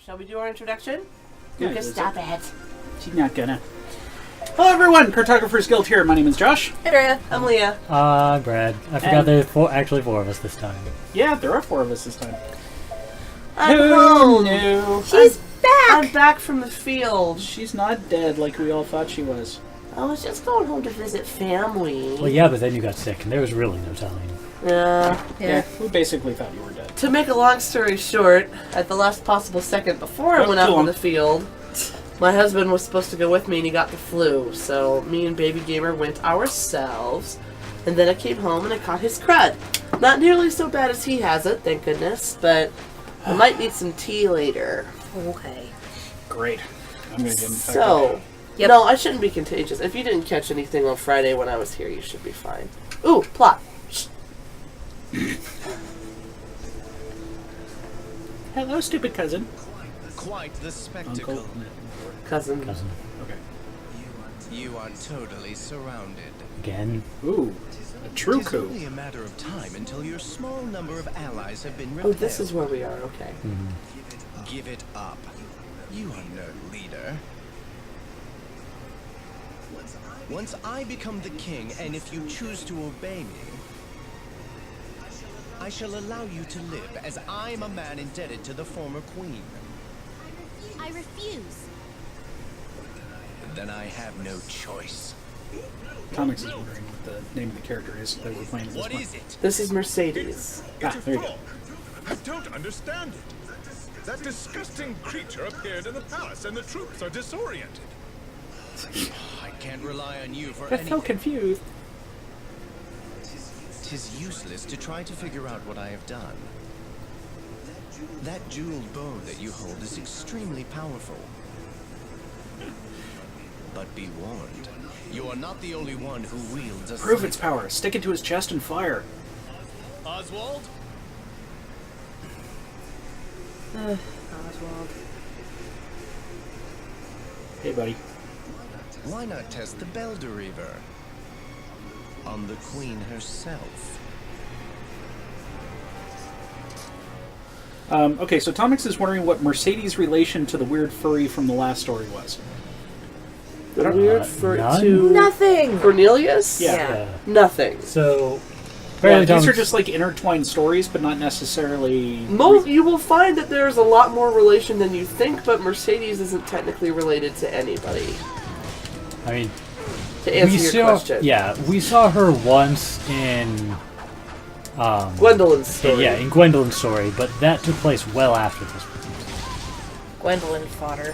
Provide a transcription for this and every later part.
Shall we do our introduction? Yeah, Lucas, stop it. She's not gonna. Hello everyone, Cartographer's Guild here. My name is Josh. Hey, Andrea. I'm Leah. Brad. I forgot there's actually four of us this time. Yeah, there are four of us this time. I'm home. No. She's back. I'm back from the field. She's not dead like we all thought she was. I was just going home to visit family. Well, yeah, but then you got sick, and there was really no telling. Yeah, we basically thought you were dead. To make a long story short, at the last possible second before I went out in the field, my husband was supposed to go with me and he got the flu. So me and Baby Gamer went ourselves, and then I came home and I caught his crud. Not nearly so bad as he has it, thank goodness, but I might need some tea later. Okay. Great. I'm gonna get infected. So, no, I shouldn't be contagious. If you didn't catch anything on Friday when I was here, you should be fine. Ooh, plot. Hello, stupid cousin. Quite the spectacle. Uncle. Cousin. Okay. You are totally surrounded. Again? Ooh, a true It is coup. only a matter of time until your small number of allies have been Oh, repelled. this is where we are, okay. Give it up. You are no leader. Once I become the king, and if you choose to obey me, I shall allow you to live, as I am a man indebted to the former queen. I refuse. Then I have no choice. Comics is wondering what the name of the character is that we're playing this What one. is it? This is Mercedes. Ah, there you go. I don't understand it. That disgusting creature appeared in the palace, and the troops are disoriented. I can't rely on you for I'm so anything. confused. 'Tis useless to try to figure out what I have done. That jeweled bow that you hold is extremely powerful. But be warned, you are not the only one who wields a Prove its scythe. power. Stick it to his chest and fire. Oswald? Oswald. Hey, buddy. Why not test the Beldereaver? On the queen herself. Okay, so Tomix is wondering what Mercedes' relation to the weird furry from the last story was. The weird for none? to Nothing! Cornelius? Yeah. Nothing. So, Yeah, apparently these are Tom's- just like intertwined stories, but not necessarily. You will find that there's a lot more relation than you think, but Mercedes isn't technically related to anybody. I mean, To answer we your saw, question. yeah, we saw her once in, Gwendolyn's story. yeah, in Gwendolyn's story, but that took place well after this. Gwendolyn fought her,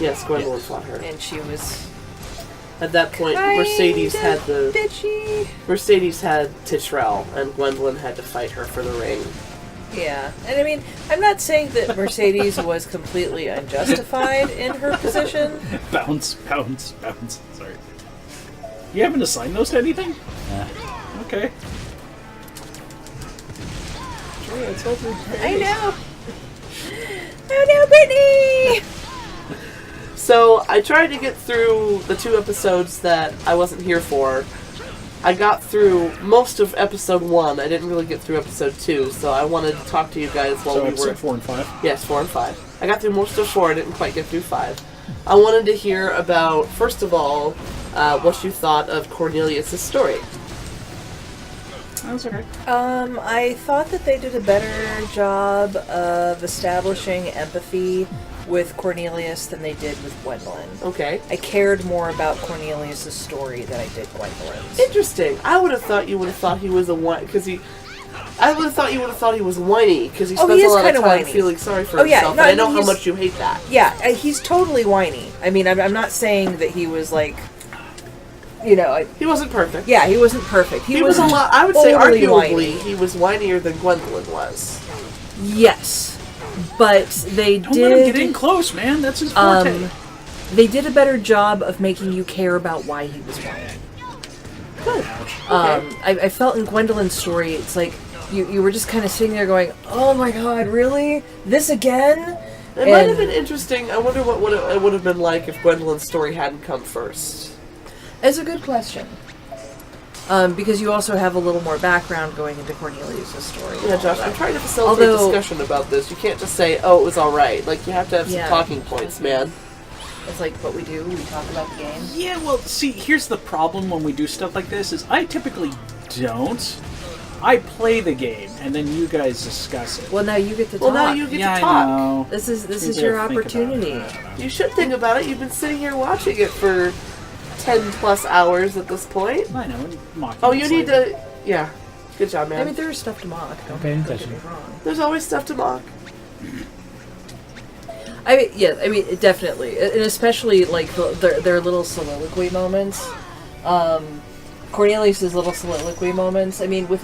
Yes, Gwendolyn fought her. and she was At that point, Mercedes had the bitchy. Mercedes had Titrell, and Gwendolyn had to fight her for the ring. Yeah, and I mean, I'm not saying that Mercedes was completely unjustified in her position. Bounce, bounce, bounce. Sorry. You haven't assigned those to anything? Okay. I know. Oh no, Brittany! So, I tried to get through the 2 episodes that I wasn't here for. I got through most of episode 1. I didn't really get through episode 2, so I wanted to talk to you guys while So we episode were... 4 and 5. Yes, 4 and 5. I got through most of 4, I didn't quite get through 5. I wanted to hear about, first of all, what you thought of Cornelius' story. That was okay. I thought that they did a better job of establishing empathy with Cornelius than they did with Gwendolyn. Okay. I cared more about Cornelius' story than I did Gwendolyn's. Interesting. I would have thought you would have thought he was a whine, because he... I would have thought you would have thought he was whiny, because he spends he a is lot of kinda time whiny. feeling sorry for Oh, yeah, himself, no, and I I know mean, how he's- much you hate that. Yeah, he's totally whiny. I mean, I'm not saying that he was like, you know, He wasn't perfect. yeah, he wasn't perfect. He was a lot. I would say, overly arguably, whiny. he was whinier than Gwendolyn was. Yes, but they Don't let him get in did. close, man. That's his forte. They did a better job of making you care about why he was whiny. Good. I felt in Gwendolyn's story, it's like you were just kind of sitting there going, "Oh my God, really? This again?" It might have been interesting. I wonder what it would have been like if Gwendolyn's story hadn't come first. It's a good question. Because you also have a little more background going into Cornelius' story. Yeah, Josh, I'm trying to facilitate Although- discussion about this. You can't just say, "Oh, it was all right." Like you have to have some Yeah. talking points, man. It's like what we do. We talk about the game. Yeah, well, see, here's the problem when we do stuff like this is I typically don't. I play the game, and then you guys discuss it. Well, now you get to Well, talk. now you get yeah, to talk. I know. This is Maybe your I'll think about opportunity. it. I don't know. You should think about it. You've been sitting here watching it for 10+ hours at this point. I know. And mocking Oh, it you need slightly. to. Yeah. Good job, man. I mean, there is stuff to mock. Don't paying get me attention. wrong. There's always stuff to mock. I mean, definitely, and especially like their little soliloquy moments. Cornelius's little soliloquy moments. I mean, with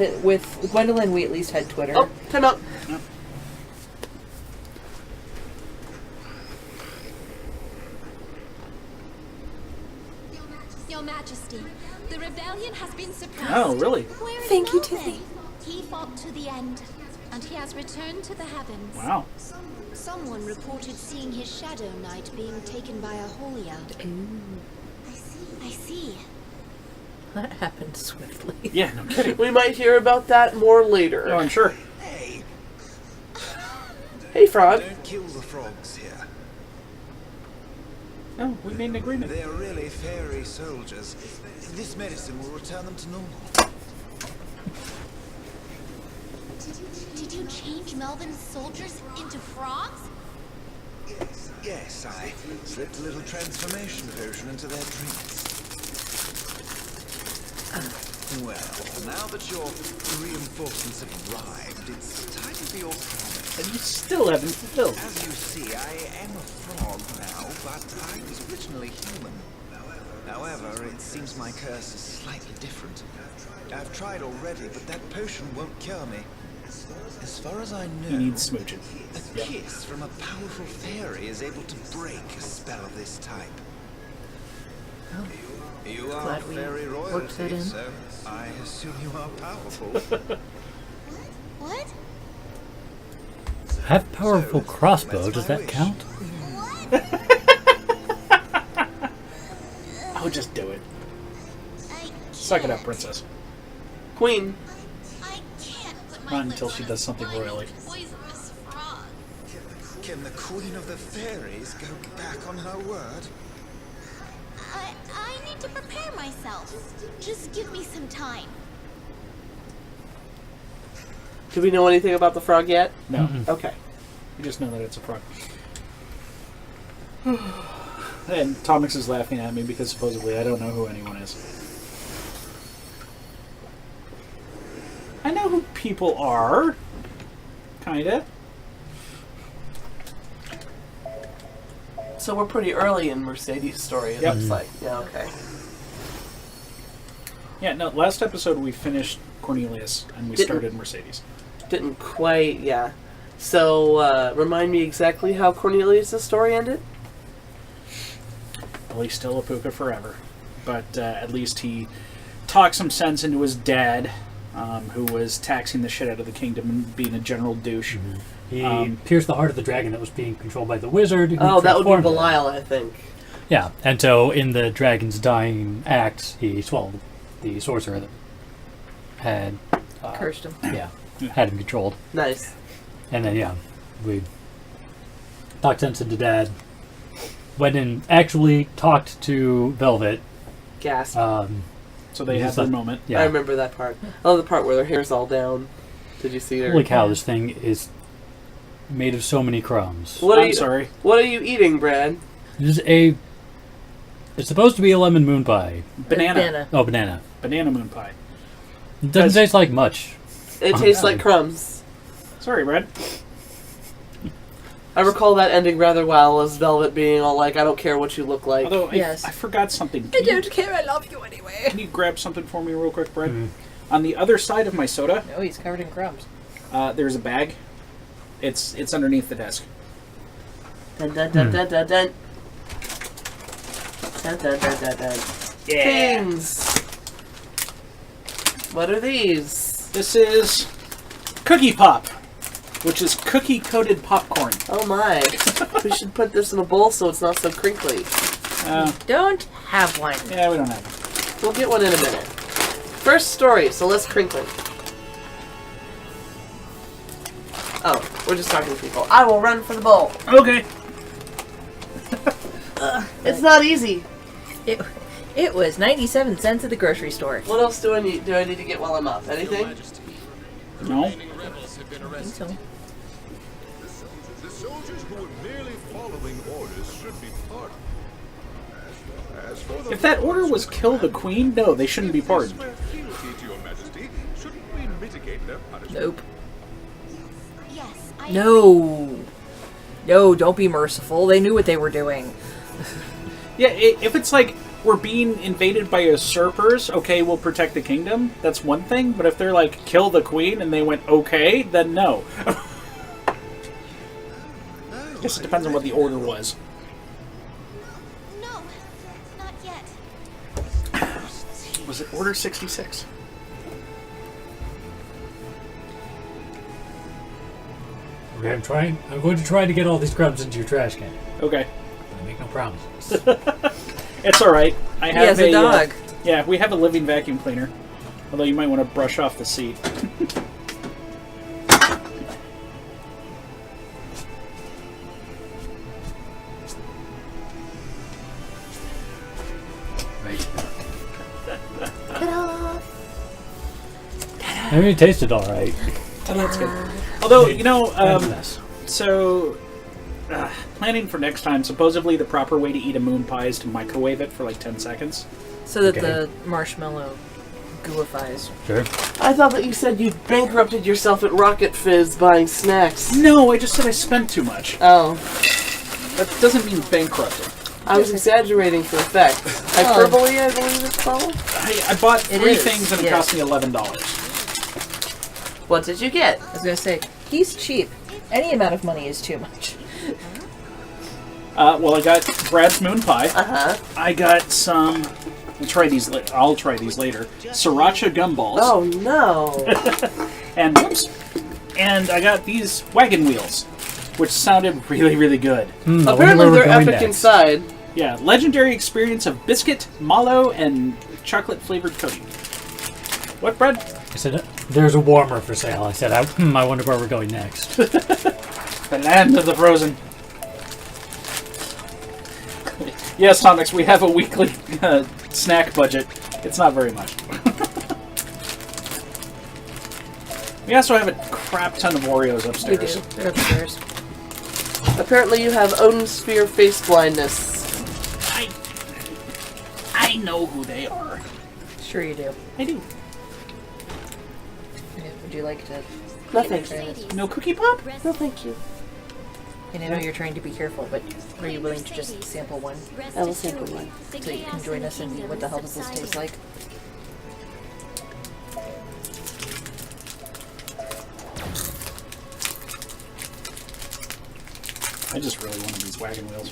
Gwendolyn, we at least had Twitter. Oh, time out. Your Majesty, the rebellion has been suppressed. Oh, really? Where is Thank you, Velvet? Tiffany. He fought to the end, and he has returned to the heavens. Wow. Someone reported seeing his shadow knight being taken by a Holia. I see. That happened swiftly. Yeah, no kidding. We might hear about that more later. Oh, I'm sure. Hey, Hey, Frog. don't kill the frogs here. No, we made an agreement. They're really fairy soldiers. This medicine will return them to normal. Did you change Melvin's soldiers into frogs? Yes, I slipped a little transformation potion into their drinks. Well, now that your reinforcements have arrived, it's time for your promise. And you still haven't fulfilled. As you see, I am a frog now, but I was originally human. However, it seems my curse is slightly different. I've tried already, but that potion won't cure me. As far as I know, You need smooching. a kiss from a powerful fairy is able to break a spell of this type. You are Glad we fairy worked that royalty, in. so I assume you are powerful. What? I have a powerful crossbow. Does that count? Oh, just do it. I Suck it up, can't. princess. Queen. I can't put my Not lips until she on does something slimy, royally. poisonous frog. Can the Queen of the Fairies go back on her word? I need to prepare myself. Just give me some time. Do we know anything about the frog yet? No. Okay. You just know that it's a frog. And Tomix is laughing at me because supposedly I don't know who anyone is. I know who people are. Kinda. So we're pretty early in Mercedes' story, it Yep. looks like. Yeah, okay. Yeah, no, last episode we finished Cornelius and we Didn't- started Mercedes. Didn't quite, yeah. So, remind me exactly how Cornelius' story ended? Well, he's still a puka forever. But at least he talked some sense into his dad, who was taxing the shit out of the kingdom and being a general douche. He pierced the heart of the dragon that was being controlled by the wizard. Who Oh, that would be transformed it. Belial, I think. Yeah, and so in the dragon's dying act, he swallowed the sorcerer that had Cursed him. yeah, had him controlled. Nice. And then yeah, we talked sense into Dad. Went and actually talked to Velvet. Gasp. So they had their moment. Yeah. I remember that part. I love the part where their hair's all down. Did you see her? Holy cow! This thing is made of so many crumbs. What are I'm you, sorry. What are you eating, Brad? This is a. It's supposed to be a lemon moon pie. Banana. Oh, banana. Banana moon pie. It doesn't taste like much. It tastes like crumbs. Sorry, Brad. I recall that ending rather well as Velvet being all like, I don't care what you look like. Although Yes. I forgot something. I don't care. I love you anyway. Can you grab something for me real quick, Brad? On the other side of my soda, No, he's covered in crumbs. there's a bag. It's underneath the desk. Dun dun dun dun dun dun. Dun dun dun dun dun. Things! What are these? This is Cookie Pop, which is cookie-coated popcorn. Oh my. We should put this in a bowl so it's not so crinkly. Uh, Don't have one. yeah, we don't have it. We'll get one in a minute. first story, so less crinkling. Oh, we're just talking to people. I will run for the bowl. Okay. It's not easy. It was 97 cents at the grocery store. What else do I need? Do I need to get while I'm up? Anything? No. I think so. The soldiers who were merely following orders should be pardoned. As for the If that order was kill the queen, no, they shouldn't be pardoned. swear fealty to your majesty, shouldn't we mitigate their punishment? Nope. Yes, I No. No, don't be merciful. They knew what they were doing. Yeah, if it's like we're being invaded by usurpers, okay, we'll protect the kingdom. That's one thing. But if they're like kill the queen and they went okay, then no. I guess it depends on what the order was. No, not yet. Was it Order 66? Okay, I'm going to try to get all these crumbs into your trash can. Okay. I make no promises. It's alright. I have He has a dog. Yeah, we have a living vacuum cleaner. Although you might want to brush off the seat. Right. I mean, it tasted all right. Oh, that's good. Although, you know, Mess. so planning for next time, supposedly the proper way to eat a moon pie is to microwave it for like 10 seconds. So that Okay. the marshmallow gooifies. Sure. I thought that you said you bankrupted yourself at Rocket Fizz buying snacks. No, I just said I spent too much. Oh, That doesn't mean bankrupting. I was exaggerating for effect. Hyperbole, I believe it's called. I bought It 3 is, things and it yes. cost me $11. What did you get? I was going to say, he's cheap. Any amount of money is too much. Well, I got Brad's moon pie. Uh-huh. I got some. I'll try these later. Sriracha gumballs. Oh, no. And whoops. And I got these wagon wheels, which sounded really, really good. I wonder Apparently where we're they're going epic next. inside. Yeah, legendary experience of biscuit, mallow, and chocolate flavored coating. What, Brad? I said, there's a warmer for sale. I said, I wonder where we're going next. The land of the frozen. Yes, Tomix, we have a weekly snack budget. It's not very much. We also have a crap ton of Oreos We upstairs. do. They're upstairs. Apparently you have Odin Sphere face blindness. I know who they are. Sure you do. I do. Would you like to... No, thank you. Ladies, No cookie pop? No, thank you. And I know you're trying to be careful, but are you willing to just sample one? I will sample one. So you can join us in what the hell does this taste like? I just really wanted these wagon wheels.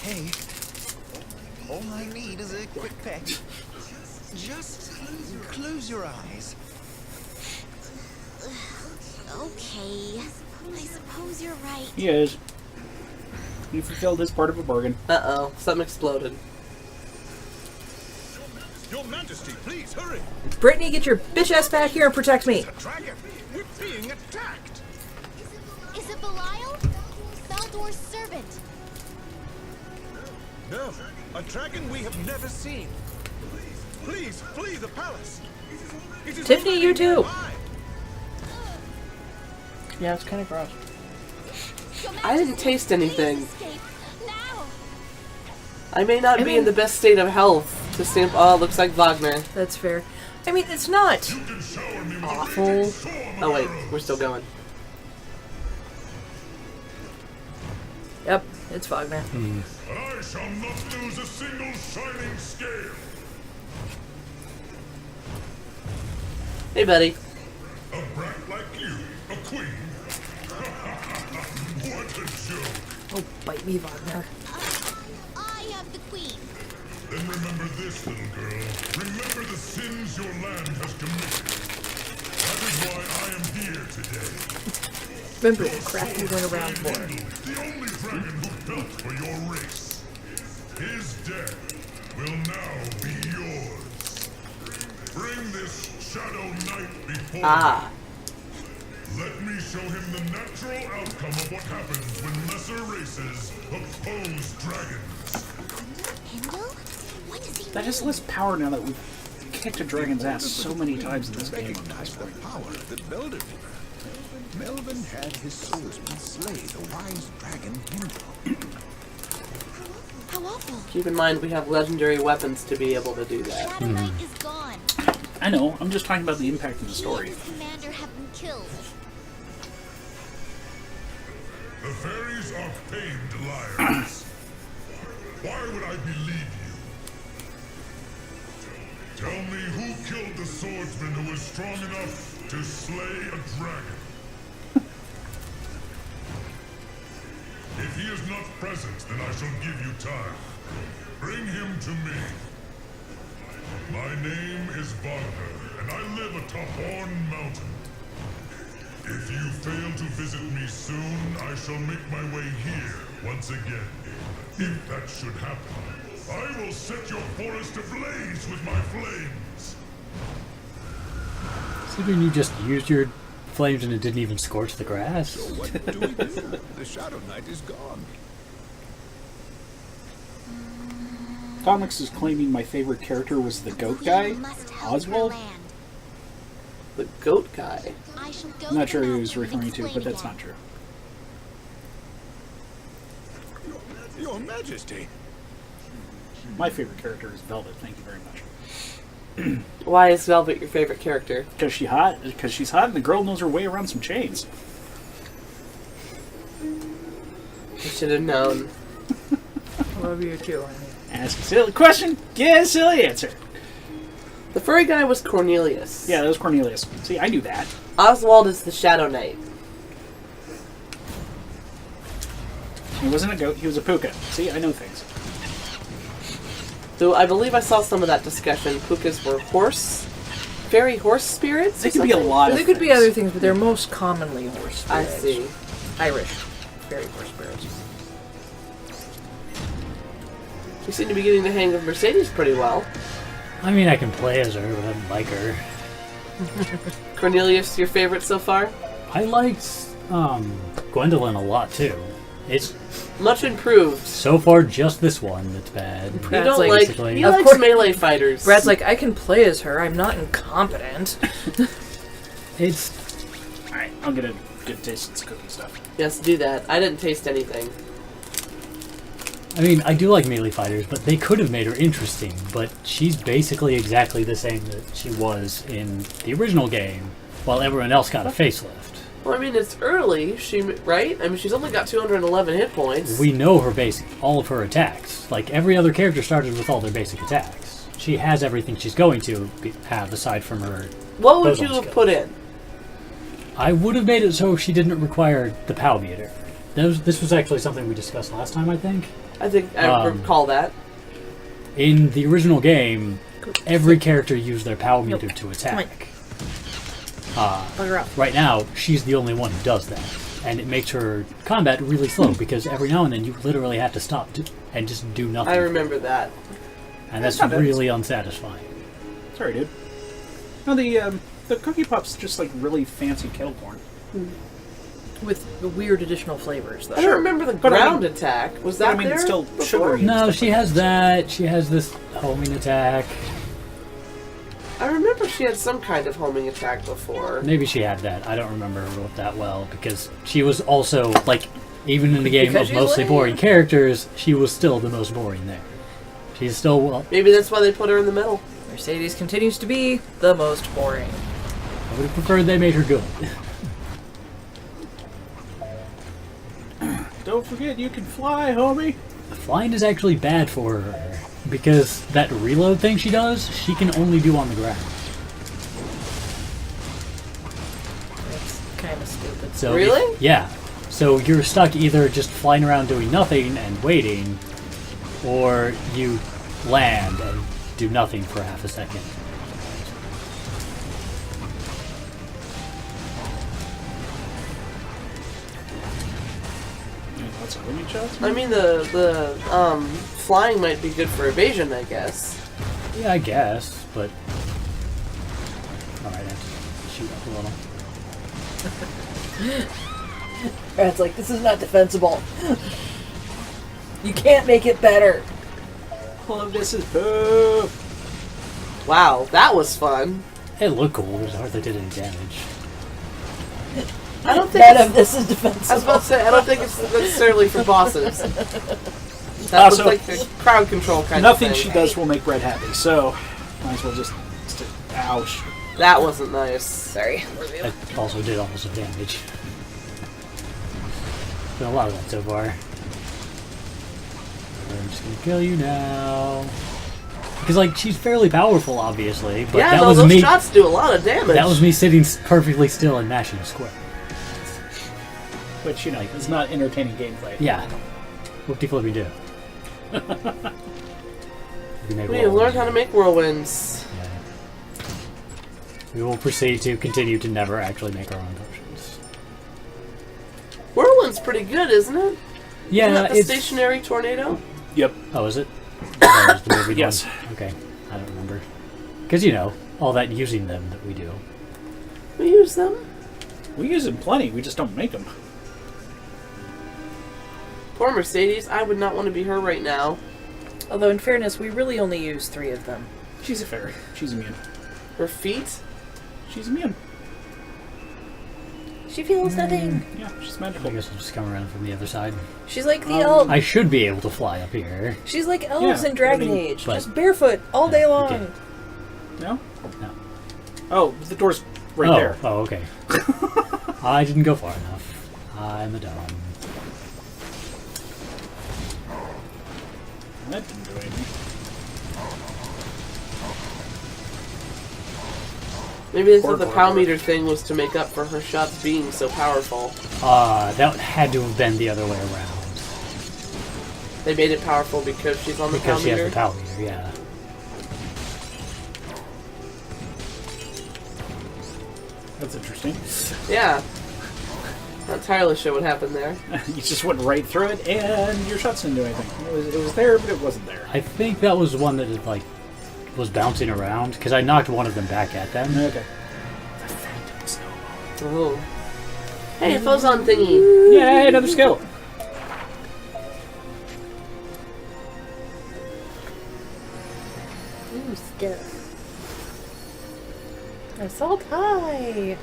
Hey. All I need is a quick peck. Just close your eyes. Okay, I suppose you're right. He is. You fulfilled his part of a bargain. Uh-oh. Something exploded. Your Majesty, please hurry. Brittany, get your bitch ass back here and protect me! The dragon. We're being attacked. Is it Belial? Baldor's servant. No, a dragon we have never seen. Please flee the palace. It is Tiffany, already you too. nearby. Yeah, it's kind of gross. Your I didn't Majesty, taste anything. please escape. Now. I may not be in the best state of health to stamp. Oh, looks like Wagner. That's fair. I mean, it's not awful. Oh, wait. We're still going. Yep, it's Wagner. I shall not lose a single shining scale. Hey, buddy. A brat like you, a queen. What a joke. Oh, bite me, Wagner. I am the queen. Then remember this, little girl. Remember the sins your land has committed. That is why I am here today. Remember the crap you went around for. The only dragon who fought for your race. His death will now be yours. Shadow Knight before Ah. me. Let me show him the natural outcome of what happens when lesser races oppose dragons. Pendle? What does he That has less power now that we've kicked a dragon's ass so many times in this game. Recognize the power that Melvin. Melvin had his swordsman slay the wise dragon Pendle. How awful. Keep in mind we have legendary weapons to be able to do that. Shadow Knight is gone. I know, I'm just talking about the impact of the story. He and his commander have been killed. The fairies are pained liars. Why would I believe you? Tell me who killed the swordsman who was strong enough to slay a dragon? If he is not present, then I shall give you time. Bring him to me. My name is Wagner, and I live atop Horn Mountain. If you fail to visit me soon, I shall make my way here once again. If that should happen, I will set your forest ablaze with my flames. Considering you just used your flames and it didn't even scorch the grass. So what do we do? The Shadow Knight is gone. Comics is claiming my favorite character was the goat guy, We must help Oswald. her land. The goat guy. I shall go I'm not to sure the who he was mountain and referring to, explain but that's again. not true. Your Majesty. My favorite character is Velvet, thank you very much. Why is Velvet your favorite character? Because she's hot and the girl knows her way around some chains. I should have known. Love you too, honey. Ask a silly question, get a silly answer. The furry guy was Cornelius. Yeah, that was Cornelius. See, I knew that. Oswald is the Shadow Knight. He wasn't a goat, he was a puka. See, I know things. Though I believe I saw some of that discussion. Pukas were fairy horse spirits? They or could be a something? lot of There could be things. other things, but they're most commonly horse I spirits. see. Irish. Very horse spirits. You seem to be getting the hang of Mercedes pretty well. I mean, I can play as her, but I don't like her. Cornelius, your favorite so far? I liked Gwendolyn a lot too. It's Much improved. so far just this one that's bad. You Brad's don't like- like. basically- He Of likes course- melee fighters. Brad's like, I can play as her. I'm not incompetent. It's Alright, I'll get a good taste of this cooking stuff. Yes, do that. I didn't taste anything. I mean, I do like melee fighters, but they could have made her interesting. But she's basically exactly the same that she was in the original game, while everyone else got a facelift. Well, I mean, it's early, right? I mean, she's only got 211 hit points. We know her all of her attacks. Like, every other character started with all their basic attacks. She has everything she's going to have aside from her. What would Those you ones have go. put in? I would have made it so she didn't require the POW meter. This was actually something we discussed last time, I think. I think I recall that. In the original game, every character used their POW meter to attack. Bugger up. Right now, she's the only one who does that. And it makes her combat really slow, because every now and then you literally have to stop and just do nothing. I remember that. And that's not bad. really unsatisfying. Sorry, dude. No, the Cookie Pop's just like really fancy kettle corn. With the weird additional flavors, though. I don't remember the But I ground mean- attack. Was but that I mean, there it's still before? sugary. and No, stuff she like has that. She has this homing attack. I remember she had some kind of homing attack before. Maybe she had that. I don't remember her that well, because she was also, like, even in the game Because of she's mostly lame. boring characters, she was still the most boring there. She's still, well, Maybe that's why they put her in the middle. Mercedes continues to be the most boring. I would have preferred they made her good. Don't forget, you can fly, homie. Flying is actually bad for her, because that reload thing she does, she can only do on the ground. It's kind of stupid. So Really? yeah. So you're stuck either just flying around doing nothing and waiting, or you land and do nothing for half a second. What's a homing shot? I mean, the flying might be good for evasion, I guess. Yeah, I guess, but shoot up a little. Brad's like, this is not defensible. You can't make it better. All of this is boo. Wow, that was fun. It looked cool, but it hardly did any damage. I don't think None of this is defensible. I was about to say, I don't think it's necessarily for bosses. That Also, looks like a crowd control kind of Nothing thing. she does will make Brett happy, so might as well just ouch. That wasn't nice. Sorry. It also did almost some damage. Been a lot of that so far. I'm just gonna kill you now. Because, like, she's fairly powerful, obviously, but Yeah, that no, was those me. shots do a lot of damage. That was me sitting perfectly still and mashing a square. Which, you know, is not entertaining gameplay. Yeah. Whoop-de-flippy do. We need to learn how to make whirlwinds. Yeah. We will proceed to continue to never actually make our own potions. Whirlwind's pretty good, isn't it? Yeah, Isn't that the it's... stationary tornado? Yep. Oh, is it? That was the movie Yes. one. Okay. I don't remember. Because, you know, all that using them that we do. We use them. We use them plenty, we just don't make them. Poor Mercedes. I would not want to be her right now. Although, in fairness, we really only use 3 of them. She's a fairy. She's immune. Her feet? She's immune. She feels nothing. Yeah, she's I magical. guess we'll just come around from the other side. She's like the elves. I should be able to fly up here. She's like elves Yeah, in Dragon I mean, Age. but- Just barefoot all day long. Okay. No? No. Oh, the door's right oh, there. Oh, okay. I didn't go far enough. I'm a dumb. That didn't do anything. Maybe this Poor is the Barbara. power meter thing was to make up for her shots being so powerful. That had to have been the other way around. They made it powerful because she's on the power Because she has meter. the power meter, yeah. That's interesting. Yeah. Not entirely sure what happened there. You just went right through it, and your shots didn't do anything. It was there, but it wasn't there. I think that was one that it, like, was bouncing around, because I knocked one of them back at them. Okay. Oh. Hey, Fozon thingy. Yay, another skill. Ooh, stuff. Assault high.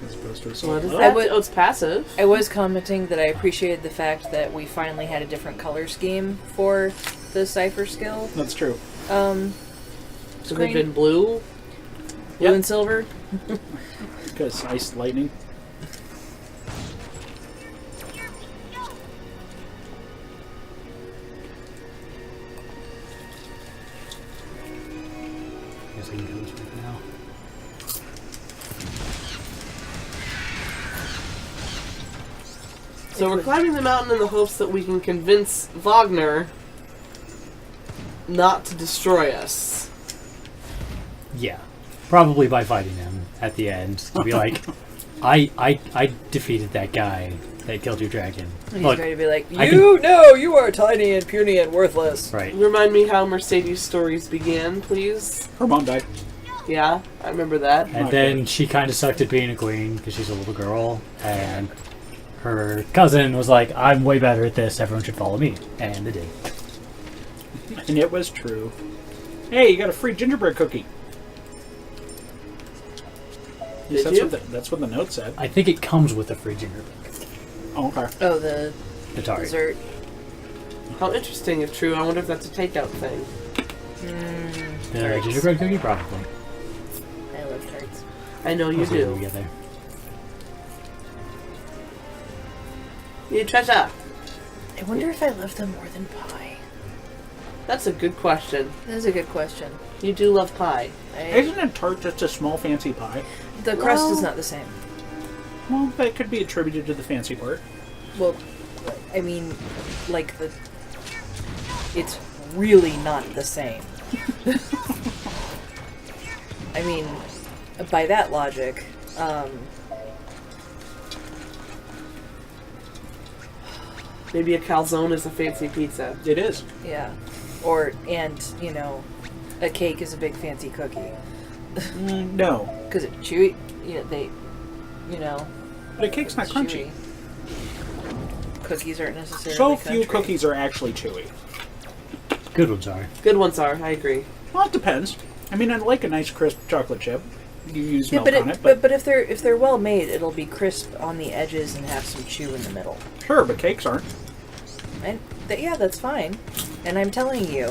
As opposed to What is assault. that? Oh, it's passive. I was commenting that I appreciated the fact that we finally had a different color scheme for the cipher skill. That's true. So they've Screen. been blue. Blue and silver. Because ice lightning. I guess I can go this way now. So we're climbing the mountain in the hopes that we can convince Wagner not to destroy us. Yeah. Probably by fighting him at the end. To be like, I defeated that guy that killed your dragon. He's Look, going to be like, I you are tiny and puny and worthless. right. Remind me how Mercedes' stories began, please. Her mom died. Yeah, I remember that. And then she kind of sucked at being a queen because she's a little girl, and her cousin was like, I'm way better at this, everyone should follow me. And they did. And it was true. Hey, you got a free gingerbread cookie. Did That's you? that's what the note said. I think it comes with a free gingerbread Oh, okay. Oh, the Atari. dessert. How interesting if true. I wonder if that's a takeout thing. The gingerbread cookie? Probably. I love tarts. I know you We'll see when we do. get there. You treasure. I wonder if I love them more than pie. That's a good question. That is a good question. You do love pie. Isn't a tart just a small fancy pie? The crust is Well- not the same. Well, that could be attributed to the fancy part. Well, I mean, like it's really not the same. I mean, by that logic, Maybe a calzone is a fancy pizza. It is. yeah. And, you know, a cake is a big fancy cookie. No. Because it's chewy. But a cake's not crunchy. chewy. Cookies aren't necessarily So few country. cookies are actually chewy. Good ones are. Good ones are. I agree. Well, it depends. I mean, I like a nice crisp chocolate chip. You use Yeah, milk on it, but but if they're well made, it'll be crisp on the edges and have some chew in the middle. sure, but cakes aren't. And yeah, that's fine. And I'm telling you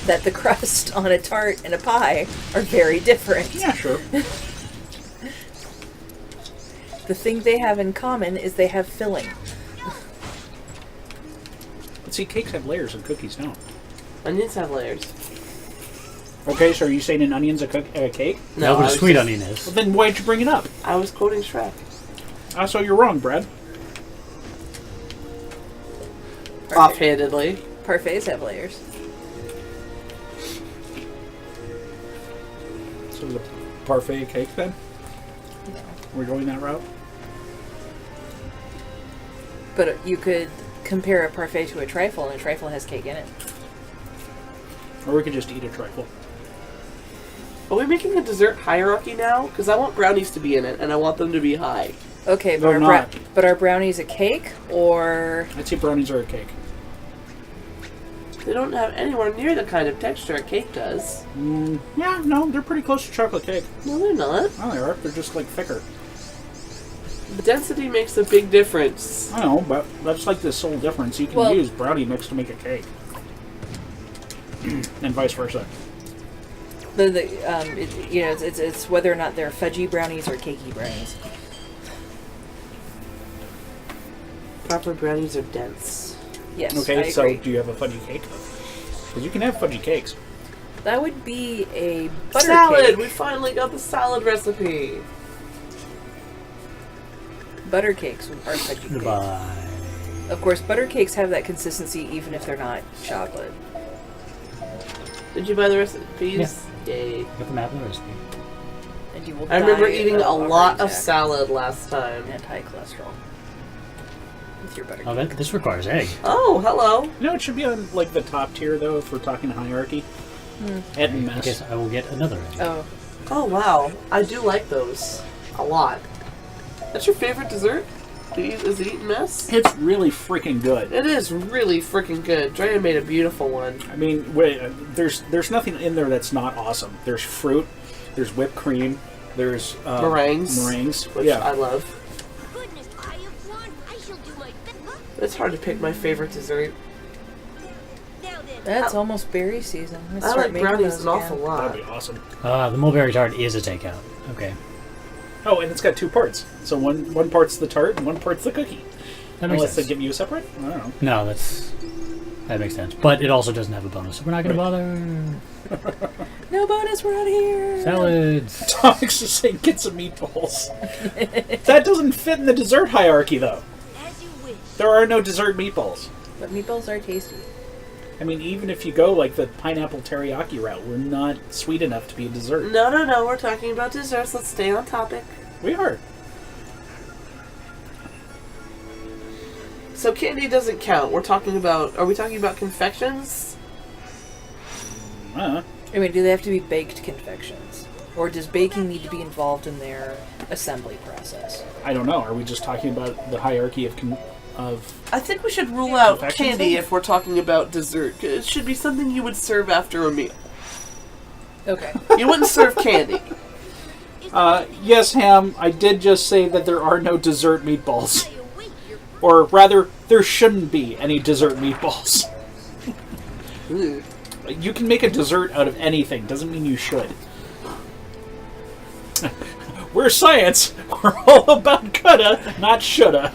that the crust on a tart and a pie are very different. Yeah, sure. The thing they have in common is they have filling. But see, cakes have layers and cookies don't. Onions have layers. Okay, so are you saying an onion's a cake? No, I but a was sweet just- onion Well, is. then why'd you bring it up? I was quoting Shrek. So you're wrong, Brad. Offhandedly. Parfaits have layers. So is a parfait a cake then? No. We're going that route? But you could compare a parfait to a trifle, and a trifle has cake in it. Or we could just eat a trifle. Are we making a dessert hierarchy now? Because I want brownies to be in it, and I want them to be high. Okay, but They're not. but are brownies a cake, or... I'd say brownies are a cake. They don't have anywhere near the kind of texture a cake does. Yeah, no, they're pretty close to chocolate cake. No, they're not. Oh, they are. They're just like thicker. The density makes a big difference. I know, but that's like the sole difference. You can Well- use brownie mix to make a cake. And vice versa. It's whether or not they're fudgy brownies or cakey brownies. Proper brownies are dense. Yes, Okay, I so agree. do you have a fudgy cake? Because you can have fudgy cakes. That would be a butter Salad! cake. We finally got the salad recipe. Butter cakes are fudgy cakes. Goodbye. Of course, butter cakes have that consistency even if they're not chocolate. Did you buy the recipes? Yay. Got the map and the recipe. And you will I remember die eating a of lot heart of attack salad last time. and high cholesterol with your butter Oh, cake. this requires egg. Oh, hello. You know, it should be on like the top tier though if we're talking hierarchy. Ed and I mess. guess I will get another egg. Oh, Oh, wow. I do like those. A lot. That's your favorite dessert? Is it eaten mess? It's really freaking good. It is really freaking good. Drea made a beautiful one. I mean, there's nothing in there that's not awesome. There's fruit, there's whipped cream, there's Meringues. Which yeah. I love. Goodness, I have won. I shall do my best. It's hard to pick my favorite dessert. Now then. that's almost berry season. Let's I start like making brownies those an awful again. lot. That'd be awesome. The mulberry tart is a takeout. Okay. Oh, and it's got two parts. So one part's the tart and one part's the cookie. That makes Unless they sense. give you a separate? I don't know. No, that makes sense. But it also doesn't have a bonus, so we're not going to bother. No bonus, we're out of here. Salads. Tomic's just saying get some meatballs. That doesn't fit in the dessert hierarchy, though. As you wish. There are no dessert meatballs. But meatballs are tasty. I mean, even if you go like the pineapple teriyaki route, we're not sweet enough to be a dessert. No. We're talking about desserts. Let's stay on topic. We are. So candy doesn't count. Are we talking about confections? I mean, do they have to be baked confections? Or does baking need to be involved in their assembly process? I don't know. Are we just talking about the hierarchy of I think we should rule out Confections, candy then? if we're talking about dessert. It should be something you would serve after a meal. Okay. You wouldn't serve candy. Yes, Ham, I did just say that there are no dessert meatballs. I await your Or rather, there shouldn't be any dessert meatballs. Ooh. You can make a dessert out of anything, doesn't mean you should. We're science. We're all about coulda, not shoulda.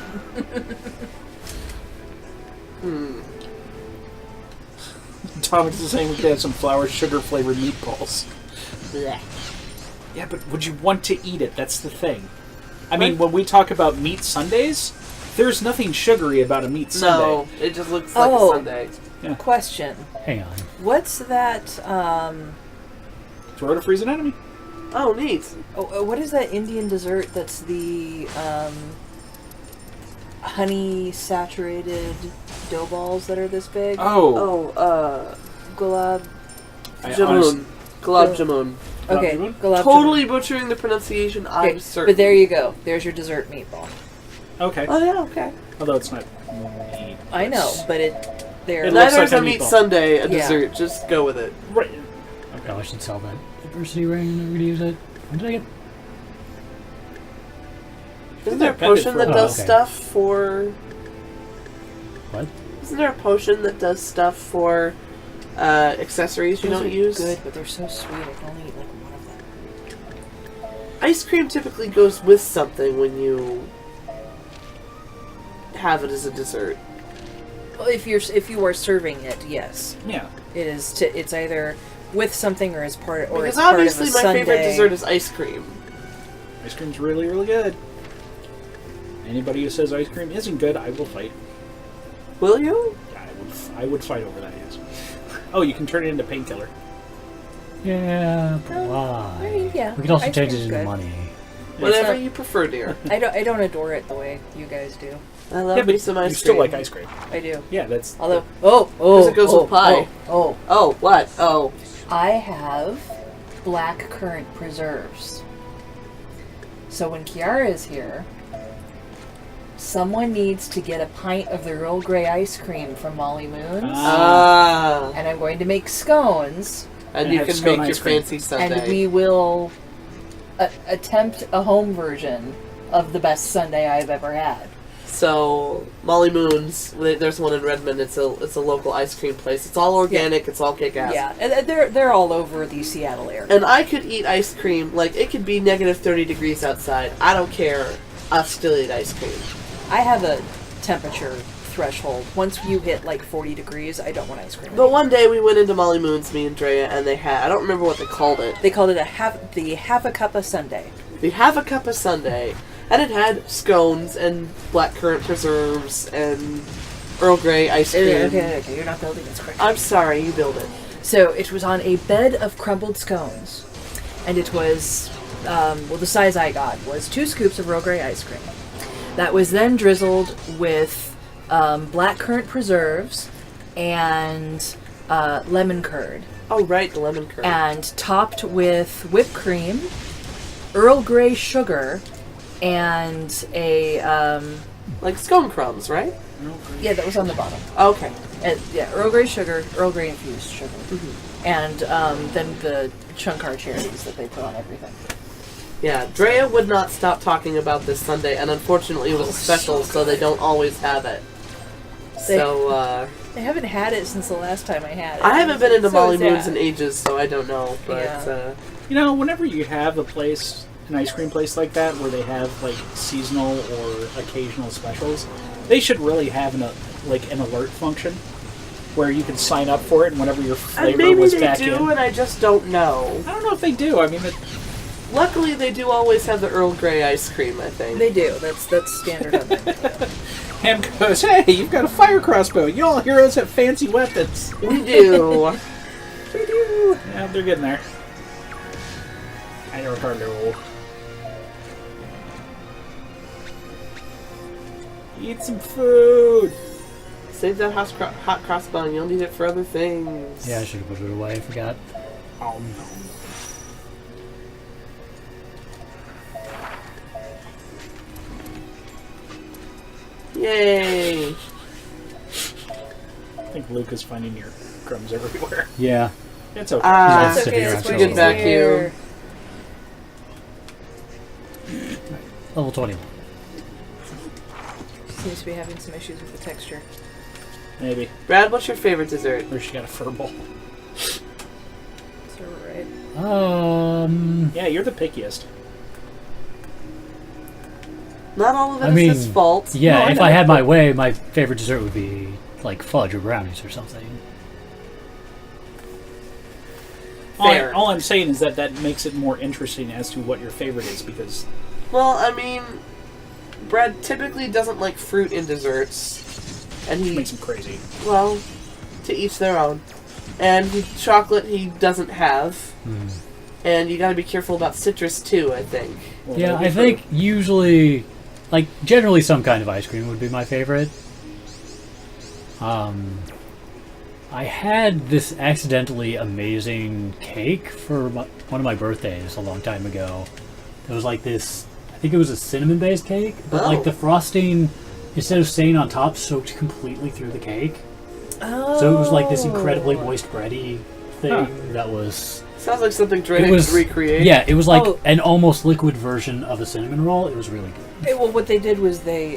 Tomic's is saying we could have some flour sugar flavored meatballs. Blech. Yeah, but would you want to eat it? That's the thing. I mean, when we talk about meat sundaes, there's nothing sugary about a meat sundae. No, it just looks like Oh. a sundae. Question. Hang on. What's that, Throw it a freeze anatomy. Oh, neat. what is that Indian dessert that's the, honey-saturated dough balls that are this big? Oh, Oh, Gulab... I jamun. Gulab jamun. Okay, Galapagos. Totally butchering the pronunciation, I'm certain. But there you go. There's your dessert meatball. Okay. Oh, yeah, okay. Although it's not meat. I know, but there. It looks Neither is like a a meat meatball. sundae a Yeah. dessert. Just go with it. Right. Oh, I should sell that adversity ring. I'm gonna use it. When did I get? Isn't there a Dependent potion for that a does while. stuff for... What? Isn't there a potion that does stuff for accessories you Those don't are use? good, but they're so sweet. I can only eat like one of them. Ice cream typically goes with something when you have it as a dessert. Well, if you are serving it, yes, Yeah. it is. It's either with something or as part or Because it's part obviously of a my favorite sundae. dessert is ice cream. Ice cream's really, really good. Anybody who says ice cream isn't good, I will fight. Will you? I would fight over that, yes. Oh, you can turn it into painkiller. Yeah, but I why? mean, yeah, We could also ice change it cream's into good. money. Whatever not- you prefer, dear. I don't adore it the way you guys do. I love Yeah, me but some you ice still cream. like ice cream. I do. Yeah, that's... Although, it goes with pie. Oh, what? Oh. I have black currant preserves. So when Kiara is here, someone needs to get a pint of the Earl Grey ice cream from Molly Moon's, Ah. and I'm going to make scones, And And you have can scone make your ice cream. fancy sundae. and we will attempt a home version of the best sundae I've ever had. So Molly Moon's, there's one in Redmond. It's a local ice cream place. It's all organic. It's all kick-ass. Yeah, and they're all over the Seattle area. And I could eat ice cream, like, it could be negative 30 degrees outside. I don't care. I'll still eat ice cream. I have a temperature threshold. Once you hit like 40 degrees, I don't want ice cream. But one day we went into Molly Moon's, me and Drea, and they had, I don't remember what they called it. They called it the half a cup of sundae. We have a cup of sundae, and it had scones and blackcurrant preserves and Earl Grey ice cream. Okay, you're not building this correctly. I'm sorry, you build it. So it was on a bed of crumbled scones, and it was, the size I got was 2 scoops of Earl Grey ice cream. That was then drizzled with blackcurrant preserves and lemon curd, Oh, right, the lemon curd. and topped with whipped cream, Earl Grey sugar, and a Like scone crumbs, right? yeah, that was on the bottom. Okay. And, yeah, Earl Grey sugar, Earl Grey infused sugar, and then the Chunkar cherries that they put on everything. Yeah, Drea would not stop talking about this Sunday, and unfortunately it was a special, so they don't always have it. They- So, I haven't had it since the last time I had it. I haven't been into So Molly sad. Moon's in ages, so I don't know, but, Yeah. You know, whenever you have an ice cream place like that, where they have, like, seasonal or occasional specials, they should really have an alert function, where you can sign up for it, and whenever your and flavor maybe was they back do, in. and I just don't know. I don't know if they do. I mean, Luckily, they do always have the Earl Grey ice cream, I think. They do. That's standard on them. Ham goes, "Hey, you've got a fire crossbow. You all heroes have fancy weapons." We do. We do. Yeah, they're getting there. I know hard to roll. Eat some food. Save that hot crossbow, and you'll need it for other things. Yeah, I should have put it away. I forgot. Oh no. Yay! I think Luke is finding your crumbs everywhere. Yeah. It's okay. Ah, It's Sit okay. here That's after why a she's while. here. Level 21. Seems to be having some issues with the texture. Maybe. Brad, what's your favorite dessert? Or she got a furball. Is that right? Yeah, you're the pickiest. Not all of it I is mean, his fault. Yeah, No, I if know. I had my way, my favorite dessert would be like fudge or brownies or something. Fair. All I'm saying is that makes it more interesting as to what your favorite is, because Well, I mean, Brad typically doesn't like fruit in desserts. And it he, makes him crazy. well, to each their own. And chocolate he doesn't have. And you gotta be careful about citrus too, I think. Well, Yeah, that'd be I think usually, like, generally some kind of ice cream would be my favorite. I had this accidentally amazing cake for one of my birthdays a long time ago. It was like this, I think it was a cinnamon-based cake, but like the frosting, instead of staying on top, soaked completely through the cake. Oh. So it was like this incredibly moist bready thing that was... Sounds like something Dre could recreate. Yeah, it was like an almost liquid version of a cinnamon roll. It was really good. Hey, well, what they did was they,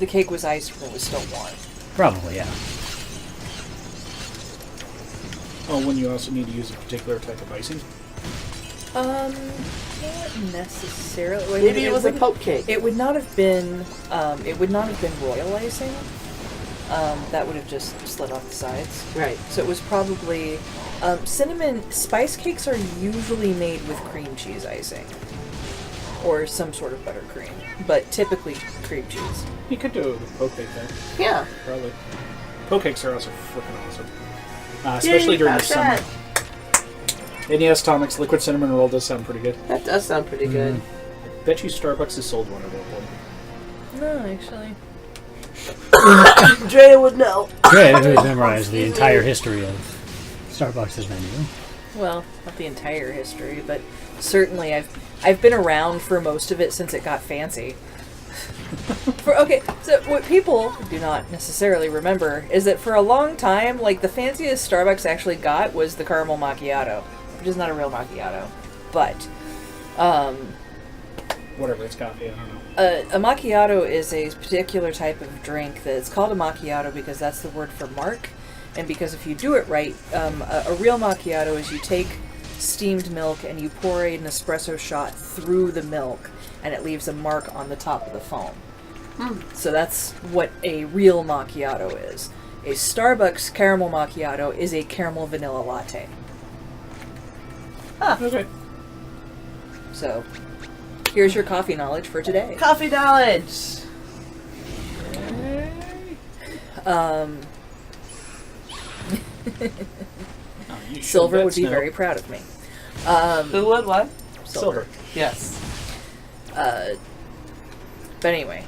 the cake was iced when it was still warm. Probably, yeah. Oh, when you also need to use a particular type of icing? Not necessarily. Well, Maybe it was a Pope cake. It would not have been. It would not have been royal icing. That would have just slid off the sides. Right. So it was probably cinnamon spice cakes are usually made with cream cheese icing or some sort of buttercream, but typically cream cheese. You could do it with poke cake, though. Yeah. Probably. Poke cakes are also freaking awesome. Especially during the summer. NES Tomics Liquid Cinnamon Roll does sound pretty good. That does sound pretty good. I bet you Starbucks has sold one at one point. No, actually. Drea would know. Drea would memorize the entire history of Starbucks' menu. Well, not the entire history, but certainly I've been around for most of it since it got fancy. So what people do not necessarily remember is that for a long time, like, the fanciest Starbucks actually got was the caramel macchiato, which is not a real macchiato, but Whatever, it's coffee, I don't know. a macchiato is a particular type of drink that it's called a macchiato because that's the word for mark, and because if you do it right, a real macchiato is you take steamed milk and you pour an espresso shot through the milk, and it leaves a mark on the top of the foam. So that's what a real macchiato is. A Starbucks caramel macchiato is a caramel vanilla latte. Okay. So, here's your coffee knowledge for today. Coffee knowledge. Silver would be very proud of me. Who would what? Silver. Yes. But anyway,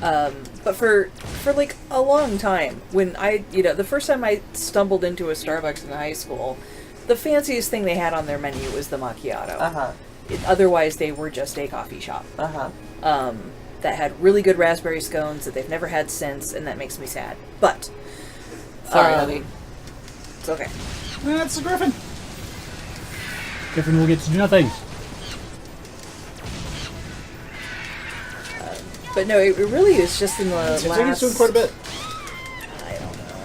but for like a long time, when the first time I stumbled into a Starbucks in high school, the fanciest thing they had on their menu was the macchiato. Otherwise, they were just a coffee shop. That had really good raspberry scones that they've never had since, and that makes me sad. But sorry, honey. It's okay. That's the Griffin. Griffin will get to do nothing. But no, it really is just in the last... Seems like he's doing quite a bit. I don't know.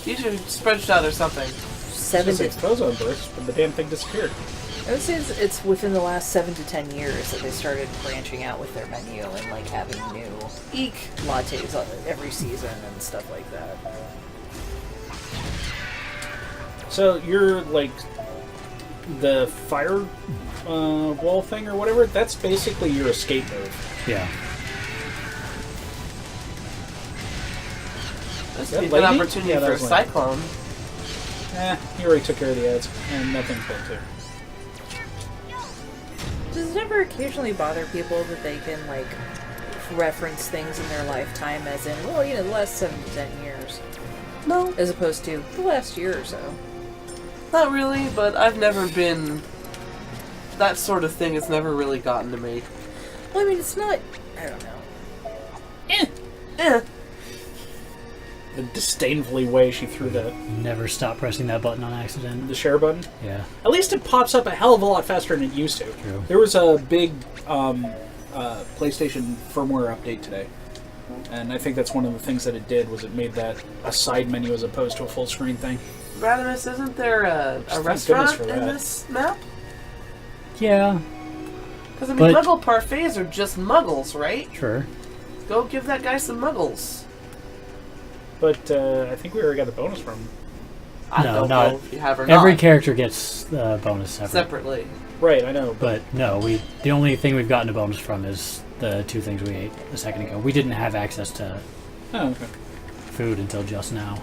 Use your spreadshot or something. 7 to... Ozone burst, but the damn thing disappeared. I would say it's within the last 7 to 10 years that they started branching out with their menu and like having new lattes every season and stuff like that. So you're like the fire wall thing or whatever. That's basically your escape move. Yeah. This would be a good opportunity for a cyclone. You already took care of the ads, and nothing's going to. Does it ever occasionally bother people that they can, like, reference things in their lifetime as in, well, the last 7 to 10 years? No. As opposed to the last year or so. Not really, but I've never been... That sort of thing has never really gotten to me. Well, I mean, it's not... I don't know. The disdainfully way she threw the Never stop pressing that button on accident. share button. Yeah. At least it pops up a hell of a lot faster than it used to. True. There was a big PlayStation firmware update today, and I think that's one of the things that it did was it made that a side menu as opposed to a full screen thing. Radimus, isn't there a Thank restaurant goodness for in that. this map? Yeah. Because, I mean, But- Muggle parfaits are just muggles, right? Sure. Go give that guy some muggles. But I think we already got the bonus from him. I No, don't not- know if you have or Every not. character gets the bonus Separately. Right, I know. But no, the only thing we've gotten a bonus from is the 2 things we ate a second ago. We didn't have access to Oh, okay. food until just now.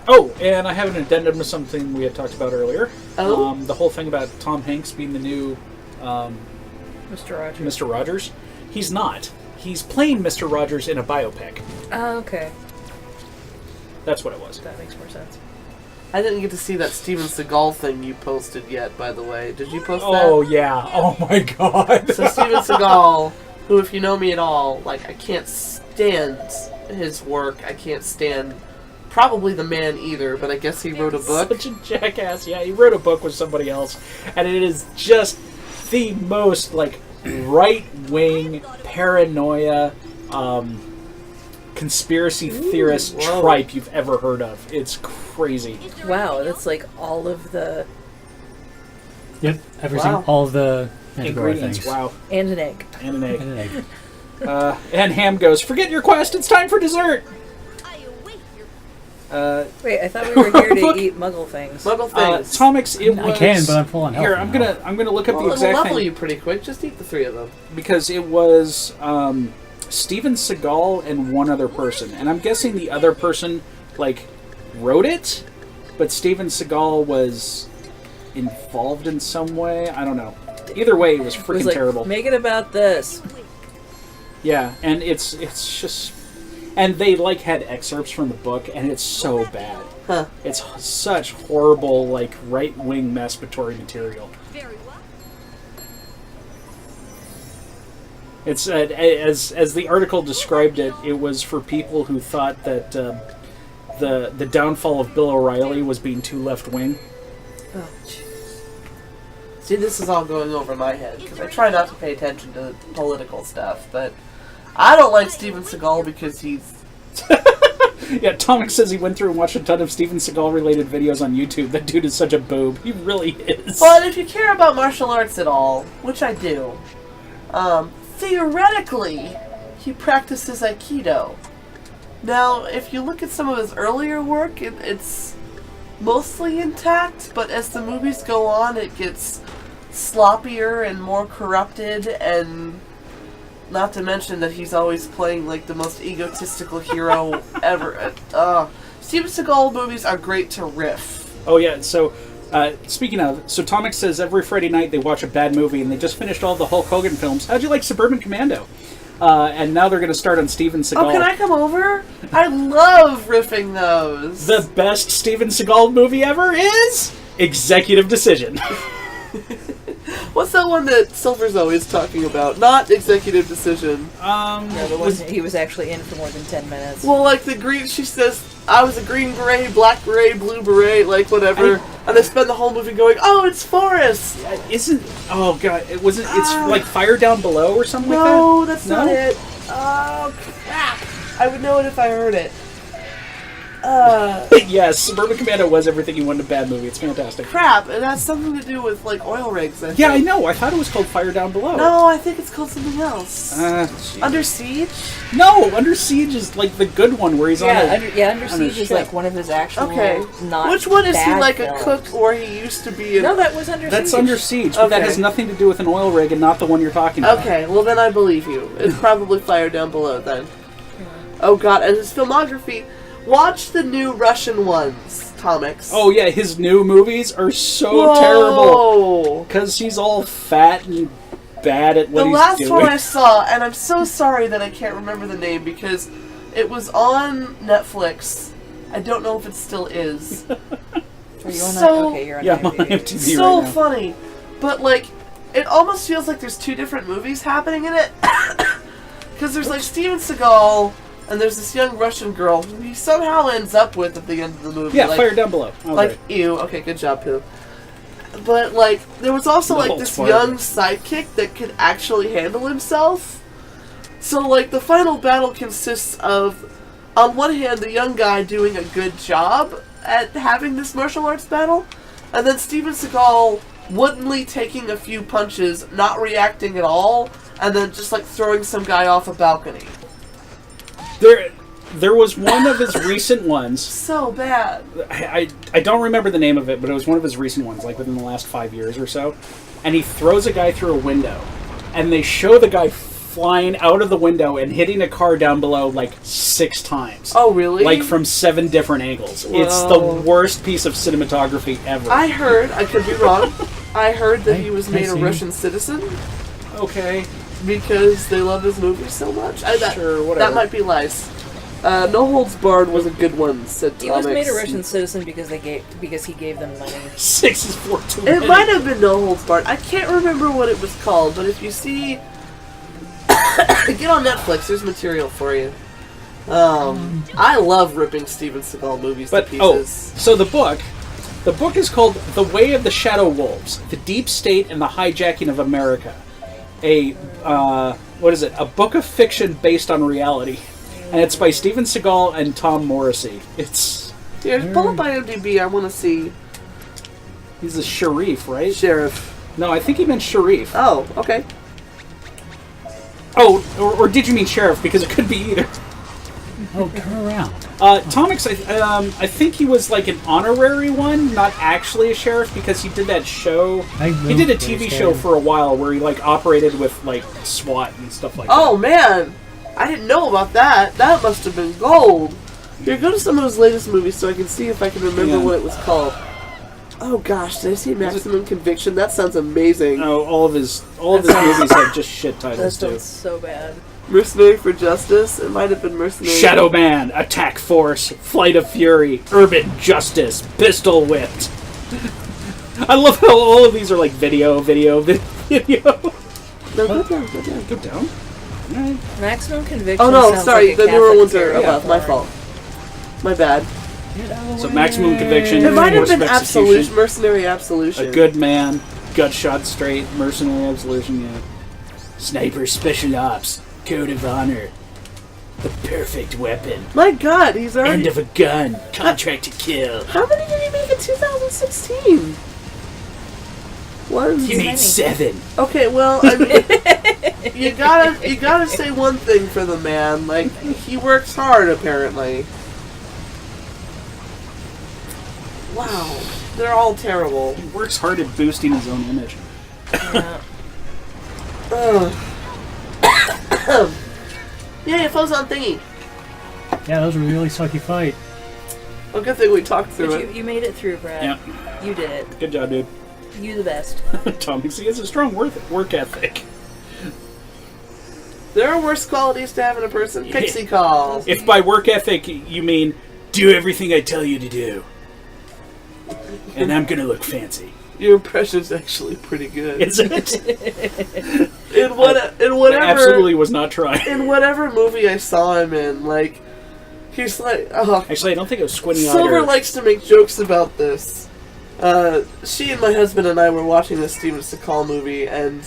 Oh, and I have an addendum to something we had talked about earlier. Oh? The whole thing about Tom Hanks being the new Mr. Rogers. Mr. Rogers. He's not. he's playing Mr. Rogers in a biopic. Oh, okay. That's what it was. That makes more sense. I didn't get to see that Steven Seagal thing you posted yet, by the way. Did you post that? Oh, yeah. Oh, my God. So Steven Seagal, who, if you know me at all, like, I can't stand his work. I can't stand probably the man either, but I guess he wrote a book. Such a jackass. Yeah, he wrote a book with somebody else, and it is just the most, like, right-wing paranoia, conspiracy theorist tripe you've ever heard of. It's crazy. Wow, that's like all of the... Yep, all the ingredients. things. Wow. And an egg. And an egg. And an egg. And Ham goes, "Forget your quest, it's time for dessert!" Wait, I thought we were here to eat muggle things. Muggle things. Tomics, it was... I can, but I'm full on health. Here, I'm gonna look up the exact It'll level thing. you pretty quick. Just eat the 3 of them. Because it was Steven Seagal and one other person. And I'm guessing the other person, like, wrote it, but Steven Seagal was involved in some way. I don't know. Either way, it was freaking It was like, terrible. make it about this. Yeah, and it's just... And they, like, had excerpts from the book, and it's so bad. Huh. It's such horrible, like, right-wing masturbatory material. It's as the article described it, it was for people who thought that the downfall of Bill O'Reilly was being too left-wing. Oh, jeez. See, this is all going over my head, because I try not to pay attention to political stuff, but I don't like Steven Seagal because he's... Yeah, Tomic says he went through and watched a ton of Steven Seagal-related videos on YouTube. That dude is such a boob. He really is. But if you care about martial arts at all, which I do, theoretically, he practices Aikido. Now, if you look at some of his earlier work, it's mostly intact, but as the movies go on, it gets sloppier and more corrupted, and not to mention that he's always playing like the most egotistical hero ever. Steven Seagal movies are great to riff. Oh yeah, so speaking of, so Tomic says every Friday night they watch a bad movie, and they just finished all the Hulk Hogan films. How'd you like Suburban Commando? And now they're going to start on Steven Seagal. Oh, can I come over? I love riffing those. The best Steven Seagal movie ever is Executive Decision. What's that one that Silver's always talking about? Not Executive Decision. No, the one he was actually in for more than 10 minutes. Well, like the green, she says, I was a green beret, black beret, blue beret, like whatever. And they spend the whole movie going, oh, it's Forrest. Oh god, it's like Fire Down Below or something like that? No, that's not it. Oh, crap. I would know it if I heard it. Yes, Suburban Commando was everything you wanted in a bad movie. It's fantastic. Crap, it has something to do with, like, oil rigs, I think. Yeah, I know. I thought it was called Fire Down Below. No, I think it's called something else. Under Siege? No, Under Siege is, like, the good one where he's on Under Siege is, like, one of his actual not Which one is he, bad like, films. a cook or he used to be in... No, that was Under Siege. That's Under Siege, but that has nothing to do with an oil rig and not the one you're talking about. Okay, well then I believe you. It's probably Fire Down Below then. Oh god, and his filmography... Watch the new Russian ones, Tomics. Oh yeah, his new movies are so terrible. Because he's all fat and bad at what he's doing. The last one I saw, and I'm so sorry that I can't remember the name because it was on Netflix. I don't know if it still is. Are you on okay, you're on IMDb. So right funny. But like, it almost feels like there's 2 different movies happening in it. Because there's like Steven Seagal... And there's this young Russian girl who he somehow ends up with at the end of the movie. Yeah, like, Fire Down Below. Ew. Okay, good job, Pooh. But, like, there was also, like, this young sidekick that could actually handle himself. So, like, the final battle consists of, on one hand, the young guy doing a good job at having this martial arts battle, and then Steven Seagal woodenly taking a few punches, not reacting at all, and then just, like, throwing some guy off a balcony. There was one of his recent ones. So bad. I don't remember the name of it, but it was one of his recent ones, like within the last 5 years or so. And he throws a guy through a window, and they show the guy flying out of the window and hitting a car down below like 6 times. Oh, really? Like from 7 different angles. Whoa. It's the worst piece of cinematography ever. I heard, I could be wrong, I heard that he was made a Russian citizen. Okay. because they love his movies so much. Sure, whatever. That might be lies. No Holds Barred was a good one, said He was Tomix. made a Russian citizen because he gave them money. 6 is 4 too It many. might have been No Holds Barred. I can't remember what it was called, but if you see... Get on Netflix, there's material for you. I love ripping Steven Seagal movies to pieces. So the book is called The Way of the Shadow Wolves, The Deep State and the Hijacking of America. A book of fiction based on reality. And it's by Steven Seagal and Tom Morrissey. Here, pull up IMDb, I want to see. He's a sheriff, right? Sheriff. No, I think he meant Sharif. Oh, okay. Oh, or did you mean sheriff? Because it could be either. Oh, turn around. Tomix, I think he was like an honorary one, not actually a sheriff, because he did that show. He did a TV show for a while where he like operated with like SWAT and stuff like that. Oh man, I didn't know about that. That must have been gold. Here, go to some of his latest movies so I can see if I can remember what it was called. Oh gosh, did I see Maximum Conviction? That sounds amazing. No, all of his movies have just shit That titles too. sounds so bad. Mercenary for Justice? It might have been Mercenary. Shadow Man, Attack Force, Flight of Fury, Urban Justice, Pistol Whipped. I love how all of these are like video. No, go down. Go down. Alright. Maximum Conviction. Oh no, sounds sorry, like a the newer ones are cafeteria above. My porn. fault. My bad. So Maximum Conviction. It might have Force been of Execution, Absolution, Mercenary Absolution. A Good Man, Gut Shot Straight, Mercenary Absolution, yeah. Sniper Special Ops, Code of Honor, The Perfect Weapon, My God, he's already. End of a Gun, Contract to Kill. How many did he make in 2016? One. You need 7. Okay, well, I mean, you gotta say one thing for the man. Like, he works hard, apparently. Wow, they're all terrible. He works hard at boosting his own image. Yeah. Yeah, it falls on thingy. Yeah, that was a really sucky fight. Well, good thing we talked through But it. you made it through, Brad. Yeah. You did it. Good job, dude. You the best. Tommy, he has a strong work ethic. There are worse qualities to have in a person. Pixie calls. If by work ethic you mean do everything I tell you to do, and I'm gonna look fancy. Your impression's actually pretty good. Is it? In whatever. I absolutely was not trying. In whatever movie I saw him in, like, he's like, oh. Actually, I don't think it was Squinty Silver Eyed. likes to make jokes about this. She and my husband and I were watching this Steven Seagal movie, and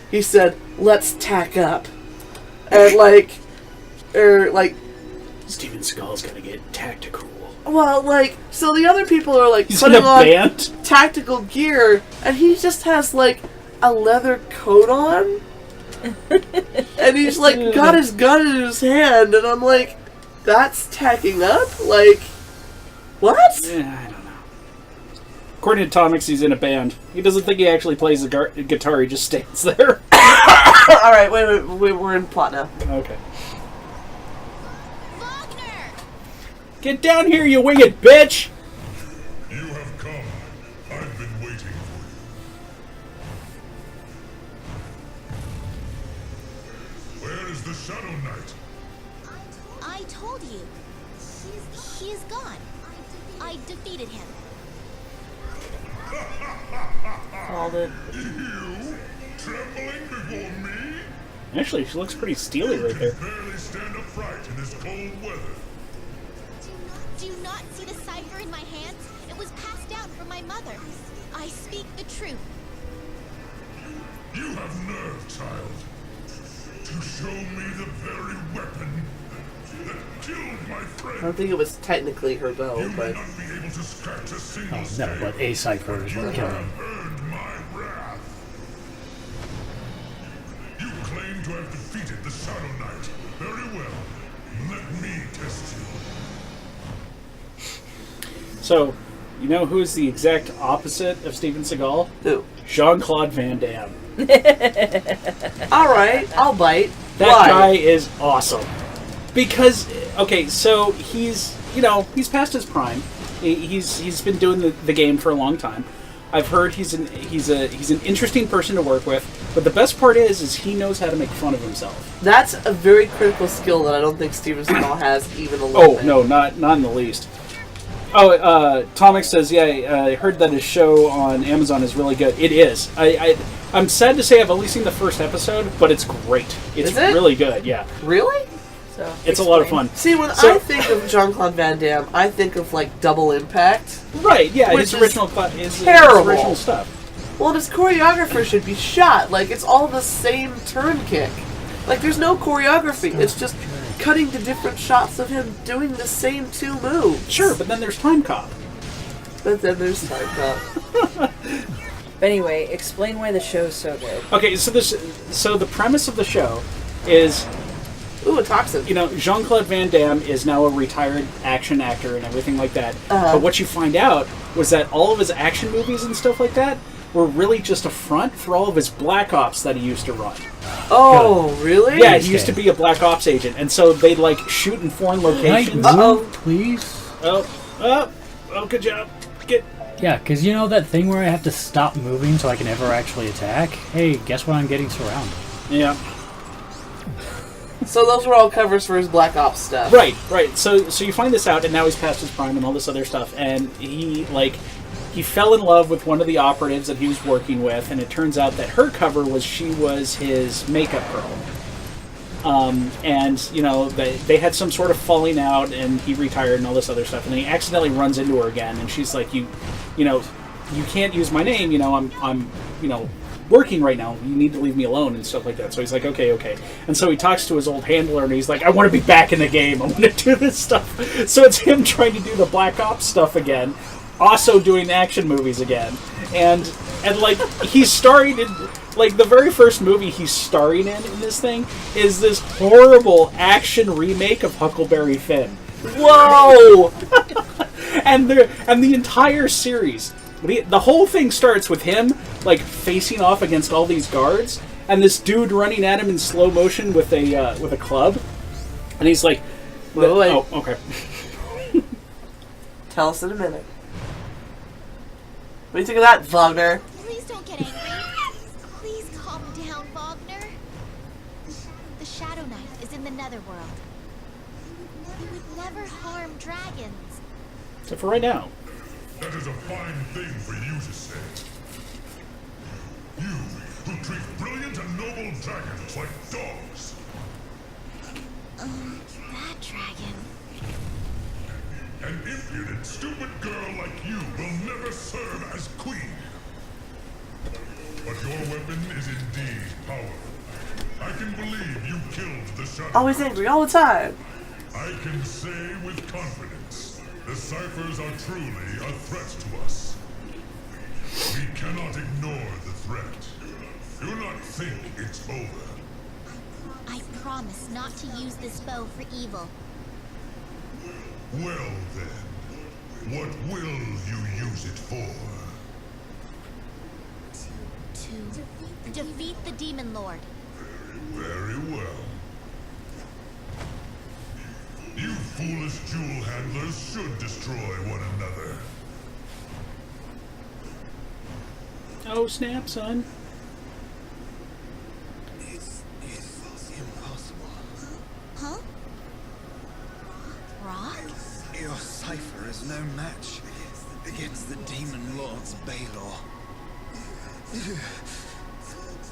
he said, "Let's tack up," and Steven Seagal's gonna get tactical. well, like, so the other people are like He's in putting a on band? tactical gear, and he just has like a leather coat on, and he's like got his gun in his hand, and I'm like, that's tacking up, like, what? Yeah, I don't know. According to Tomix, he's in a band. He doesn't think he actually plays the guitar, he just stands there. Alright, wait, we're in plot now. Okay. Get down here, you winged bitch! You have come. I've been waiting for you. Where is the Shadow Knight? I told you. He is gone. I defeated him. Called it. You? Trembling before me? Actually, she looks pretty steely right there. Barely stand upright in this cold weather. Do you not see the cipher in my hands? It was passed down from my mother. I speak the truth. You have nerve, child. To show me the very weapon that killed my I friend. don't think it was technically her bow, You may but not be able to scratch a single Oh, no, stave. but a cipher is what killed him. Earned my wrath. You claim to have defeated the Shadow Knight. Very well. Let me test you. So, you know who's the exact opposite of Steven Seagal? who? Jean-Claude Van Damme. Alright, I'll bite. That Why? guy is awesome. Because, okay, so he's past his prime. He's been doing the game for a long time. I've heard he's an interesting person to work with. But the best part is he knows how to make fun of himself. That's a very critical skill that I don't think Steven Seagal has even a little bit. Oh no, not in the least. Oh, Tomix says, yeah, I heard that his show on Amazon is really good. It is. I'm sad to say I've only seen the first episode, but it's great. It's really good, yeah. Really? So it's a lot of fun. See, when I think of Jean-Claude Van Damme, I think of, like, Double Impact. Right, yeah, his original stuff. Well, his choreographer should be shot. Like, it's all the same turn kick. Like, there's no choreography. It's just cutting to different shots of him doing the same two moves. Sure, but then there's Time Cop. But anyway, explain why the show's so good. Okay, so the premise of the show is... Ooh, a toxin. You know, Jean-Claude Van Damme is now a retired action actor and everything like that. But what you find out was that all of his action movies and stuff like that were really just a front for all of his Black Ops that he used to run. Oh, really? Yeah, he used to be a Black Ops agent, and so they'd, like, shoot in foreign locations. Please? Oh, good job. Yeah, because you know that thing where I have to stop moving so I can ever actually attack? Hey, guess what? I'm getting surrounded. Yeah. So those were all covers for his Black Ops stuff. Right. So you find this out, and now he's past his prime and all this other stuff, and he fell in love with one of the operatives that he was working with, and it turns out that her cover was she was his makeup girl. And, you know, they had some sort of falling out, and he retired and all this other stuff, and then he accidentally runs into her again, and she's like, you know, you can't use my name, you know, I'm working right now, you need to leave me alone, and stuff like that. So he's like, okay. And so he talks to his old handler, and he's like, I want to be back in the game, I want to do this stuff. So it's him trying to do the Black Ops stuff again, also doing action movies again. And like, he's starring in, like, the very first movie he's starring in this thing is this horrible action remake of Huckleberry Finn. Whoa! and the entire series, the whole thing starts with him, like, facing off against all these guards, and this dude running at him in slow motion with a club, and he's like, wait. Oh, okay. Tell us in a minute. What do you think of that, Wagner? Please don't get angry. Please calm down, Wagner. The Shadow Knight is in the Netherworld. He would never harm dragons. Except for right now. That is a fine thing for you to say. You, who treat brilliant and noble dragons like dogs. That dragon. An impudent, stupid girl like you will never serve as queen. But your weapon is indeed powerful. I can believe you killed the Shadow. Always angry, all the time. I can say with confidence, the ciphers are truly a threat to us. We cannot ignore the threat. Do not think it's over. I promise not to use this bow for evil. Well then, what will you use it for? To defeat the Demon Lord. Very well. You foolish jewel handlers should destroy one another. Oh, snap, son. It's impossible. Huh? Rock? Your cipher is no match against the Demon Lord's Baylor.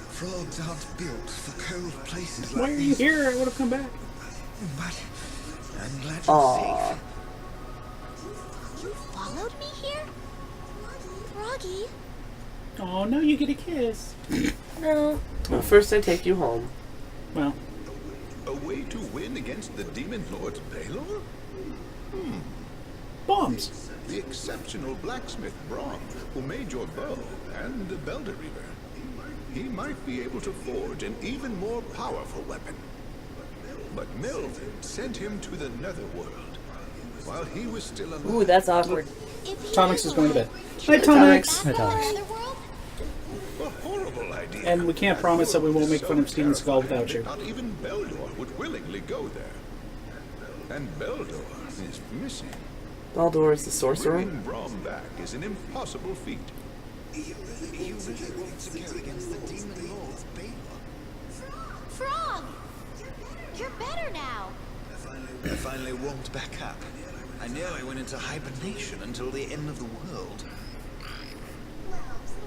Frogs aren't built for cold places like Why are you here? I would have come back. But I'm glad you're safe. You followed me here? Froggy? Oh, no, you get a kiss. No. Well, first I take you home. Well. A way to win against the Demon Lord's Baylor? Bombs. The exceptional blacksmith Braum, who made your bow and the Belder Reaver. He might be able to forge an even more powerful weapon. But Melvin sent him to the Netherworld while he was still alive. Ooh, that's awkward. Tomix is going to bed. Hi, Tomix. Hi, Tomix. A horrible idea. And we can't promise that we won't make fun of Steven Seagal without you. Not even Beldor would willingly go there. And Beldor is missing. Odour is the sorcerer. Bringing Braum back is an impossible feat. You really want to go against the Demon Lord's Baylor? Frog! You're better now. I finally warmed back up. I nearly went into hibernation until the end of the world.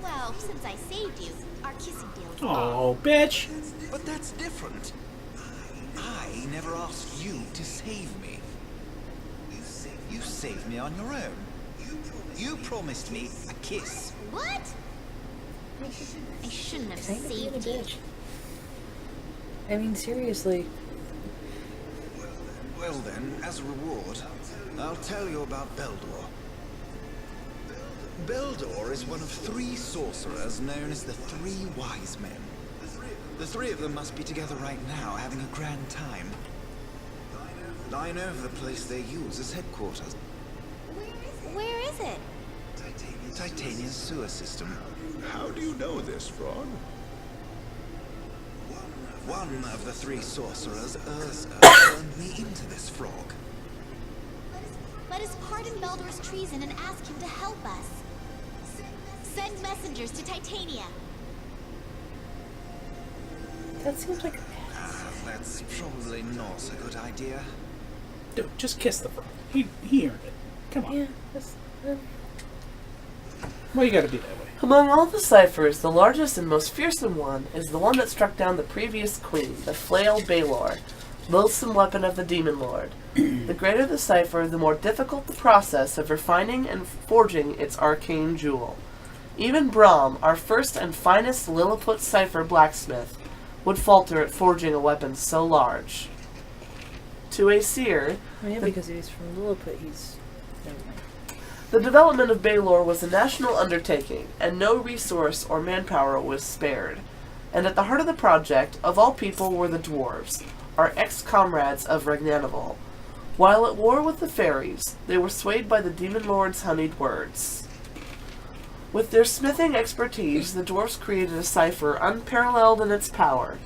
Well, since I saved you, our kissing deal's Oh, bitch! But that's different. I never asked you to save me. You saved me on your own. You promised me a kiss. What? I shouldn't have Kind of being a saved you. bitch. I mean, seriously. Well then, as a reward, I'll tell you about Beldor. Beldor is one of 3 sorcerers known as the 3 Wise Men. The 3 of them must be together right now, having a grand time. I know of the place they use as headquarters. Where is it? Titania's sewer system. How do you know this, Frog? One of the 3 sorcerers, Urza, turned me into this frog. Let us pardon Beldor's treason and ask him to help us. Send messengers to Titania. That seems like That's probably not a good idea. Dude, just kiss the frog. He earned it. Come on. yeah. That's, Why you gotta be that way? Among all the ciphers, the largest and most fearsome one is the one that struck down the previous queen, the flail Baylor, loathsome weapon of the Demon Lord. The greater the cipher, the more difficult the process of refining and forging its arcane jewel. Even Brahm, our first and finest Lilliput cipher blacksmith, would falter at forging a weapon so large. To a seer, yeah, because he's from Lilliput, he's... Never mind. the development of Baylor was a national undertaking, and no resource or manpower was spared. And at the heart of the project, of all people, were the dwarves, our ex-comrades of Ragnanival. While at war with the fairies, they were swayed by the Demon Lord's honeyed words. With their smithing expertise, the dwarves created a cipher unparalleled in its power.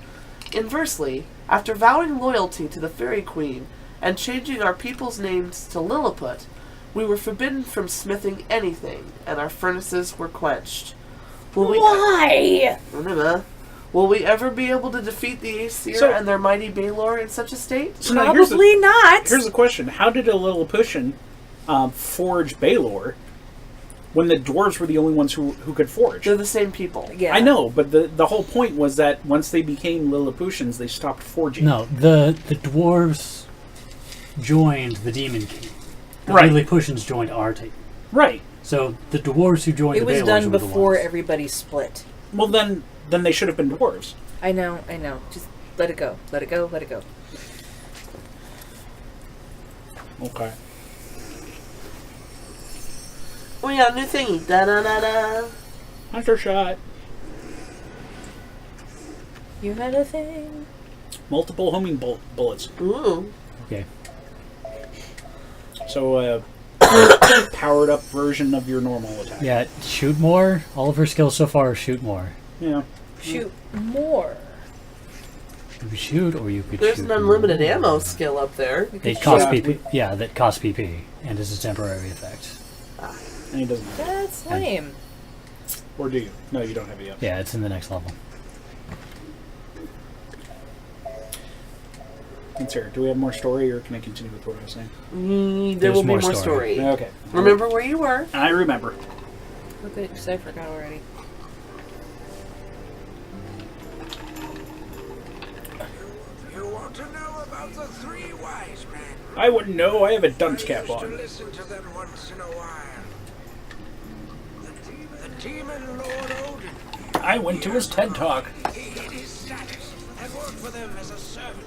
Inversely, after vowing loyalty to the Fairy Queen and changing our people's names to Lilliput, we were forbidden from smithing anything, and our furnaces were quenched. Why? Will we ever be able to defeat the Aesir and their mighty Baylor in such a state? So now Probably not. Here's the question. How did a Lilliputian forge Baylor when the dwarves were the only ones who could forge? They're the same people. Yeah. I know, but the whole point was that once they became Lilliputians, they stopped forging. No, the dwarves joined the Demon King. The Right. Lilliputians joined our team. Right. So the dwarves who joined It the was Baylors done were the before ones. everybody split. Well, then they should have been dwarves. I know. Just let it go. Let it go. Let it go. Okay. We got a new thingy. Da-da-da-da. Hunter shot. You had a thing. Multiple homing bullets. Ooh. Okay. So, powered up version of your normal attack. Yeah, shoot more. All of her skills so far are shoot more. Yeah. Shoot more. You could shoot, or you could There's shoot an unlimited more. ammo skill up there. They cost Yeah. PP. Yeah, that costs PP, and is a temporary effect. And he doesn't have it. That's lame. Or do you? No, you don't have it yet. Yeah, it's in the next level. And Sarah, do we have more story, or can I continue with what I was saying? There There's will be more more story. story. Okay. Remember where you were. I remember. Okay, because I forgot already. You want to know about the 3 wise men? I wouldn't know. I have a dunce I cap used to on. listen to them once in a while. The demon Lord Odin. I went to his TED Talk. He hid his status and worked for them as a servant.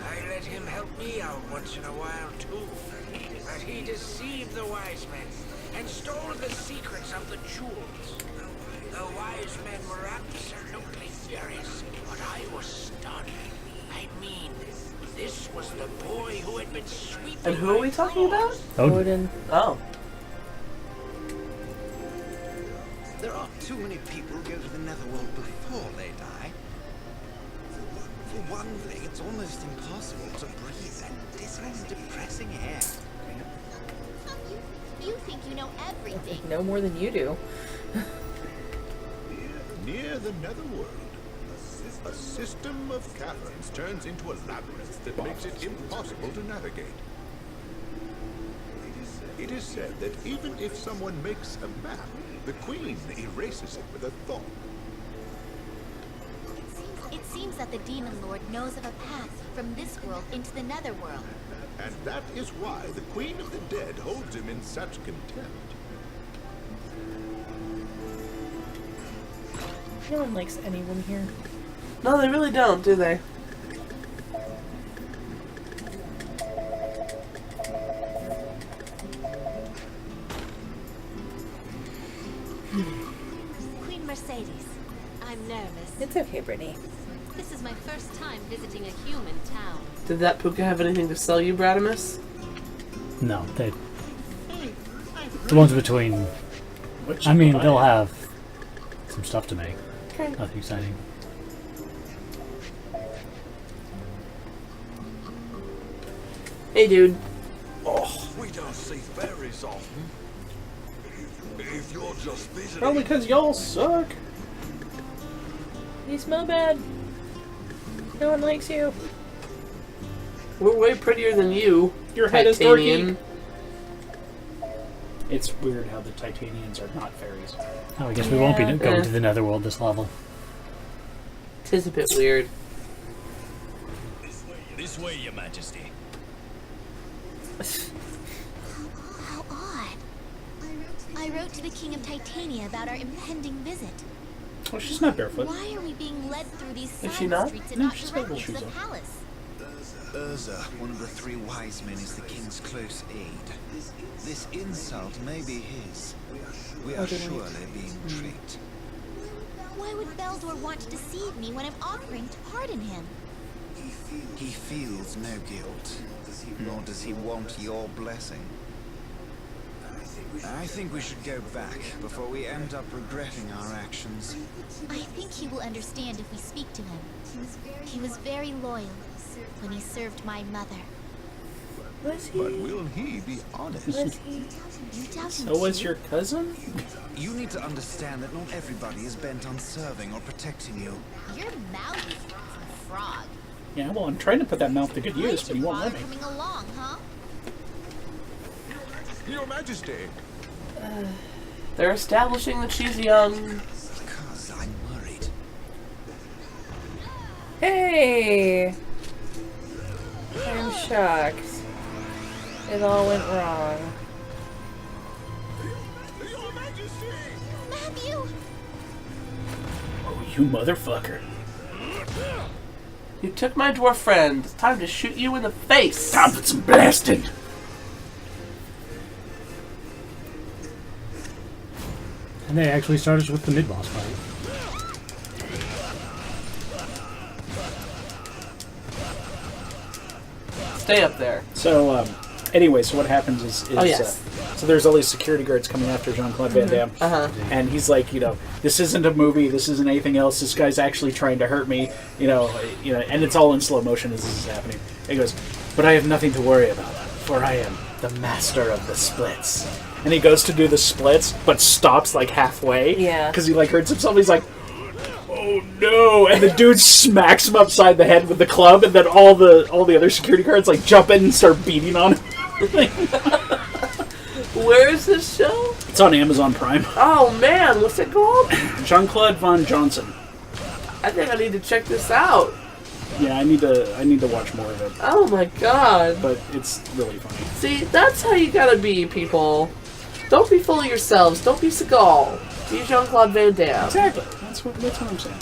I let him help me out once in a while too. But he deceived the wise men and stole the secrets of the jewels. The wise men were absolutely furious, but I was stunned. I mean, this was the boy who had been sweeping. And who are we talking about? Odin. Oh. There aren't too many people who go to the Netherworld before they die. For one thing, it's almost impossible to breathe that dismal, depressing air. You think you know everything. No more than you do. the netherworld. A system of caverns turns into a labyrinth that makes it impossible to navigate. It is said that even if someone makes a map, the Queen erases it with a thought. It seems that the Demon Lord knows of a path from this world into the Netherworld. And that is why the Queen of the Dead holds him in such contempt. No one likes anyone here. No, they really don't, do they? Queen Mercedes, I'm nervous. It's okay, Brittany. This is my first time visiting a human town. Did that puka have anything to sell you, Bradimus? No, they. The ones between. I mean, they'll have some stuff to make. Okay. Nothing exciting. Hey, dude. Oh, we don't see fairies often. If you're just visiting... Probably because y'all suck. You smell bad. No one likes you. We're way prettier than you. Your head is Titanian. dorky. It's weird how the Titanians are not fairies. Oh, I guess we won't be going to the Netherworld this level. Tis a bit weird. This way, Your Majesty. How odd. I wrote to the King of Titania about our impending visit. Oh, she's not barefoot. Why are we being led through these Is side she not? streets and No, not she's got directly little to the shoes on. palace? Urza, one of the three wise men, is the king's close aide. This insult may be his. We are surely being tricked. Why would Beldor want to deceive me when I'm offering to pardon him? He feels no guilt, nor does he want your blessing. I think we should go back before we end up regretting our actions. I think he will understand if we speak to him. He was very loyal when he served my mother. Was he? But will he be honest? Was he? You doubt him So was too? your cousin? You need to understand that not everybody is bent on serving or protecting you. Your mouth is some frog. Yeah, well, I'm trying to put that mouth to good use, Why'd but he your won't let father me. coming along, huh? Your Majesty! They're establishing that she's young. Because I'm worried. Hey! I'm shocked. It all went wrong. Your Majesty! Matthew! Oh, you motherfucker. You took my dwarf friend. It's time to shoot you in the face. Time for some blasting! And they actually started with the mid-boss fight. Stay up there. So, anyway, so what happens is Oh, yes. so there's all these security guards coming after Jean-Claude Van Damme. Uh-huh. And he's like, this isn't a movie, this isn't anything else, this guy's actually trying to hurt me, and it's all in slow motion as this is happening. He goes, but I have nothing to worry about, for I am the master of the splits. And he goes to do the splits, but stops like halfway. Yeah. Because he hurts himself, he's like, oh no! And the dude smacks him upside the head with the club, and then all the other security guards jump in and start beating on him. Where is this show? It's on Amazon Prime. Oh man, what's it called? Jean-Claude Van Johnson. I think I need to check this out. Yeah, I need to watch more of it, Oh my god. but it's really funny. See, that's how you gotta be, people. Don't be full of yourselves. Don't be Seagal. Be Jean-Claude Van Damme. Exactly. That's what I'm saying.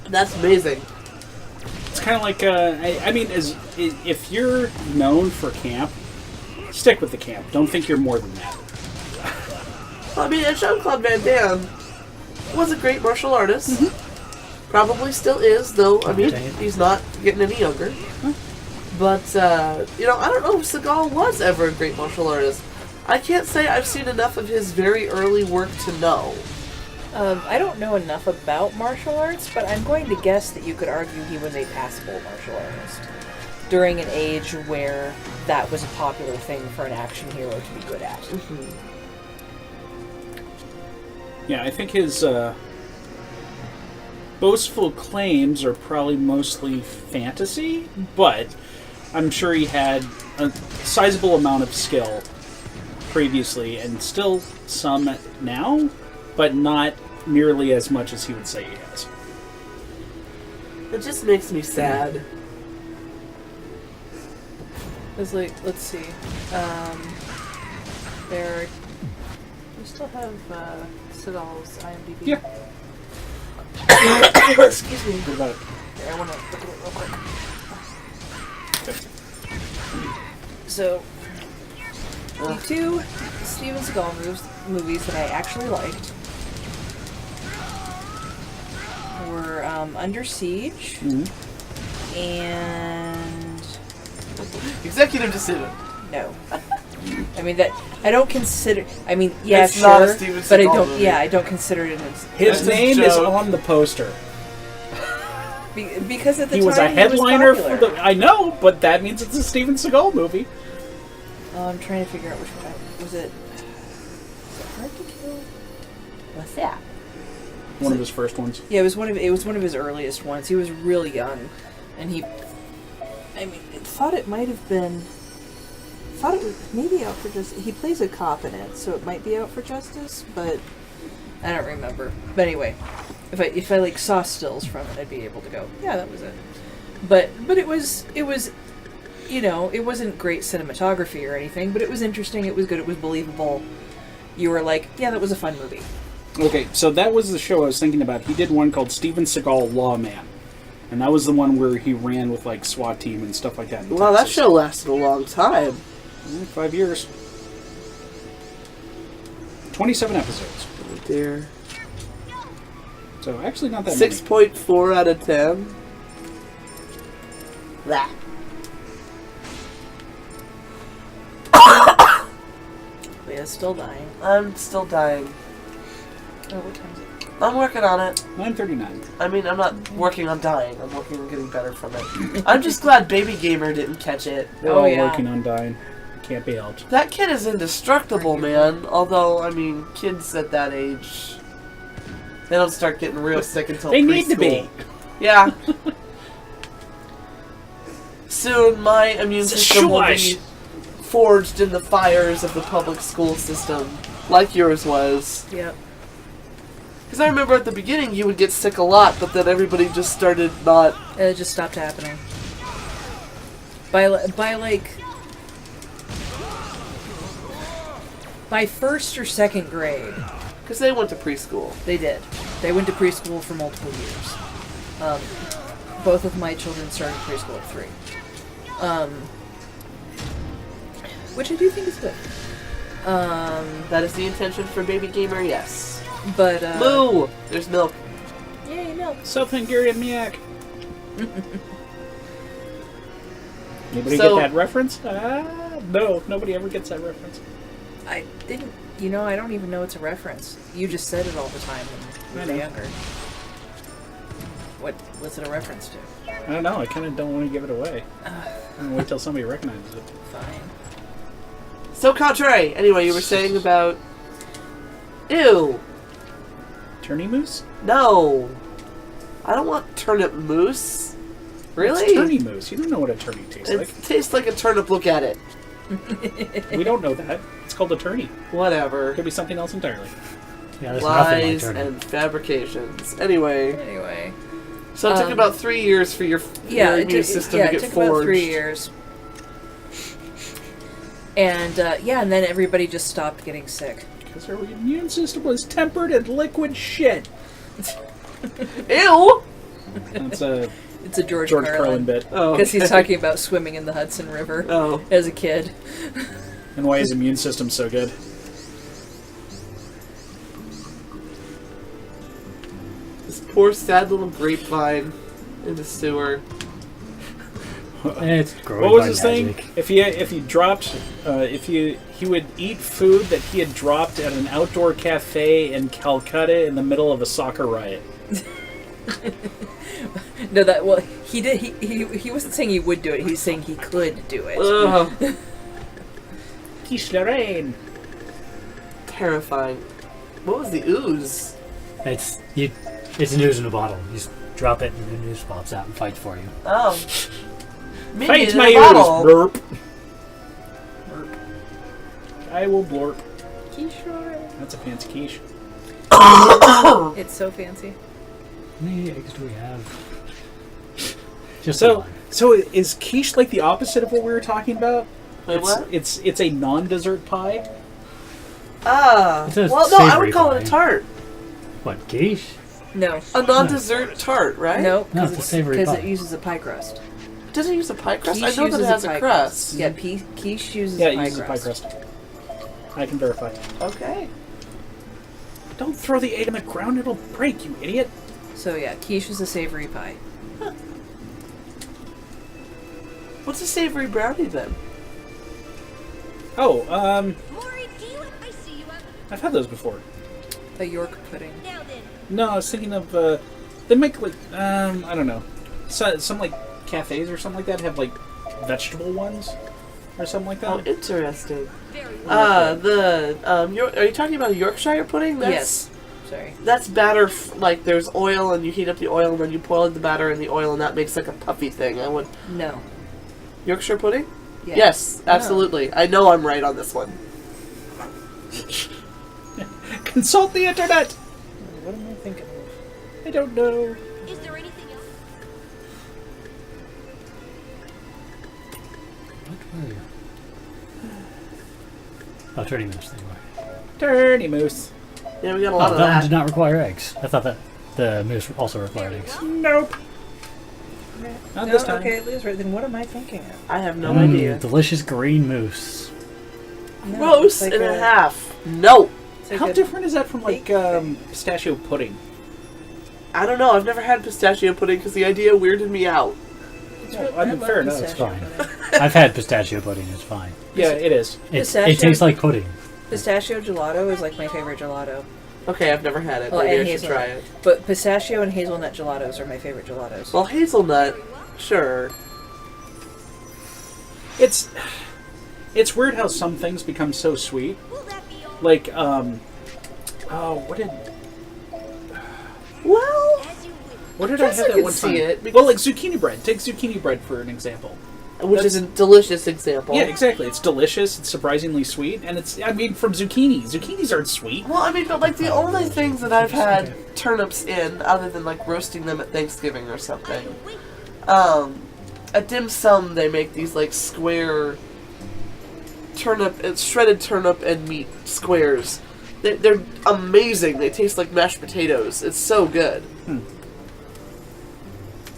That's amazing. It's kind of like if you're known for camp, stick with the camp. Don't think you're more than that. Well, I mean, Jean-Claude Van Damme was a great martial artist. Mm-hmm. Probably still is, though. I mean, he's not getting any younger. But, I don't know if Seagal was ever a great martial artist. I can't say I've seen enough of his very early work to know. I don't know enough about martial arts, but I'm going to guess that you could argue he was a passable martial artist during an age where that was a popular thing for an action hero to be good at. Yeah, I think his boastful claims are probably mostly fantasy, but I'm sure he had a sizable amount of skill previously, and still some now, but not nearly as much as he would say he has. It just makes me sad. It's like, let's see. There. We still have Seagal's IMDb. Yeah. Excuse me. What about it? Here, I want to look at it real quick. So, the two Steven Seagal movies that I actually liked were Under Siege and Executive decision. no. I mean that I don't consider. I mean, yeah, It's sure, not a Steven but I Seagal don't. movie. Yeah, I don't consider it as His That's his name is joke. on the poster. because at the He time was a headliner he was for popular. the. I know, but that means it's a Steven Seagal movie. I'm trying to figure out which one was it. Was it Hard to Kill? What's that? One of his first ones. Yeah, it was one of his earliest ones. He was really young, and he. I mean, thought it might have been. Thought it was maybe Out for Justice. He plays a cop in it, so it might be Out for Justice, but I don't remember. But anyway, if I like saw stills from it, I'd be able to go, yeah, that was it. But it was you know, it wasn't great cinematography or anything, but it was interesting. It was good. It was believable. You were like, yeah, that was a fun movie. Okay, so that was the show I was thinking about. He did one called Steven Seagal Lawman. And that was the one where he ran with, like, SWAT team and stuff like that. in Wow, that Texas. show lasted a long time. 5 years. 27 episodes. Oh dear. So, actually not that many. 6.4 out of 10. That. Leah's still dying. I'm still dying. Oh, what time is it? I'm working on it. 9:39. I mean, I'm not working on dying. I'm working on getting better from it. I'm just glad Baby Gamer didn't catch it. We're all working on dying. Can't be helped. That kid is indestructible, man. Although, I mean, kids at that age, they don't start getting real sick until They preschool. need to be. Yeah. Soon, my immune system will be forged in the fires of the public school system, like yours was. Yep. Because I remember at the beginning you would get sick a lot, but then everybody just started not... It just stopped happening. By first or second grade. Because they went to preschool. They did. They went to preschool for multiple years. Both of my children started preschool at 3. Which I do think is good. That is the intention for Baby Gamer, yes. But, Moo! There's milk. Yay, milk. South Hungarian Miak. Anybody So- get that reference? No, nobody ever gets that reference. I didn't, you know, I don't even know it's a reference. You just said it all the time when you were younger. What's it a reference to? I don't know, I kind of don't want to give it away. I'm going to wait till somebody recognizes it. Fine. So contrary. Anyway, you were saying about... Ew. Turny moose? No. I don't want turnip mousse. Really? It's turny moose. You don't know what a turny tastes It like. tastes like a turnip. Look at it. We don't know that. It's called a turny. Whatever. Could be something else entirely. Yeah, there's nothing like Lies turnip. and fabrications. Anyway. Anyway. So it took about 3 years for your immune system to it get took forged. about 3 years. And, and then everybody just stopped getting sick. Because her immune system was tempered in liquid shit. Ew! That's a It's a George Carlin Carlin bit. Oh, because he's okay. talking about swimming in the Hudson River Oh. as a kid. And why his immune system's so good. This poor sad little grapevine in the sewer. It's growing What was by his magic. thing? If he dropped, he would eat food that he had dropped at an outdoor cafe in Calcutta in the middle of a soccer riot. No, he did. He wasn't saying he would do it. He was saying he could do it. Ugh. Quiche Lorraine. Terrifying. What was the ooze? It's an ooze in a bottle. You just drop it and the ooze pops out and fights for you. Oh. Fight in my a bottle. ooze! Burp. I will blorp. Quiche. That's a fancy quiche. It's so fancy. How many eggs do we have? Just So, one. so is quiche like the opposite of what we were talking about? Wait, what? It's a non-dessert pie. Ah. It's a Well, no, I savory would call it pie. a tart. What, quiche? No. A non-dessert tart, right? No, No, it's a savory because pie. it uses a pie crust. Does it use a pie crust? Quiche I know that it uses has a a pie crust. Yeah, quiche uses Yeah, a it pie uses a pie crust. crust. I can verify. Okay. Don't throw the egg on the ground, it'll break, you idiot. So yeah, quiche is a savory pie. What's a savory brownie then? Oh, Maury, do you I see you up I've had those before. A York pudding. now then? No, I was thinking of, they make like, I don't know. Some like cafes or something like that have like vegetable ones or something like Oh, that. interesting. Very Are you talking about a Yorkshire pudding? Yes. Sorry. That's batter, like there's oil and you heat up the oil and then you boil the batter in the oil and that makes like a puffy thing. I would... No. Yorkshire pudding? Yeah. Yes, absolutely. I know I'm right on this one. Consult the internet! What am I thinking of? I don't know. Is there anything else? What were you? Oh, turning moose. There you are. Turny moose. Yeah, we got a lot Oh, of that one that. did not require eggs. I thought that the moose also required eggs. Nope. Not this time. Okay, Liz, right, then what am I thinking of? I have no idea. Delicious green moose. No, Gross it's like and a half. No. it's like How a- different is that from like big pistachio pudding? I don't know. I've never had pistachio pudding because the idea weirded me out. I mean, fair enough. It's pistachio fine. pudding. I've had pistachio pudding. It's fine. Yeah, it is. Pistachio? It tastes like pudding. Pistachio gelato is like my favorite gelato. Okay, I've never had it. Oh, Maybe and I should try hazelnut. it. But pistachio and hazelnut gelatos are my favorite gelatos. Well, hazelnut, sure. It's weird how some things become so sweet. Will that be all? Like, what did Well, As you will. I guess have I that can one see time? it, because- Well, like zucchini bread. Take zucchini bread for an example. which is a delicious example. Yeah, exactly. It's delicious. It's surprisingly sweet, and it's from zucchini. Zucchinis aren't sweet. Well, I mean, but like the only things that I've had turnips in, other than like roasting them at Thanksgiving or something, at dim sum they make these like square shredded turnip and meat squares. They're amazing. They taste like mashed potatoes. It's so good.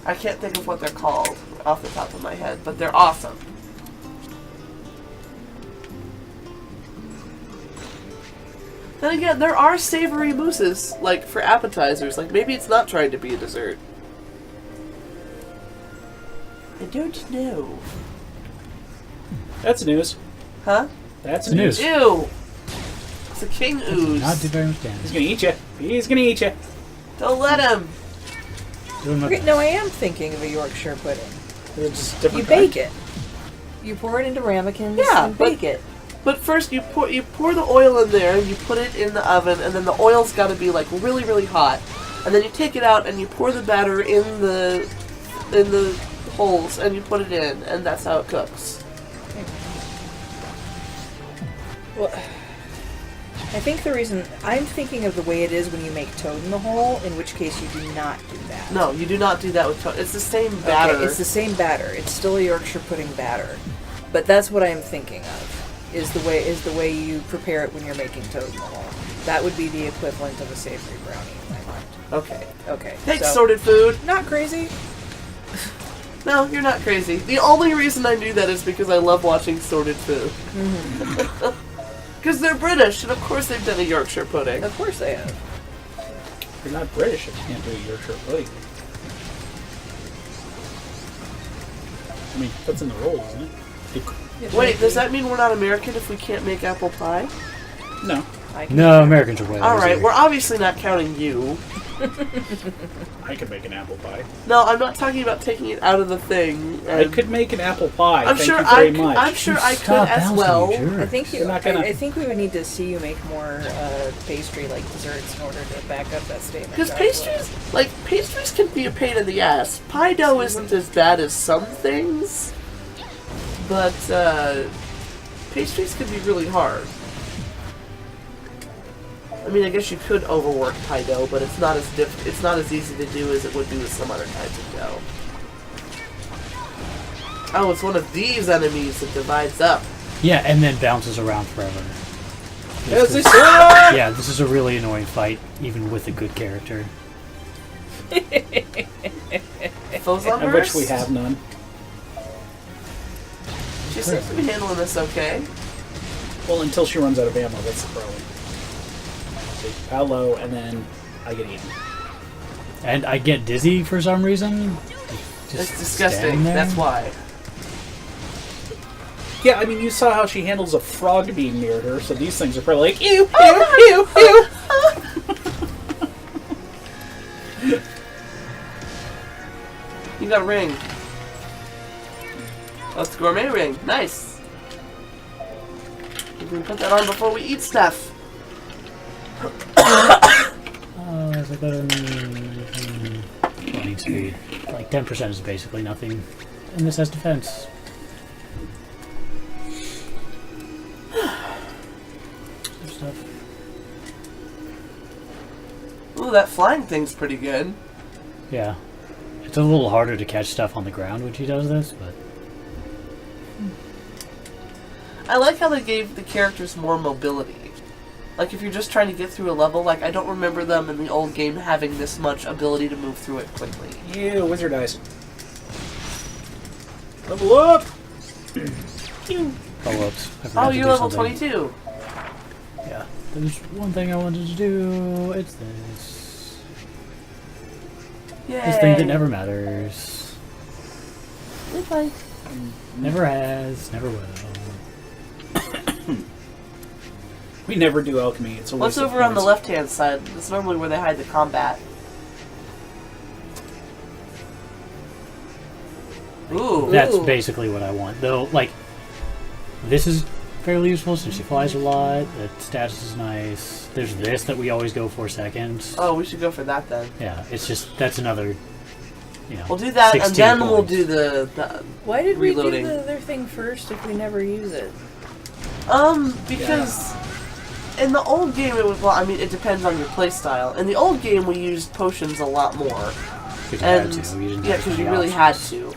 I can't think of what they're called off the top of my head, but they're awesome. Then again, there are savory mousses, like, for appetizers. Like, maybe it's not trying to be a dessert. I don't know. That's news. Huh? That's It's news. Ew! It's a king ooze. Not do very much He's damage. gonna eat you. He's gonna eat you. Don't let him! Doing my Okay, no, I am thinking of a Yorkshire pudding. It's You different. bake it. You pour it into ramekins Yeah, and but- bake it. But first, you pour the oil in there, and you put it in the oven, and then the oil's got to be like really, really hot. And then you take it out, and you pour the batter in the holes, and you put it in, and that's how it cooks. Well, I think the reason I'm thinking of the way it is when you make toad in the hole, in which case you do not do that. No, you do not do that with toast. It's the same batter. Okay, it's the same batter. It's still a Yorkshire pudding batter, but that's what I'm thinking of. Is the way you prepare it when you're making toad in the hole. That would be the equivalent of a savory brownie in my mind. Okay. Okay. Take so- sorted food. Not crazy. No, you're not crazy. The only reason I knew that is because I love watching sorted food. Because they're British, and of course they've done a Yorkshire pudding. Of course they have. You're not British if you can't do a Yorkshire pudding. I mean, that's in the rules, isn't it? Wait, does that mean we're not American if we can't make apple pie? No. I can No, Americans are way Alright, lazier. we're obviously not counting you. I could make an apple pie. No, I'm not talking about taking it out of the thing. I could make an apple pie. I'm Thank sure you very I much. I'm sure I could Stop as bouncing, well. you jerk. I think You're not gonna- I think we would need to see you make more pastry like desserts in order to back up that statement. Because Joshua. pastries can be a pain in the ass. Pie dough isn't as bad as some things, but pastries can be really hard. I mean, I guess you could overwork pie dough, but it's not as easy to do as it would be with some other kinds of dough. Oh, it's one of these enemies that divides up. Yeah, and then bounces around forever. Yeah, this is a really annoying fight, even with a good character. Foes on Of which we burst? have none. She seems to be handling this okay. Well, until she runs out of ammo, that's the problem. So, hello, and then I get eaten. And I get dizzy for some reason. Just It's disgusting. standing there. That's why. Yeah, I mean, you saw how she handles a frog being near her, so these things are probably like, ew, ew, ew, ew. You got a ring. That's the gourmet ring. Nice. We can put that on before we eat stuff. Is it better than 20 speed? Like 10% is basically nothing, and this has defense. Some stuff. Ooh, that flying thing's pretty good. Yeah, it's a little harder to catch stuff on the ground when she does this, but I like how they gave the characters more mobility. Like, if you're just trying to get through a level, like, I don't remember them in the old game having this much ability to move through it quickly. Ew, wizard eyes. Level up! oh whoops! I forgot Oh, to you're do level something. 22. Yeah, there's one thing I wanted to do. It's this. Yay. This thing that never matters. Okay. Never has, never will. We never do alchemy. It's a What's waste of over on the points. left-hand side? That's normally where they hide the combat. Ooh. That's Ooh. basically what I want. Though, like, this is fairly useful since she flies a lot. The status is nice. There's this that we always go for second. Oh, we should go for that then. Yeah, it's just, that's another, you know, We'll do that, and 16 then we'll points. do the Why did reloading. we do the other thing first if we never use it? Because in the old game it was, well, I mean, it depends on your playstyle. In the old game we used potions a lot more. 'Cause you And had to. You didn't yeah, have because you any really options. had to.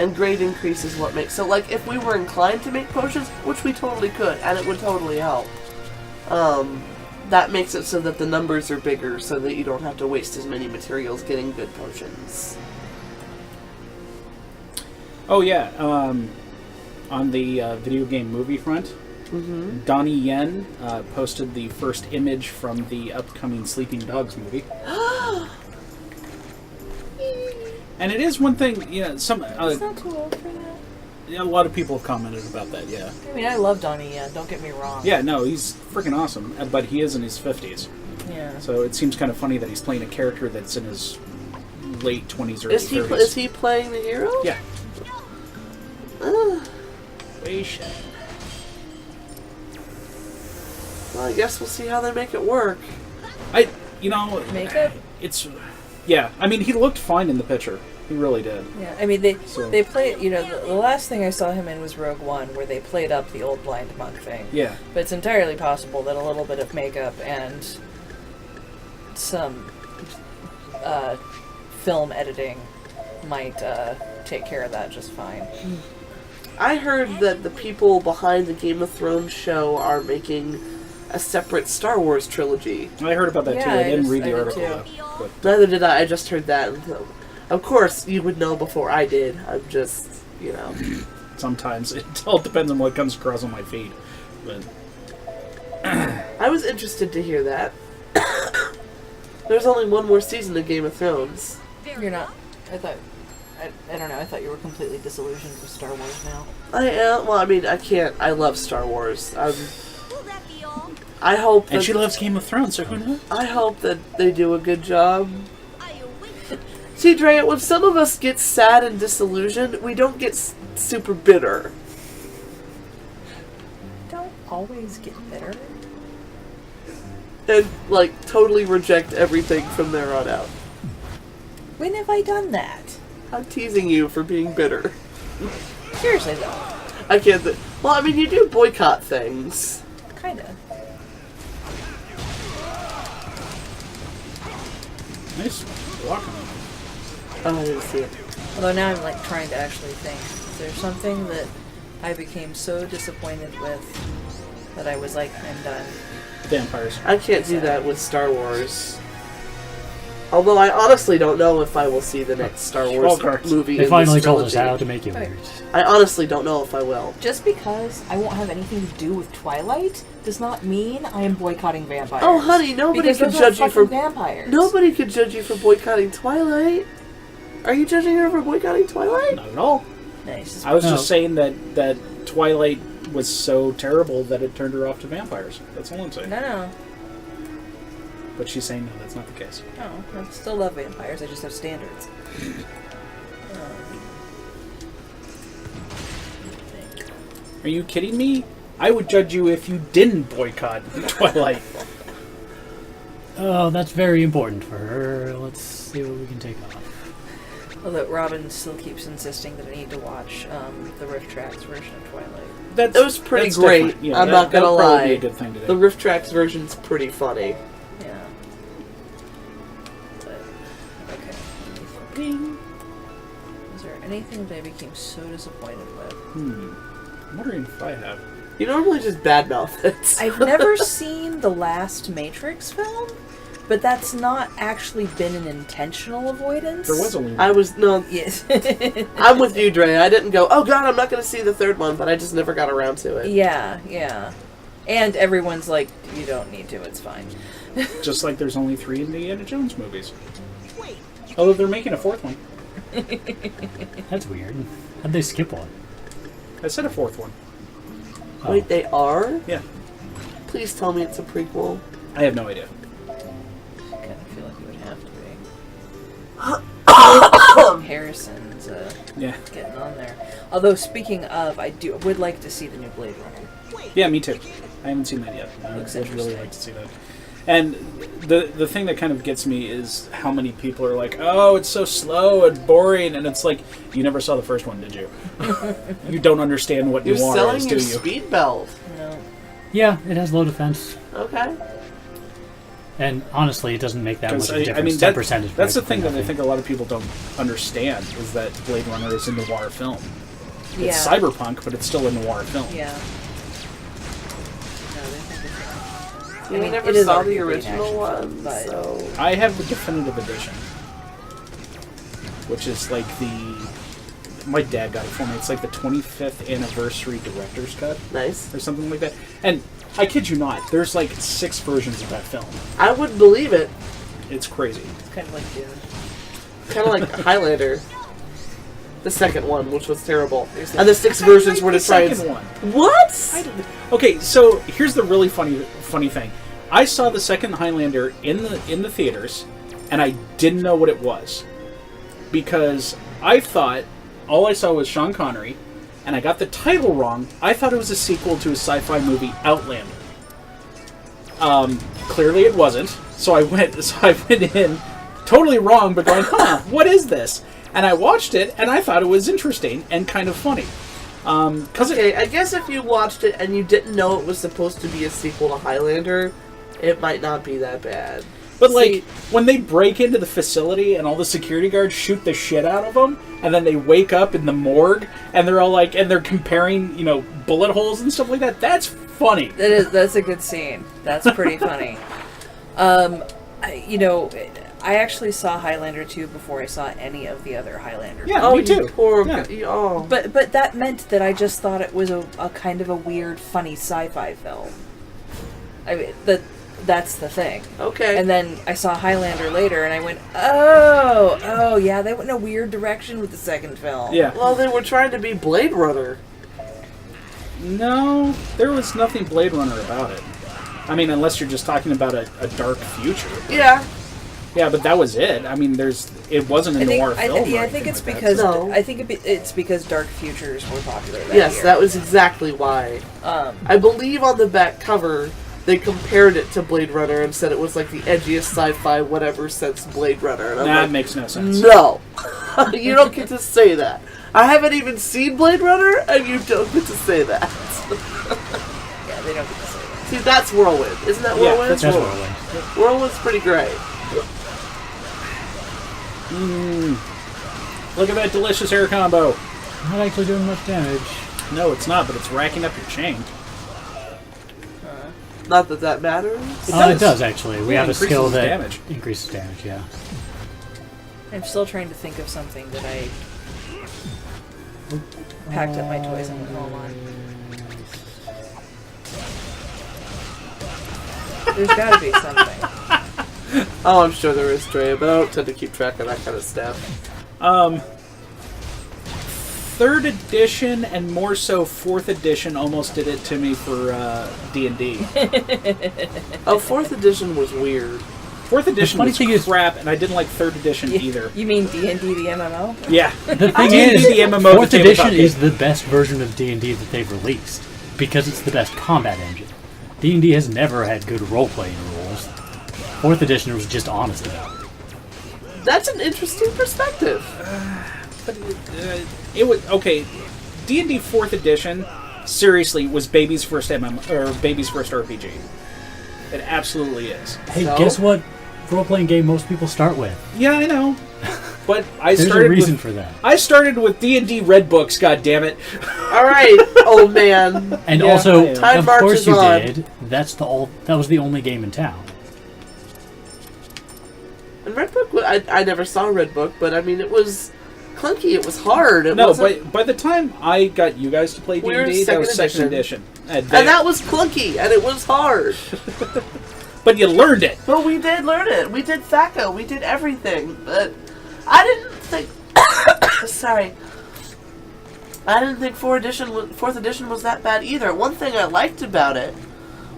And grade increase is what makes... So, like, if we were inclined to make potions, which we totally could, and it would totally help, that makes it so that the numbers are bigger, so that you don't have to waste as many materials getting good potions. Oh, yeah. On the video game movie front, Donnie Yen posted the first image from the upcoming Sleeping Dogs movie. And it is one thing, you know, some It's not too old for that. a lot of people have commented about that, yeah. I mean, I love Donnie Yen, don't get me wrong. Yeah, no, he's freaking awesome, but he is in his 50s. Yeah. So it seems kind of funny that he's playing a character that's in his late 20s or Is he 30s. playing the hero? Yeah. Way shit. Well, I guess we'll see how they make it work. Makeup? Yeah, I mean, he looked fine in the picture. He really did. Yeah, I mean, they So- play, you know, the last thing I saw him in was Rogue One, where they played up the old blind monk thing. Yeah. But it's entirely possible that a little bit of makeup and some film editing might take care of that just fine. I heard that the people behind the Game of Thrones show are making a separate Star Wars trilogy. I heard about that too. Yeah, I didn't read I the did article. too. Though, Neither did I just heard that. Of course, you would know before I did. I'm just, you know. but sometimes it all depends on what comes across on my feed. But I was interested to hear that. There's only one more season of Game of Thrones. You're not. I don't know. I thought you were completely disillusioned with Star Wars now. I am. Well, I mean, I can't. I love Star Wars. Will that be all? I hope that, And she loves Game of Thrones, so who knows? I hope that they do a good job. See, Drea, when some of us get sad and disillusioned, we don't get super bitter. Don't always get bitter. And, like, totally reject everything from there on out. When have I done that? I'm teasing you for being bitter. Seriously, though. I can't. Well, I mean, you do boycott things. Kinda. Nice walking. Oh, I didn't see it. Although now I'm like trying to actually think. Is there something that I became so disappointed with that I was like, I'm done? Vampires. I can't do that with Star Wars. Although I honestly don't know if I will see the next Star Wars movie. They in finally this told us trilogy. how to make it weird. I honestly don't know if I will. Just because I won't have anything to do with Twilight does not mean I am boycotting vampires. Oh, honey, nobody because can those are judge you for fucking vampires. Nobody could judge you for boycotting Twilight. Are you judging her for boycotting Twilight? Not at all. Nice. I was just saying that Twilight was so terrible that it turned her off to vampires. That's all I'm saying. No. But she's saying no, that's not the case. No, I still love vampires. I just have standards. Are you kidding me? I would judge you if you didn't boycott Twilight. Oh, that's very important for her. Let's see what we can take off. Although Robin still keeps insisting that I need to watch the Rift Tracks version of Twilight. It was pretty great. Yeah, I'm not gonna that'll lie. probably be a good thing to do. The Rift Tracks version's pretty funny. Yeah. But, okay. Ding. Is there anything that I became so disappointed with? I'm wondering if I have. You normally just badmouth it. I've never seen the last Matrix film, but that's not actually been an intentional avoidance. There was only one. I was no. Yes. I'm with you, Dre. I didn't go. Oh God, I'm not going to see the third one, but I just never got around to it. Yeah. And everyone's like, you don't need to. It's fine. Just like there's only 3 Indiana Jones movies. Although they're making a 4th one. That's weird. How'd they skip one? I said a 4th one. Oh. Wait, they are? Yeah. Please tell me it's a prequel. I have no idea. Kind of feel like it would have to be. Harrison's getting on there. Although speaking of, I would like to see the new Blade Runner. Yeah, me too. I haven't seen that yet. I would Looks really interesting. like to see that. And the thing that kind of gets me is how many people are like, oh, it's so slow and boring, and it's like, you never saw the first one, did you? You don't understand what You're noir selling is, do your you? speed belt. No. Yeah, it has low defense. Okay. And honestly, it doesn't make that much of a difference. I mean, That percentage. that's the thing that I think a lot of people don't understand, is that Blade Runner is a noir film. Yeah. It's cyberpunk, but it's still a noir film. Yeah. I mean, never it is saw the arguably an original action one, film, but- so I have the definitive edition, which is like my dad got it for me. It's like the 25th anniversary director's cut nice. or something like that. And I kid you not, there's like 6 versions of that film. I would believe it. It's crazy. It's kind of like Dune. Kind of like Highlander. The second one, which was terrible. And the 6 versions were to try and... Second one. What? Okay, so here's the really funny thing. I saw the second Highlander in the theaters, and I didn't know what it was, because I thought all I saw was Sean Connery, and I got the title wrong. I thought it was a sequel to a sci-fi movie, Outlander. Clearly it wasn't. So I went in totally wrong, but going, what is this? And I watched it, and I thought it was interesting and kind of funny. Okay, I guess if you watched it and you didn't know it was supposed to be a sequel to Highlander, it might not be that bad. But, like, when they break into the facility and all the security guards shoot the shit out of them, and then they wake up in the morgue, and they're all like, and they're comparing, bullet holes and stuff like that, that's funny. That's a good scene. That's pretty funny. I actually saw Highlander 2 before I saw any of the other Highlander films. Yeah, me too. You poor... Yeah. Oh. But that meant that I just thought it was a kind of a weird, funny sci-fi film. I mean, that's the thing. Okay. And then I saw Highlander later, and I went, oh, yeah, they went in a weird direction with the second film. Yeah. Well, they were trying to be Blade Runner. No, there was nothing Blade Runner about it. I mean, unless you're just talking about a dark future. Yeah. Yeah, but that was it. I mean, it wasn't a noir film. I think it's because it's because Dark Futures were popular. Yes, year. that was exactly why. I believe on the back cover they compared it to Blade Runner and said it was like the edgiest sci-fi whatever since Blade Runner. And that makes no sense. No, you don't get to say that. I haven't even seen Blade Runner, and you don't get to say that. Yeah, they don't get to say that. See, that's Whirlwind, isn't that Whirlwind? That's Whirlwind. Whirlwind's pretty great. Look at that delicious air combo. Not actually doing much damage. No, it's not, but it's racking up your chain. Not that that matters. It does actually. We have a skill that damage. increases damage, yeah. I'm still trying to think of something that I packed up my toys and went home on. There's gotta be something. Oh, I'm sure there is, Drea, but I don't tend to keep track of that kind of stuff. 3rd edition and more so 4th edition almost did it to me for D&D. Oh, 4th edition was weird. 4th edition was crap, and I didn't like 3rd edition either. You mean D&D the MMO? Yeah. The thing is, 4th edition is the best version of D&D that they've released, because it's the best combat engine. D&D has never had good role-playing rules. 4th edition was just honest about it. That's an interesting perspective. But it was okay. D&D 4th edition, seriously, was baby's first baby's first RPG. It absolutely is. Hey, guess what role-playing game most people start with? Yeah, I know. But There's a reason for that. I started with D&D Red Books. God damn it! All right, old man. And Yeah, also, time of course marches you on. did. That was the only game in town. And Red Book, I never saw Red Book, but I mean, it was clunky. It was hard. It No, wasn't- by the time I got you guys to play We were D&D, that was second second edition. and that was clunky, and it was hard. But you learned it. But we did learn it. We did THACO. We did everything. But I didn't think... Sorry. I didn't think 4th edition was that bad either. One thing I liked about it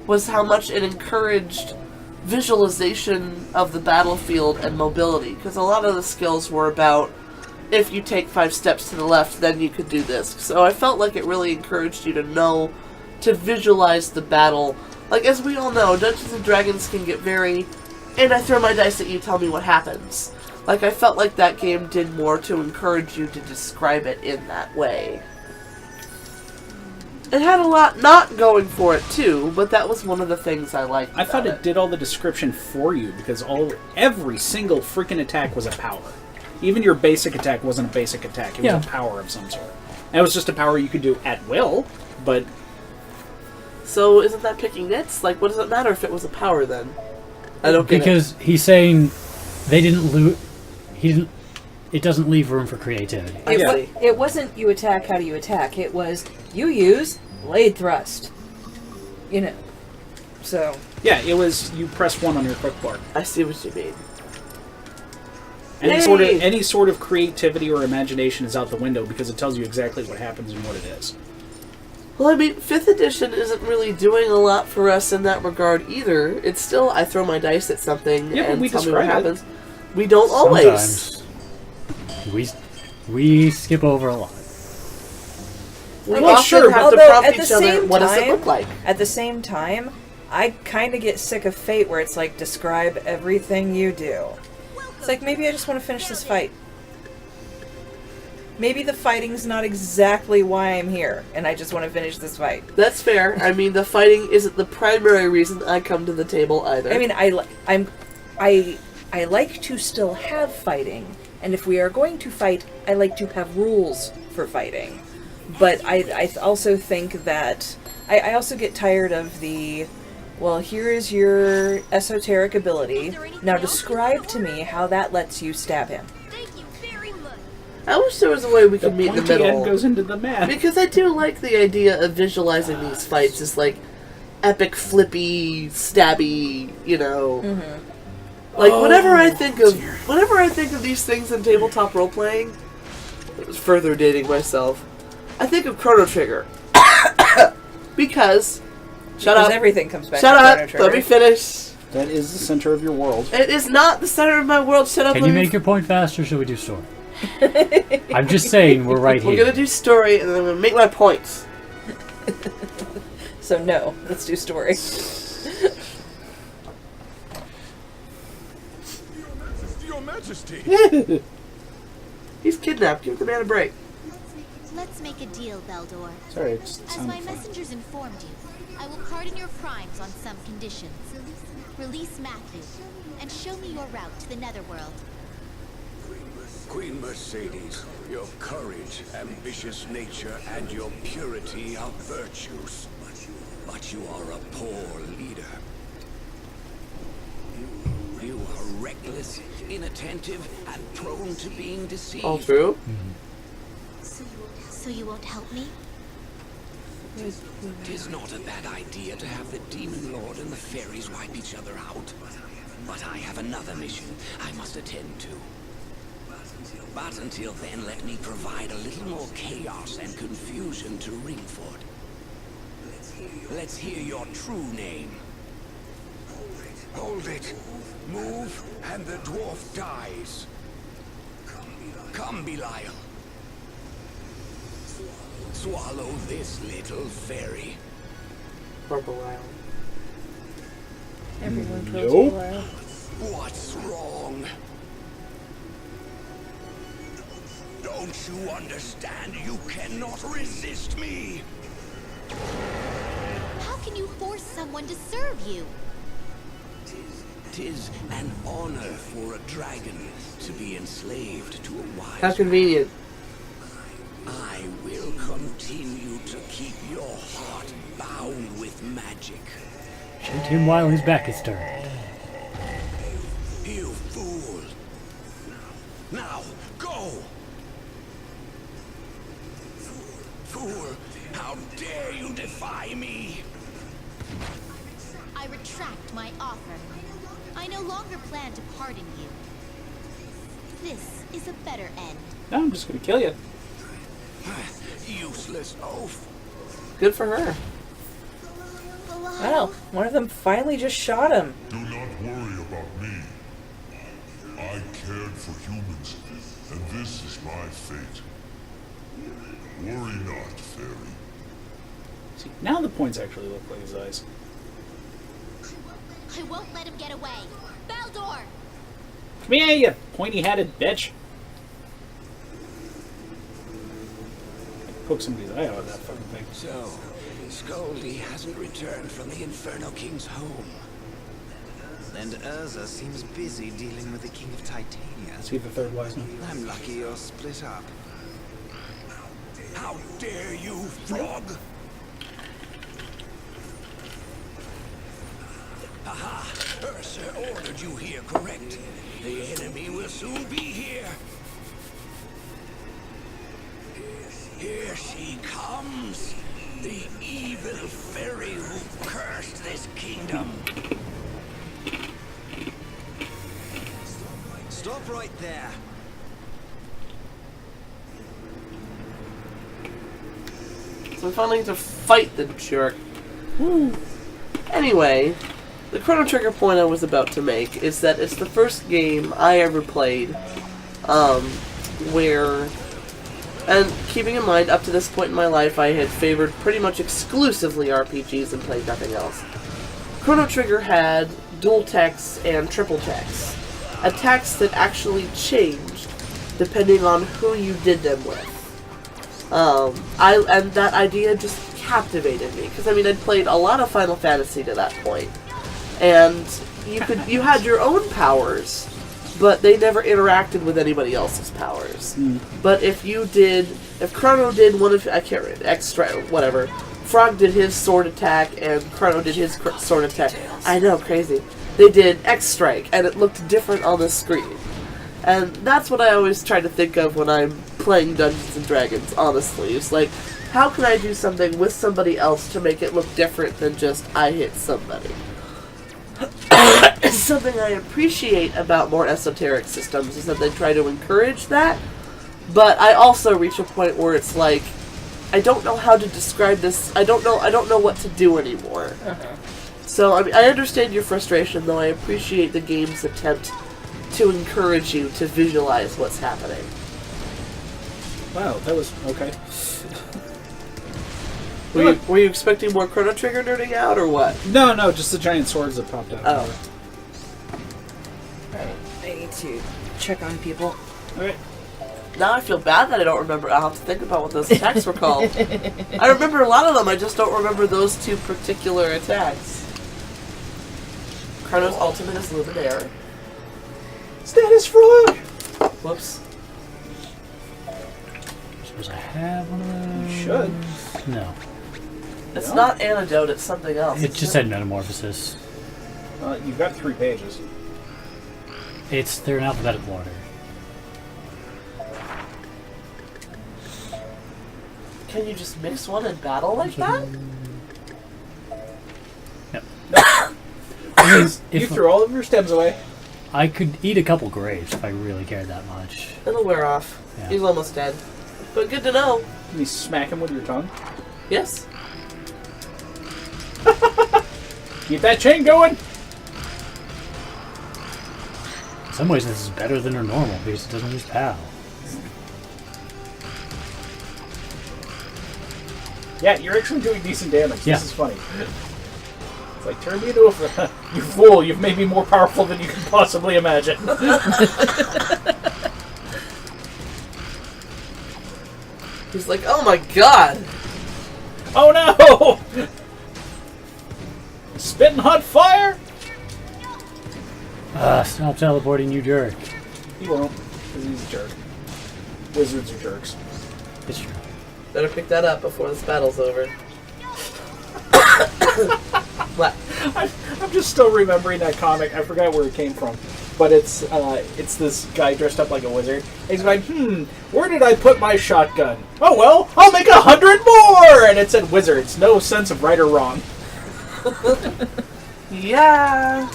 was how much it encouraged visualization of the battlefield and mobility. Because a lot of the skills were about, if you take 5 steps to the left, then you could do this. So I felt like it really encouraged you to know, to visualize the battle. Like, as we all know, Dungeons & Dragons can get very, and I throw my dice at you, tell me what happens. Like, I felt like that game did more to encourage you to describe it in that way. It had a lot not going for it, too, but that was one of the things I liked I thought about it did all the description for you, because every single freaking attack was a power. Even your basic attack wasn't a basic attack, it was a power of some sort. And it was just a power you could do at will, but... So, isn't that picking nits? Like, what does it matter if it was a power, then? I don't get Because he's saying they didn't loot... It doesn't leave room for creativity. It wasn't you attack, how do you attack? It was you use blade thrust. You know. So. Yeah, it was you press 1 on your quick bar. I see what you mean. Any sort of creativity or imagination is out the window because it tells you exactly what happens and what it is. Well, I mean, 5th edition isn't really doing a lot for us in that regard either. It's still, I throw my dice at something and tell me what happens. We don't always. Sometimes. We skip over a lot. We often have to prompt each other, what does it look like? At the same time, I kind of get sick of Fate where it's like, describe everything you do. It's like, maybe I just want to finish this fight. Maybe the fighting's not exactly why I'm here, and I just want to finish this fight. That's fair. I mean, the fighting isn't the primary reason I come to the table either. I mean, I like to still have fighting, and if we are going to fight, I like to have rules for fighting. But I also think that I also get tired of the, well, here is your esoteric ability. Now describe to me how that lets you stab him. I wish there was a way we could meet in the middle. End goes into the map. Because I do like the idea of visualizing these fights as like epic, flippy, stabby, you know. Mm-hmm. Like whenever I think of these things in tabletop role playing, it was further dating myself. I think of Chrono Trigger because Shut Because up. everything comes back Shut to up. Chrono Trigger. Let me finish. That is the center of your world. It is not the center of my world. Shut up. Can let you me make your point faster? Should we do story? I'm just saying we're right We're here. gonna do story, and then I'm gonna make my points. So no, let's do story. Your Majesty! He's kidnapped. Give the man a break. Let's make a deal, Beldor. Sorry, it just As sounded my funny. messengers informed you, I will pardon your crimes on some conditions. Release Matthew, and show me your route to the Netherworld. Queen Mercedes, your courage, ambitious nature, and your purity are virtues. But you are a poor leader. You are reckless, inattentive, and prone to being deceived. All true. So you won't help me? Tis not a bad idea to have the Demon Lord and the fairies wipe each other out. But I have another mission I must attend to. But until then, let me provide a little more chaos and confusion to Ringford. Let's hear your true name. Hold it. Move, and the dwarf dies. Come, Belial. Swallow this little fairy. Purple Isle. Everyone goes Nope. wild. What's wrong? Don't you understand? You cannot resist me. How can you force someone to serve you? Tis an honor for a dragon to be enslaved to a wise. How convenient. I will continue to keep your heart bound with magic. Shoot him while his back is turned. You fool! Now, go! Fool! How dare you defy me! I retract my offer. I no longer plan to pardon you. This is a better end. No, I'm just gonna kill you. Useless oaf. Good for her. Wow, one of them finally just shot him. Do not worry about me. I cared for humans, and this is my fate. Worry not, fairy. See, now the points actually look like his eyes. I won't let him get away. Beldor! Come here, you pointy-hatted bitch. Poke somebody's eye out of that fucking thing. So, Scoldy hasn't returned from the Inferno King's home. And Urza seems busy dealing with the King of Titania. See the third wise man. I'm lucky you're split up. How dare you, frog! Aha! Ursa ordered you here, correct? The enemy will soon be here. Here she comes! The evil fairy who cursed this kingdom. Stop right there. So I finally get to fight the jerk. Anyway, the Chrono Trigger point I was about to make is that it's the first game I ever played where, and keeping in mind, up to this point in my life, I had favored pretty much exclusively RPGs and played nothing else. Chrono Trigger had dual text and triple text. Attacks that actually changed depending on who you did them with. And that idea just captivated me, because I mean, I'd played a lot of Final Fantasy to that point, and you had your own powers, but they never interacted with anybody else's powers. But if Chrono did one of, I can't remember, extra, whatever, Frog did his sword attack and Chrono did his sword attack. I know, crazy. They did X Strike, and it looked different on the screen. And that's what I always try to think of when I'm playing Dungeons & Dragons, honestly. It's like, how can I do something with somebody else to make it look different than just, I hit somebody? It's something I appreciate about more esoteric systems, is that they try to encourage that. But I also reach a point where it's like, I don't know how to describe this. I don't know what to do anymore. So I mean, I understand your frustration, though. I appreciate the game's attempt to encourage you to visualize what's happening. Wow, that was okay. Were you expecting more Chrono Trigger nerding out, or what? No, just the giant swords that popped out. Oh. Alright, I need to check on people. Okay. Now I feel bad that I don't remember. I'll have to think about what those attacks were called. I remember a lot of them, I just don't remember those two particular attacks. Chrono's ultimate is Luminaire. Status frog! Whoops. Suppose I have one of those. You should. No. It's not Antidote, it's something else. It just said Metamorphosis. You've got 3 pages. They're in alphabetical order. Can you just mix one in battle like that? No. You threw all of your stems away. I could eat a couple grapes if I really cared that much. It'll wear off. Yeah. He's almost dead. But good to know. Can you smack him with your tongue? Yes. Keep that chain going! In some ways, this is better than her normal because it doesn't use POW. Yeah, you're actually doing decent damage. Yeah. This is funny. It's like, turn me into a... You fool, you've made me more powerful than you can possibly imagine. He's like, oh my god! Oh no! Spitting hot fire? Stop teleporting, you jerk. He won't, because he's a jerk. Wizards are jerks. It's true. Better pick that up before this battle's over. What? I'm just still remembering that comic. I forgot where it came from. But it's this guy dressed up like a wizard. He's like, where did I put my shotgun? Oh well, I'll make 100 more! And it said wizards. No sense of right or wrong. Yeah.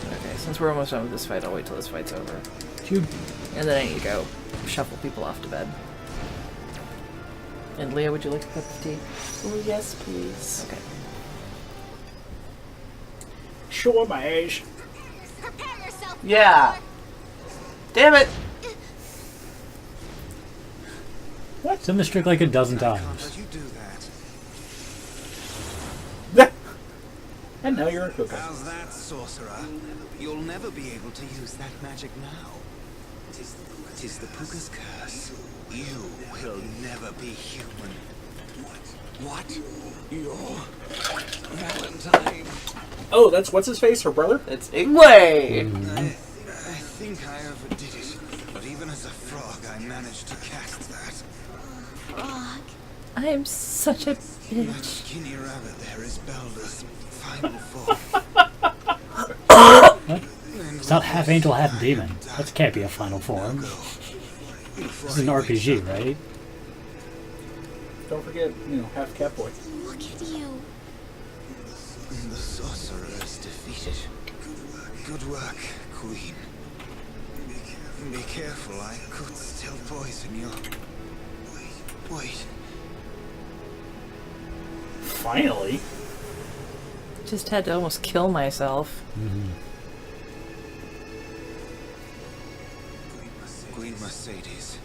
Okay, since we're almost done with this fight, I'll wait till this fight's over. Cube. And then I need to go shuffle people off to bed. And Leah, would you like a cup of tea? Oh, yes, please. Okay. Sure, Mage. Prepare yourself. Yeah. Damn it! It's in the strict like a dozen times. Let you do that. And now you're a cooker. How's that, sorcerer? You'll never be able to use that magic now. Tis the Puka's curse. You will never be human. What? You're Valentine. Oh, that's what's his face, her brother? It's Ingwe! I think I overdid it, but even as a frog, I managed to cast that. Frog. I am such a That bitch. skinny rabbit there is Belder's final form. It's not half angel, half demon. That can't be a final form. This is an RPG, right? Don't forget, half Catboy. Look at you. The sorcerer is defeated. Good work, Queen. Be careful, I could still poison you. Wait. Finally. Just had to almost kill myself. Queen Mercedes.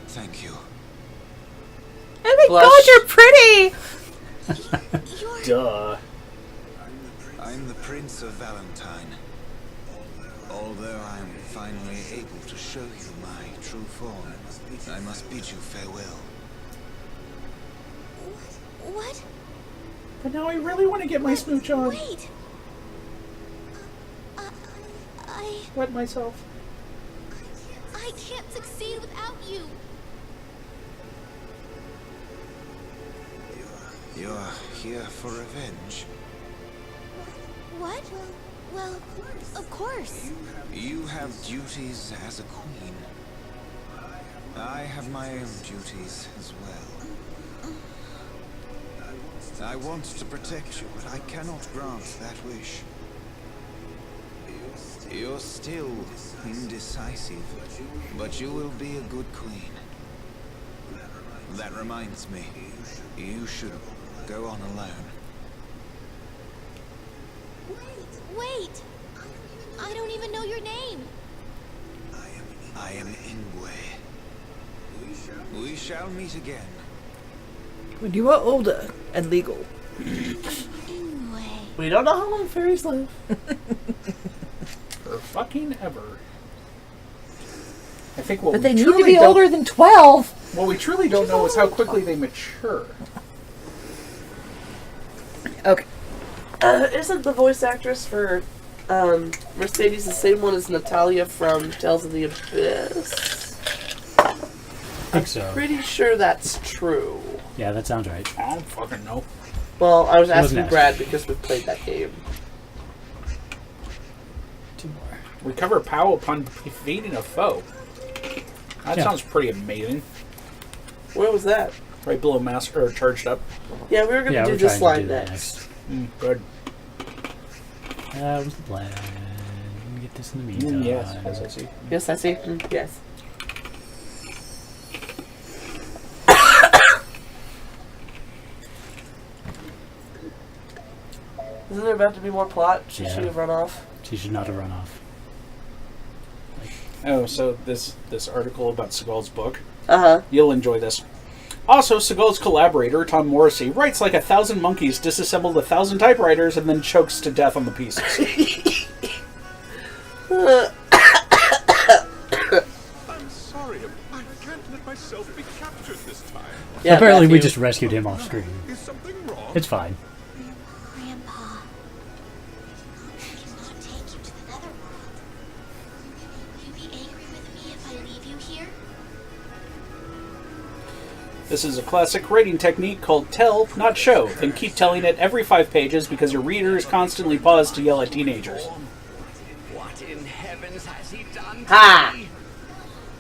Thank you. Oh my Blush. god, you're pretty! Duh. I'm the Prince of Valentine. Although I'm finally able to show you my true form, I must bid you farewell. What? But now I really want to get my smooch on. Wait. I Wet myself. can't succeed without you. You're here for revenge. What? Well, of course. You have duties as a queen. I have my own duties as well. I want to protect you, but I cannot grant that wish. You're still indecisive, but you will be a good queen. That reminds me. You should go on alone. Wait! I don't even know your name. I am Ingwe. We shall meet again. When you are older and legal. Ingwe. We don't know how long fairies live. For fucking ever. I think what But we they need to truly be don't- older than 12. What we truly don't know is how quickly they mature. Okay. Isn't the voice actress for Mercedes the same one as Natalia from Tales of the Abyss? I think so. Pretty sure that's true. Yeah, that sounds right. I don't fucking know. Well, I was It wasn't asking asked. Brad because we played that game. 2 more. Recover POW upon defeating a foe. That Yeah. sounds pretty amazing. Where was that? Right below master or charged up. Yeah, we were going Yeah, to we're do this trying to line do that next. Good. That was the plan. Let me get this in the meantime. Yes, as I see. Yes, I see. Yes. Isn't there about to be more plot? Should she Yeah. have run off? She should not have run off. Oh, so this article about Seagal's book. Uh-huh. You'll enjoy this. Also, Seagal's collaborator, Tom Morrissey, writes like 1,000 monkeys, disassembled 1,000 typewriters, and then chokes to death on the pieces. I'm sorry. I can't let myself be captured this time. Yeah, Apparently we Matthew. just rescued him off screen. Is something wrong? It's fine. Grandpa. I cannot take you to the netherworld. Will you be angry with me if I leave you here? This is a classic writing technique called tell, not show. Then keep telling it every 5 pages because your readers constantly pause to yell at teenagers. What in heavens has he done to Ha! me?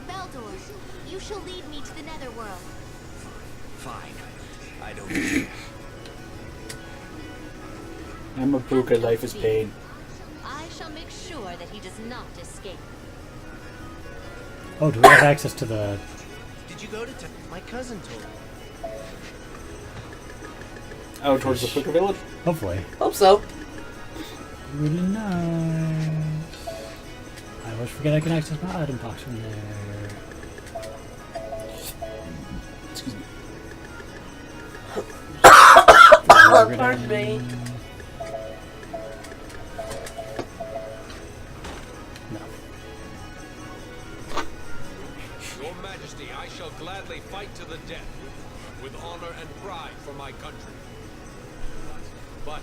Beldor, you shall lead me to the netherworld. Fine. I don't care. I'm a Puka, life is pain. I shall make sure that he does not escape. Oh, do we have access to the... Did you go to my cousin told me. Oh, towards the Puka village? Hopefully. Hope so. Really nice. I always forget I can access my item box from there. Excuse me. Pardon me. No. Your Majesty, I shall gladly fight to the death, with honor and pride for my country. But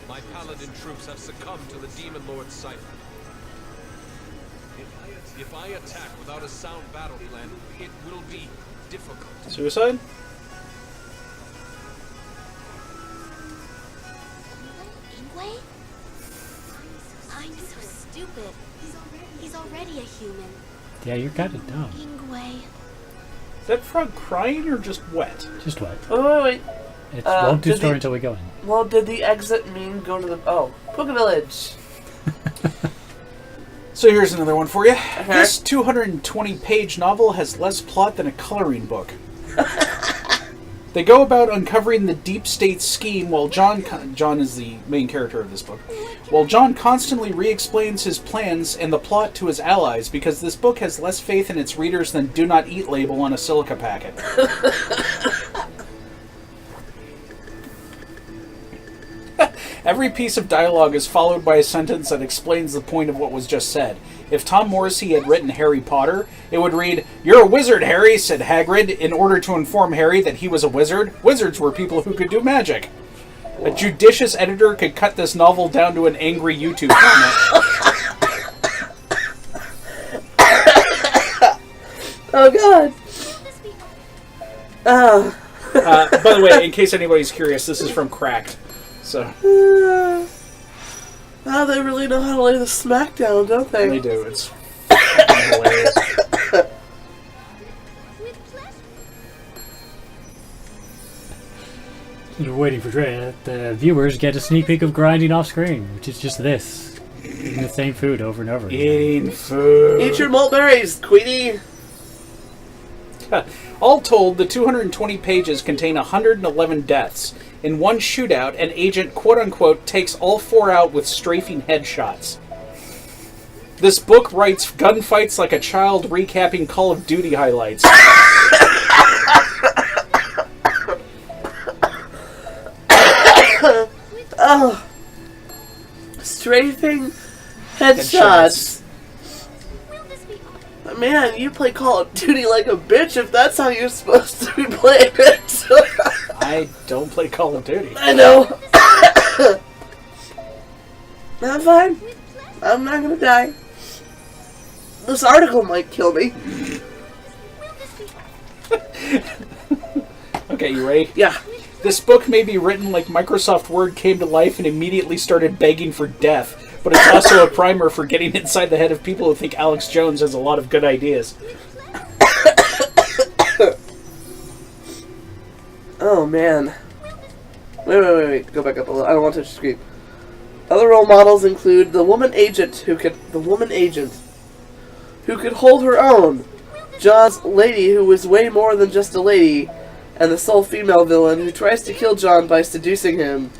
my paladin troops have succumbed to the Demon Lord's cipher. If I attack without a sound battle plan, it will be difficult. Suicide? Ingwe? I'm so stupid. He's already a human. Yeah, you're kind of dumb. Ingwe. Is that frog crying or just wet? Just wait. Oh, wait. It won't do did story the- until we go in. Well, did the exit mean go to the... Oh, Puka Village. So here's another one for you. Uh-huh. This 220-page novel has less plot than a coloring book. They go about uncovering the deep state scheme while John is the main character of this book, while John constantly re-explains his plans and the plot to his allies because this book has less faith in its readers than do not eat label on a silica packet. Every piece of dialogue is followed by a sentence that explains the point of what was just said. If Tom Morrissey had written Harry Potter, it would read, "You're a wizard, Harry," said Hagrid, in order to inform Harry that he was a wizard. Wizards were people who could do magic. A judicious editor could cut this novel down to an angry YouTube comment. Oh, God. Oh. By the way, in case anybody's curious, this is from Cracked. So Oh, they really know how to lay the smack down, don't they? they do. It's fucking hilarious. We're waiting for Dre. The viewers get a sneak peek of grinding off screen, which is just this. Eating the same food over and over again. Eating food. Eat your malt berries, Queenie. All told, the 220 pages contain 111 deaths. In one shootout, an agent, quote-unquote, takes all 4 out with strafing headshots. This book writes gunfights like a child recapping Call of Duty highlights. Oh. Strafing headshots. Man, you play Call of Duty like a bitch if that's how you're supposed to be playing it. I don't play Call of Duty. I know. I'm fine. I'm not gonna die. This article might kill me. Okay, you ready? Yeah. This book may be written like Microsoft Word came to life and immediately started begging for death, but it's also a primer for getting inside the head of people who think Alex Jones has a lot of good ideas. Oh, man. Wait. Go back up a little. I don't want to touch the screen. Other role models include the woman agent who could hold her own, John's lady who was way more than just a lady, and the sole female villain who tries to kill John by seducing him.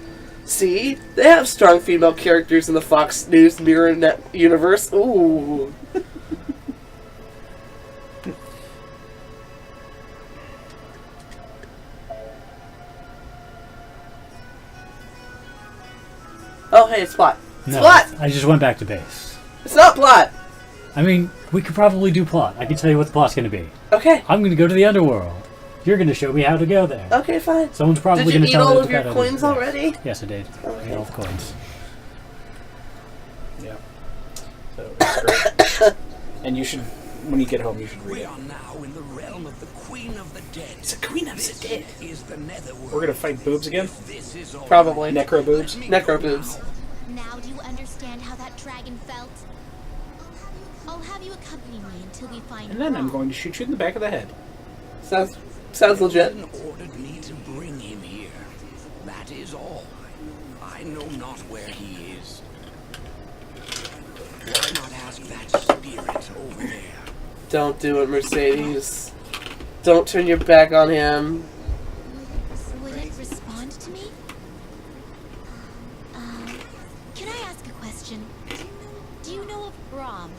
See? They have strong female characters in the Fox News Mirror Net universe. Ooh. Oh, hey, it's plot. It's plot! I just went back to base. It's not plot! I mean, we could probably do plot. I can tell you what the plot's going to be. Okay. I'm going to go to the underworld. You're going to show me how to go there. Okay, fine. Someone's probably going to tell me. Did you eat all of your coins already? Yes, I did. Okay. I ate all the coins. Yeah. So it's great. And you should, when you get home, you should read We it. are now in the realm of the Queen of the Dead. It's the Queen of the Dead. Is the netherworld. We're going to fight boobs again? This is all Probably. Necro boobs? Necro boobs. Now do you understand how that dragon felt? I'll have you accompany me until we find And then I'm Rom. going to shoot you in the back of the head. Sounds legit. Odin ordered me to bring him here. That is all. I know not where he is. Why not ask that spirit over there? Don't do it, Mercedes. Don't turn your back on him. Would it respond to me? Can I ask a question? Do you know of Rom,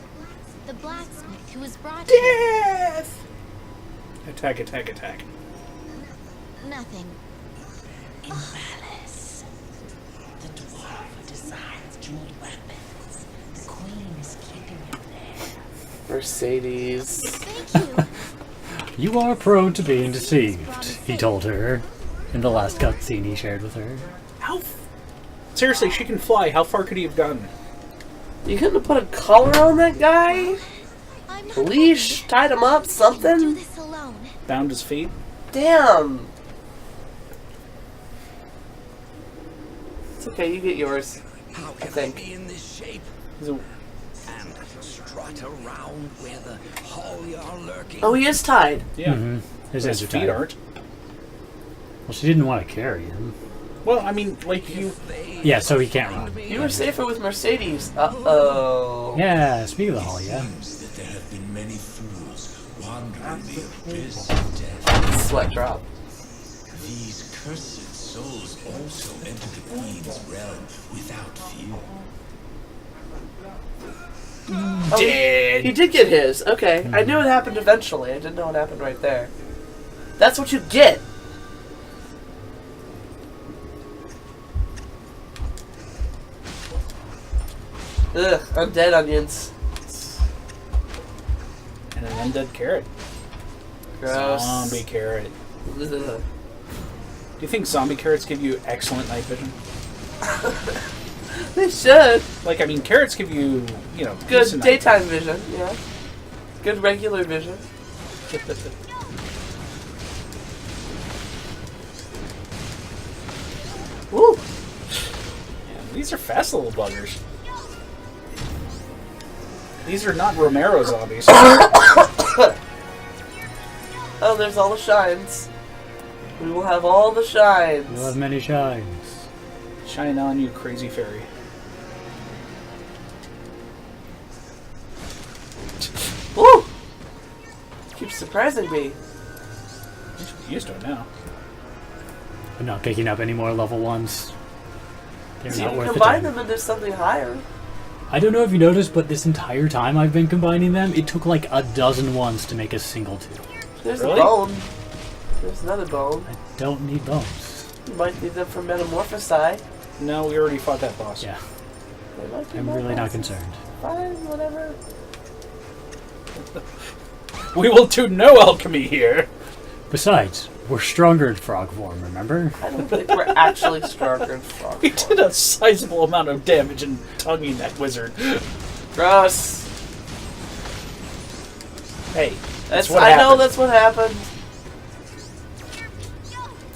the blacksmith who was brought here? Death! Attack, attack, attack. Nothing. In Malice, the dwarf who designs jeweled weapons. The queen is keeping him there. Mercedes. Thank you. You are prone to being deceived, he told her in the last cutscene he shared with her. Seriously, she can fly. How far could he have gone? You couldn't have put a collar on that guy? I'm not Leash? Tied him up? do Something? this alone. Bound his feet? Damn. It's okay, you get yours. How I can I think. be in this shape? So, And strut around where the Holly are lurking? Oh, he is tied. yeah. His His hands are feet tied. aren't. Well, she didn't want to carry him. Well, I mean, like you... Yeah, so he can't run. You were safer with Mercedes. Uh-oh. Yeah, speak of the hall, yeah. That there have been many fools wandering the abyss of death. Sweat drop. These cursed souls also enter the Queen's realm without fear. Oh, he did get his. Okay. I knew it happened eventually. I didn't know it happened right there. That's what you get. Ugh, undead onions. And an undead carrot. Gross. Zombie carrot. Ugh. Do you think zombie carrots give you excellent night vision? They should. Like, I mean, carrots give you, you know, Good decent night daytime vision, yeah. Good regular vision. vision. Woo! Yeah, these are fast little buggers. These are not Romero zombies. Oh, there's all the shines. We will have all the shines. We'll have many shines. Shine on, you crazy fairy. Woo! Keeps surprising me. Used to it now. I'm not picking up any more level 1s. They're So you not can worth the combine time. them into something higher. I don't know if you noticed, but this entire time I've been combining them, it took like a dozen ones to make a single 2. There's Really? a bone. There's another bone. I don't need bones. You might need them for Metamorphosi. No, we already fought that boss. Yeah. They might be I'm more really not bosses. concerned. Fine, whatever. We will do no alchemy here. Besides, we're stronger in frog form, remember? I don't think we're actually stronger in frog We form. did a sizable amount of damage in tonguing that wizard. Gross. Hey, That's what I know happened. that's what happened.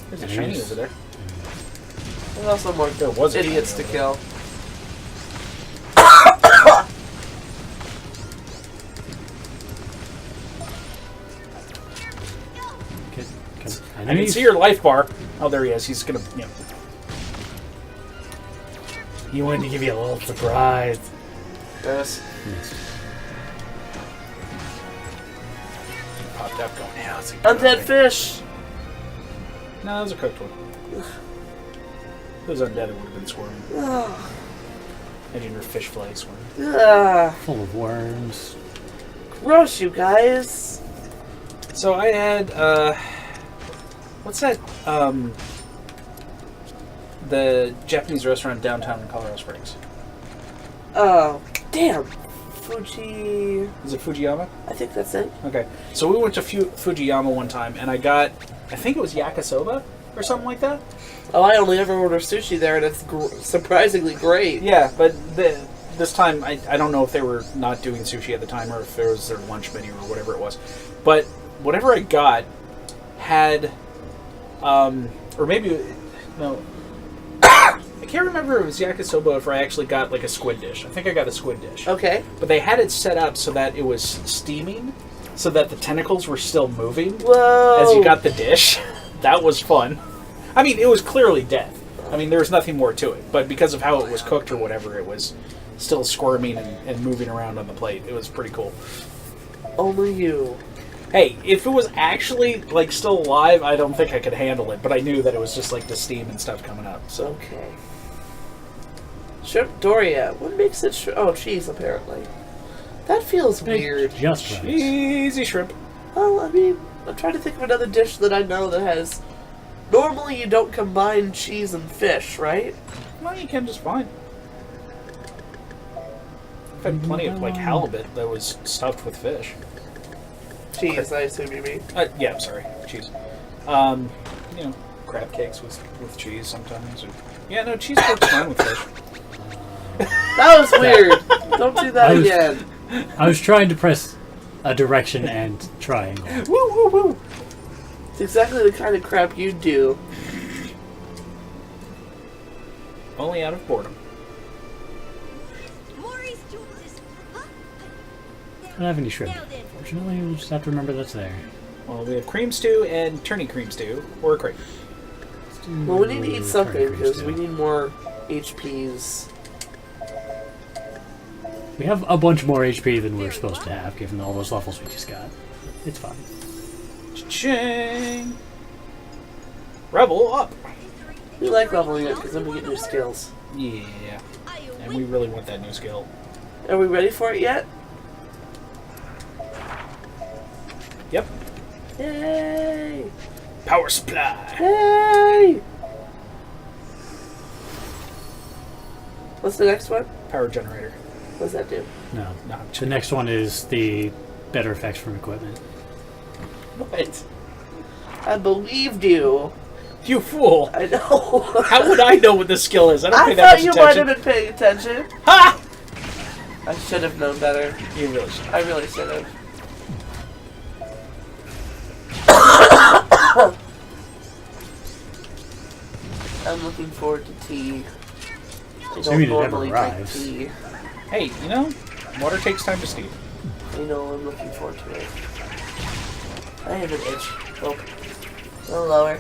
There's a shiny over there. There's also more There was a idiots to shiny kill. I can see your life bar. Oh, there he is. He's gonna. You know. He wanted to give you a little surprise. Yes. Popped up going, yeah, it's a Undead fish. No, that was a cooked one. If it was undead, it would have been squirming. Ugh. Imagine your fish fillet squirming. Ugh. Full of worms. Gross, you guys. So I had, what's that, the Japanese restaurant downtown in Colorado Springs? Oh, damn. Fuji. Is it Fujiyama? I think that's it. Okay. So we went to Fujiyama one time, and I got, I think it was yakisoba or something like that. Oh, I only ever order sushi there, and it's surprisingly great. Yeah, but this time, I don't know if they were not doing sushi at the time or if it was their lunch menu or whatever it was. But whatever I got had, or maybe, no, I can't remember if it was yakisoba or if I actually got like a squid dish. I think I got a squid dish. Okay. But they had it set up so that it was steaming, so that the tentacles were still moving Whoa. as you got the dish. That was fun. I mean, it was clearly dead. I mean, there was nothing more to it. But because of how it was cooked or whatever, it was still squirming and moving around on the plate. It was pretty cool. Only you. Hey, if it was actually, like, still alive, I don't think I could handle it. But I knew that it was just, like, the steam and stuff coming up. So. Okay. Shrimp Doria. What makes it oh, cheese, apparently. That feels weird. Just right. Cheesy shrimp. Well, I mean, I'm trying to think of another dish that I know that has... Normally you don't combine cheese and fish, right? Well, you can just fine. I've had plenty of, like, halibut that was stuffed with fish. Cheese, I assume you mean. Yeah, I'm sorry. Cheese. You know, crab cakes with cheese sometimes. Or, yeah, no, cheese works fine with fish. That was weird. Don't do that again. I was trying to press a direction and triangle. Woo, woo, woo. It's exactly the kind of crap you do. Only out of boredom. I don't have any shrimp. Fortunately, we'll just have to remember that's there. Well, we have cream stew and turny cream stew, or a cream. Well, we need to eat something because we need more HPs. We have a bunch more HP than we're supposed to have, given all those levels we just got. It's fine. Ching! Rebel up! We like leveling up because then we get new skills. Yeah. And we really want that new skill. Are we ready for it yet? Yep. Yay! Power supply! Yay! What's the next one? Power generator. What's that do? No. The next one is the better effects from equipment. What? I believed you. You fool! I know. How would I know what this skill is? I don't pay that thought much you attention. might have been paying attention. Ha! I should have known better. You really should. I really should have. I'm looking forward to tea. I don't Maybe it never normally drink arrives. tea. Hey, you know, water takes time to steep. I know, I'm looking forward to it. I have an itch. Oh. A little lower.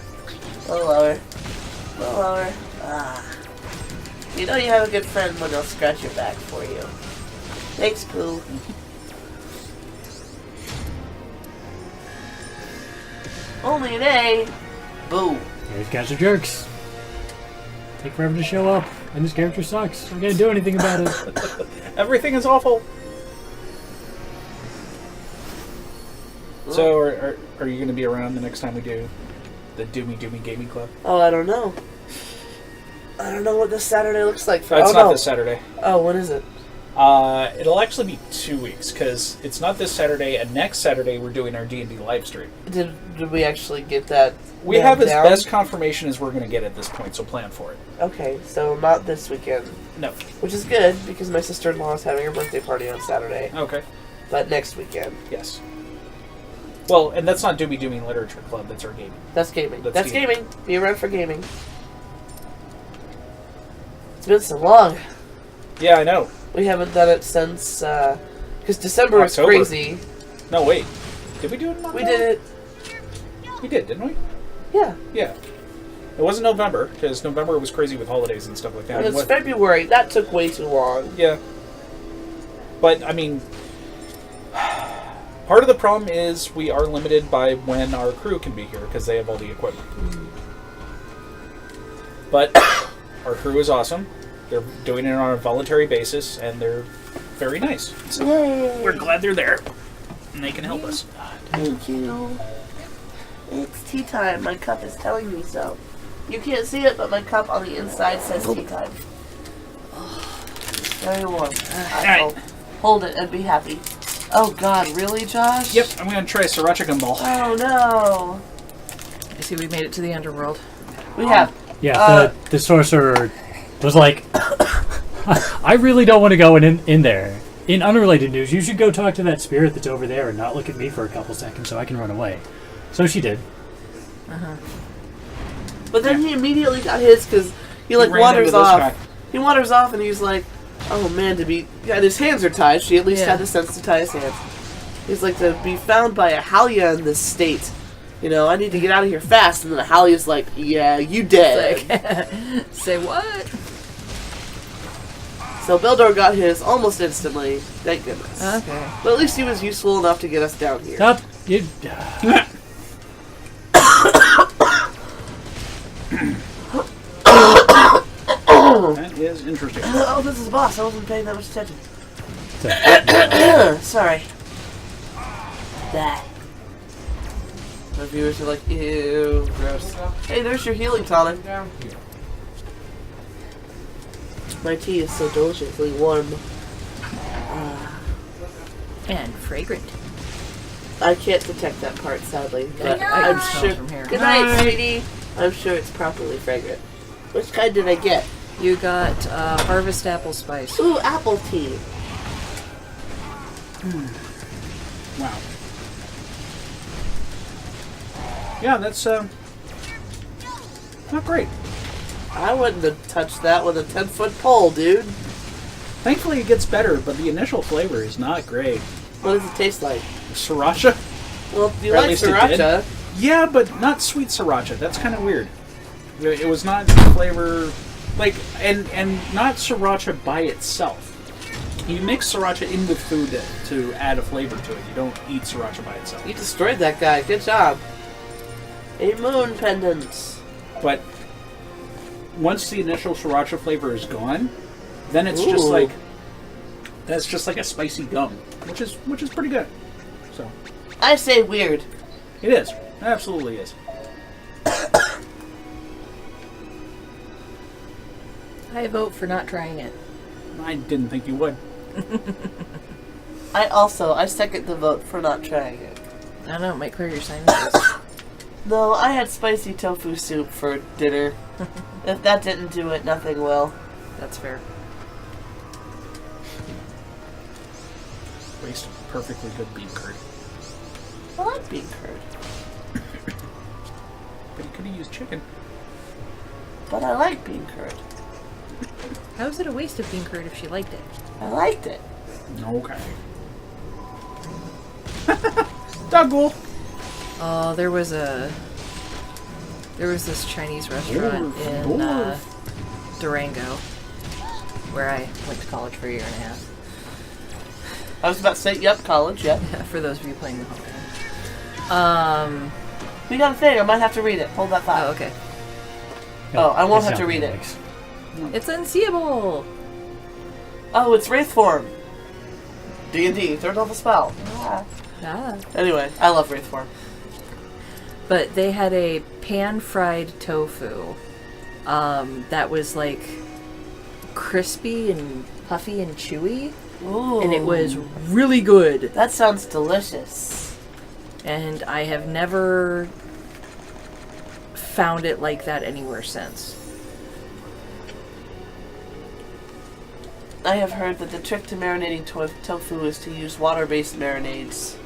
A little lower. A little lower. Ah. You know you have a good friend when they'll scratch your back for you. Thanks, Pooh. Only an A. Boo. These guys are jerks. Take forever to show up, and this character sucks. I can't do anything about it. Everything is awful. So, are you going to be around the next time we do the Doomy Gaming Club? Oh, I don't know. I don't know what this Saturday looks like. It's not this Saturday. Oh, when is it? It'll actually be 2 weeks, because it's not this Saturday, and next Saturday we're doing our D&D live stream. Did we actually get that? We have as down? best confirmation as we're going to get at this point, so plan for it. Okay, so not this weekend. No. Which is good, because my sister-in-law is having her birthday party on Saturday. Okay. But next weekend. Yes. Well, and that's not Doomy Literature Club, that's our gaming. That's gaming. That's gaming. Be around for gaming. It's been so long. Yeah, I know. We haven't done it since, because December is October. crazy. No, wait. Did we do it in October? We did it. We did, didn't we? Yeah. Yeah. It wasn't November, because November was crazy with holidays and stuff like that. It was February. That took way too long. Yeah. But, I mean, part of the problem is we are limited by when our crew can be here, because they have all the equipment. But our crew is awesome. They're doing it on a voluntary basis, and they're very nice. So we're glad they're there, and they can help us. Thank you. It's tea time. My cup is telling me so. You can't see it, but my cup on the inside says tea time. Very warm. I'll hold it and be happy. Oh God, really, Josh? Yep, I'm going to try Sriracha Gumball. Oh no. I see we made it to the underworld. We have. Yeah, the sorcerer was like, I really don't want to go in there. In unrelated news, you should go talk to that spirit that's over there and not look at me for a couple seconds so I can run away. So she did. But then he immediately got his because he wanders off. He wanders off and he's like, oh man, and his hands are tied. She at least had the sense to tie his hands. He's like, to be found by a Halia in this state. You know, I need to get out of here fast. And then Halia's like, yeah, you dead. Like, say what? So Beldor got his almost instantly. Thank goodness. Okay. But at least he was useful enough to get us down here. Stop. That is interesting. Oh, this is the boss. I wasn't paying that much attention. Sorry. That. My viewers are like, ew, gross. Hey, there's your healing tonic. My tea is so deliciously warm. And fragrant. I can't detect that part, sadly. But I I'm can sure. from here. Good night, sweetie. I'm sure it's properly fragrant. Which kind did I get? You got harvest apple spice. Ooh, apple tea. Wow. Yeah, that's not great. I wouldn't have touched that with a 10-foot pole, dude. Thankfully it gets better, but the initial flavor is not great. What does it taste like? Sriracha? Well, do you Or at like least it sriracha? did. Yeah, but not sweet sriracha. That's kind of weird. It was not flavor... Like, and not sriracha by itself. You mix sriracha in with food to add a flavor to it. You don't eat sriracha by itself. You destroyed that guy. Good job. A moon pendant. But once the initial sriracha flavor is gone, then it's Ooh. that's just like a spicy gum, which is pretty good. So I say weird. it is. It absolutely is. I vote for not trying it. I didn't think you would. I second the vote for not trying it. I don't know, it might clear your sinuses. No, I had spicy tofu soup for dinner. If that didn't do it, nothing will. That's fair. Waste of perfectly good bean curd. I like bean curd. But you could have used chicken. But I like bean curd. How is it a waste of bean curd if she liked it? I liked it. Okay. Doggle. Oh, there was this Chinese restaurant in Durango where I went to college for a year and a half. I was about to say, yep, college, yep. For those of you playing the home game. We got a thing. I might have to read it. Hold that thought. Oh, okay. Oh, I won't have to read it. It's unseeable. Oh, it's Wraith form. D&D, third level spell. Anyway, I love Wraith form. But they had a pan-fried tofu that was like crispy and puffy and chewy. Ooh. And it was really good. That sounds delicious. And I have never found it like that anywhere since. I have heard that the trick to marinating tofu is to use water-based marinades.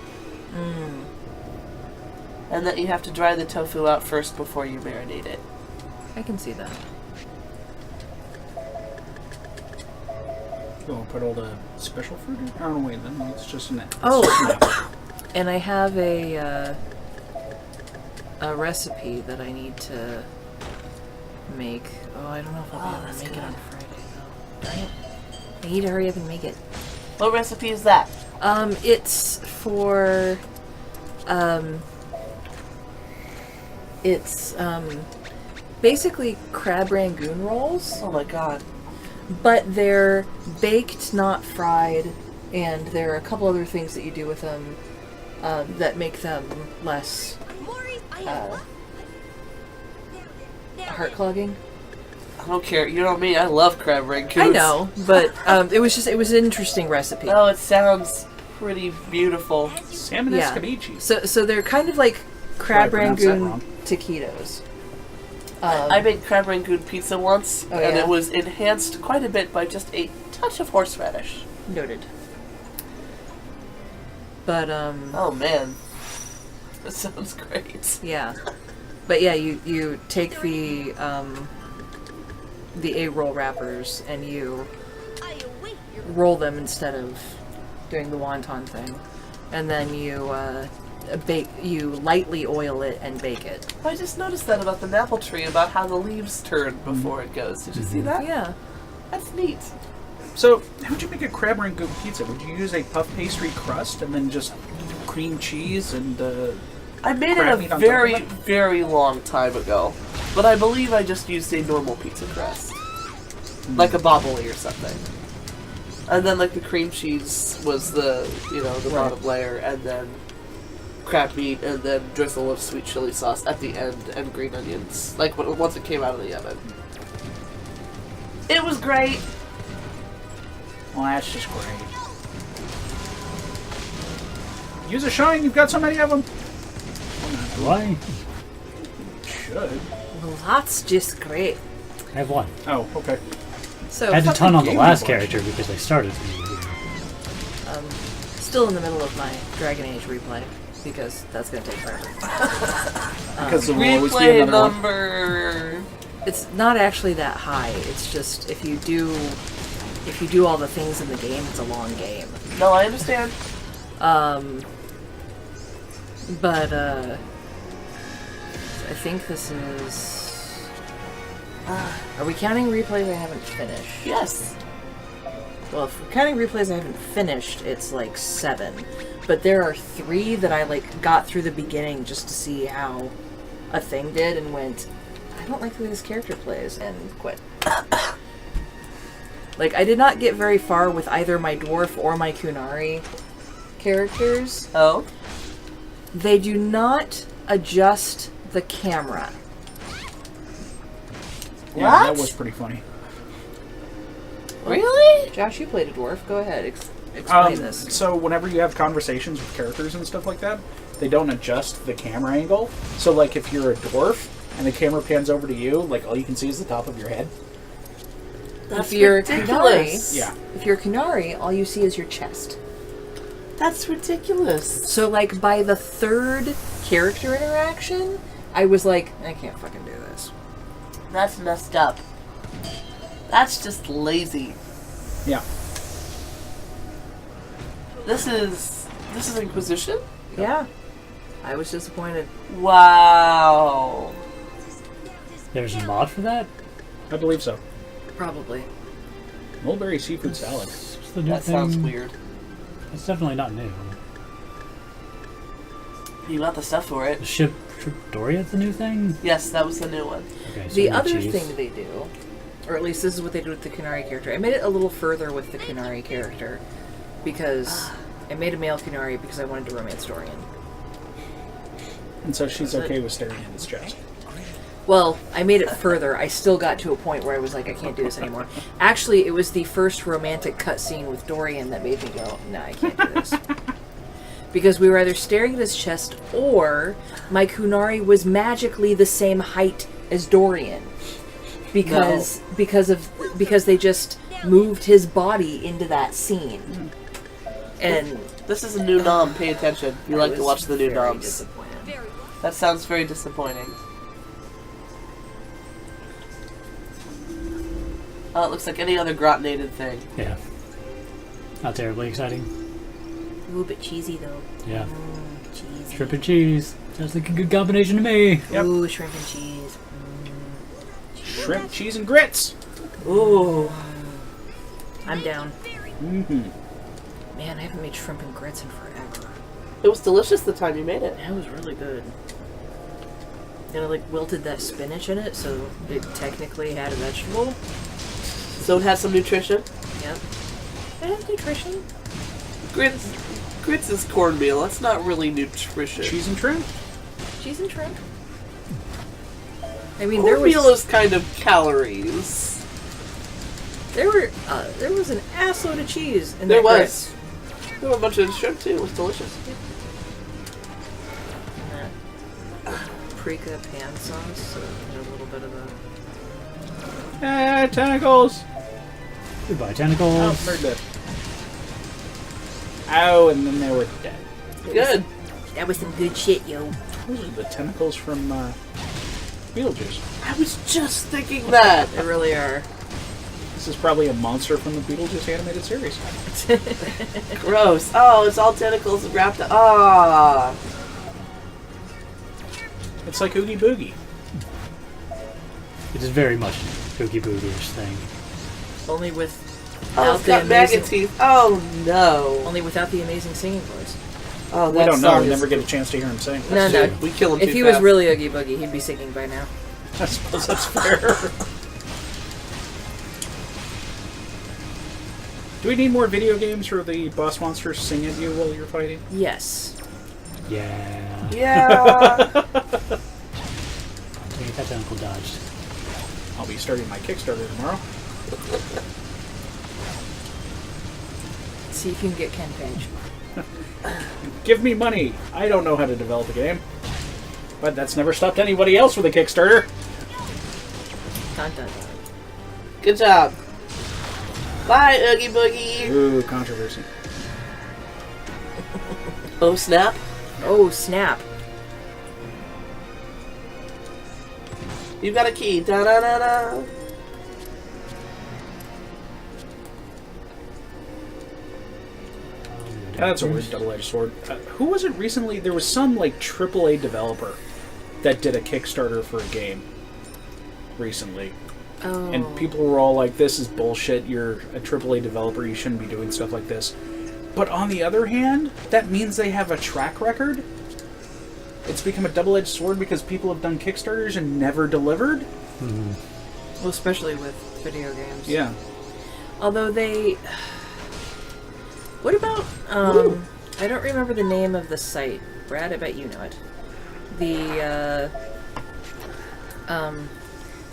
And that you have to dry the tofu out first before you marinate it. I can see that. You want to put all the special fruit in? Oh, no, wait, then it's just an apple. Oh, and I have a recipe that I need to make. Oh, I don't know if I'll be able to make it on Friday, though. Darn it. I need to hurry up and make it. What recipe is that? It's for, it's, basically crab rangoon rolls. Oh my god. But they're baked, not fried, and there are a couple other things that you do with them that make them less heart clogging. I don't care. You know me. I love crab rangoons. I know, but it was an interesting recipe. Oh, it sounds pretty beautiful. Salmon escabeche. So they're kind of like crab rangoon taquitos. I made crab rangoon pizza once, Oh, and yeah? it was enhanced quite a bit by just a touch of horseradish. Noted. But oh man, that sounds great. Yeah, but yeah, you take the egg roll wrappers and you roll them instead of doing the wonton thing, and then you you lightly oil it and bake it. I just noticed that about the maple tree, about how the leaves turn before it goes. Did you see that? Yeah. That's neat. So, how'd you make a crab rangoon pizza? Would you use a puff pastry crust and then just cream cheese and I made crab it meat a on very, top of it? very long time ago, but I believe I just used a normal pizza crust, like a bobbly or something. And then, like, the cream cheese was the bottom layer, and then crab meat, and then drizzle of sweet chili sauce at the end, and green onions. Like, once it came out of the oven. It was great. Well, that's just great. Use a shine, you've got so many of them. Why? Should. Well, that's just great. I have one. Oh, okay. So I had a ton on the gave last me a bunch. character because I started from the beginning. Still in the middle of my Dragon Age replay because that's going to take forever. Because there will always be Replay another one. number. It's not actually that high. It's just if you do all the things in the game, it's a long game. No, I understand. But I think this is. Are we counting replays I haven't finished? Yes. Well, if we're counting replays I haven't finished, it's like 7. But there are 3 that I like got through the beginning just to see how a thing did and went, I don't like the way this character plays, and quit. Like, I did not get very far with either my dwarf or my Kunari characters. Oh? They do not adjust the camera. Yeah, What? that was pretty funny. Really? Josh, you played a dwarf. Go ahead. Explain this. So whenever you have conversations with characters and stuff like that, they don't adjust the camera angle. So like if you're a dwarf and the camera pans over to you, like all you can see is the top of your head. That's if you're ridiculous. Kunari, Yeah. if you're Kunari, all you see is your chest. That's ridiculous. So like by the 3rd character interaction, I was like, I can't fucking do this. That's messed up. That's just lazy. Yeah. This is Inquisition? Yeah. I was disappointed. Wow. There's a mod for that? I believe so. Probably. Mulberry seafood salad. What's the new That thing? sounds weird. It's definitely not new. You got the stuff for it. Ship Doria the new thing? Yes, that was the new one. Okay, so The other thing they do, or at least this is what they do with the Kunari character. I made it a little further with the Kunari character because I made a male Kunari because I wanted to romance Dorian. And so she's okay with staring at his chest. Well, I made it further. I still got to a point where I was like, I can't do this anymore. Actually, it was the first romantic cutscene with Dorian that made me go, no, I can't do this. Because we were either staring at his chest or my Kunari was magically the same height as Dorian. Because they just moved his body into that scene. And this is a new nom. Pay attention. You like to watch the new noms. Disappointed. That sounds very disappointing. Oh, it looks like any other grotinated thing. Yeah. Not terribly exciting. Ooh, but cheesy though. Yeah. Cheesy. Shrimp and cheese. Sounds like a good combination to me. Yep. Ooh, shrimp and cheese. Shrimp, cheese, and grits. Ooh. I'm down. Mm-hmm. Man, I haven't made shrimp and grits in forever. It was delicious the time you made it. That was really good. And I like wilted that spinach in it, so it technically had a vegetable. So it has some nutrition. Yep. It has nutrition. Grits is cornmeal. That's not really nutrition. Cheese and shrimp. Cheese and shrimp. I mean, there cornmeal is kind of calories. There was an assload of cheese in There that was. grits. There were a bunch of shrimp too. It was delicious. And that paprika pan sauce, so a little bit of a... Tentacles. Goodbye, tentacles. Oh, they're dead. Ow, and then they were dead. Good. That was some good shit, yo. Those are the tentacles from Beetlejuice. I was just thinking that. They really are. This is probably a monster from the Beetlejuice animated series. Gross. Oh, it's all tentacles wrapped up. Ah. It's like Oogie Boogie. It is very much an Oogie Boogie-ish thing. Only with... Oh, it's got maggot teeth. Oh, no. Only without the amazing singing voice. Oh, We that don't know. song We is- never get a chance to hear him sing. No, no. We kill him If too he was fast. really Oogie Boogie, he'd be singing by now. I suppose that's fair. Do we need more video games where the boss monsters sing at you while you're fighting? Yes. Yeah. Yeah. Take that tentacle dodged. I'll be starting my Kickstarter tomorrow. See if you can get Ken Page. Give me money. I don't know how to develop a game. But that's never stopped anybody else with a Kickstarter. Dun, dun, dun. Good job. Bye, Oogie Boogie. Ooh, controversy. Oh, snap. Oh, snap. You got a key. Da da da da. That's a weird double-edged sword. Who was it recently? There was some, like, AAA developer that did a Kickstarter for a game recently. Oh. And people were all like, this is bullshit, you're a AAA developer, you shouldn't be doing stuff like this. But on the other hand, that means they have a track record. It's become a double-edged sword because people have done Kickstarters and never delivered. Mm-hmm. Well, especially with video games. Yeah. Although they... What about... I don't remember the name of the site. Brad, I bet you know it. The...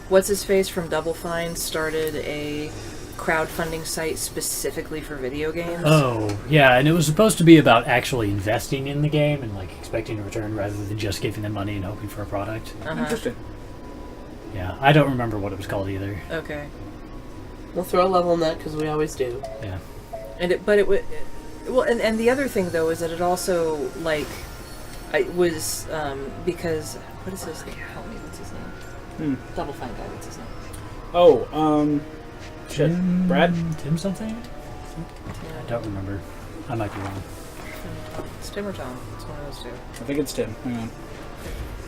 What's-his-face from Double Fine started a crowdfunding site specifically for video games. Oh, yeah, and it was supposed to be about actually investing in the game and like expecting a return rather than just giving them money and hoping for a product. Uh-huh. Interesting. Yeah, I don't remember what it was called either. Okay. We'll throw a level on that because we always do. Yeah. And it would... Well, and the other thing, though, is that it also, like... It was, because... What is his name? Help me, what's his name? Double Fine guy, what's his name? Oh, shit. Brad? Tim something? I don't remember. I might be wrong. It's Tim or Tom. It's one of those two. I think it's Tim. Hang on.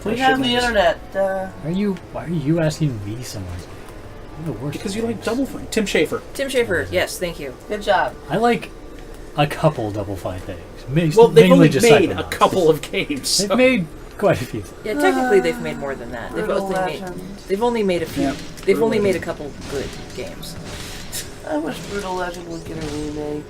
We have the internet. Why are you asking me so much? I'm the worst. Because you like Double Fine. Tim Schafer. Tim Schafer, yes, thank you. Good job. I like a couple Double Fine things. Well, they've mainly only just made a Psychonauts. couple of games. So. They've made quite a few. Yeah, technically they've made more than that. They've only made a few. Yeah. They've only made a couple good games. I wish Brutal Legend would get a remake.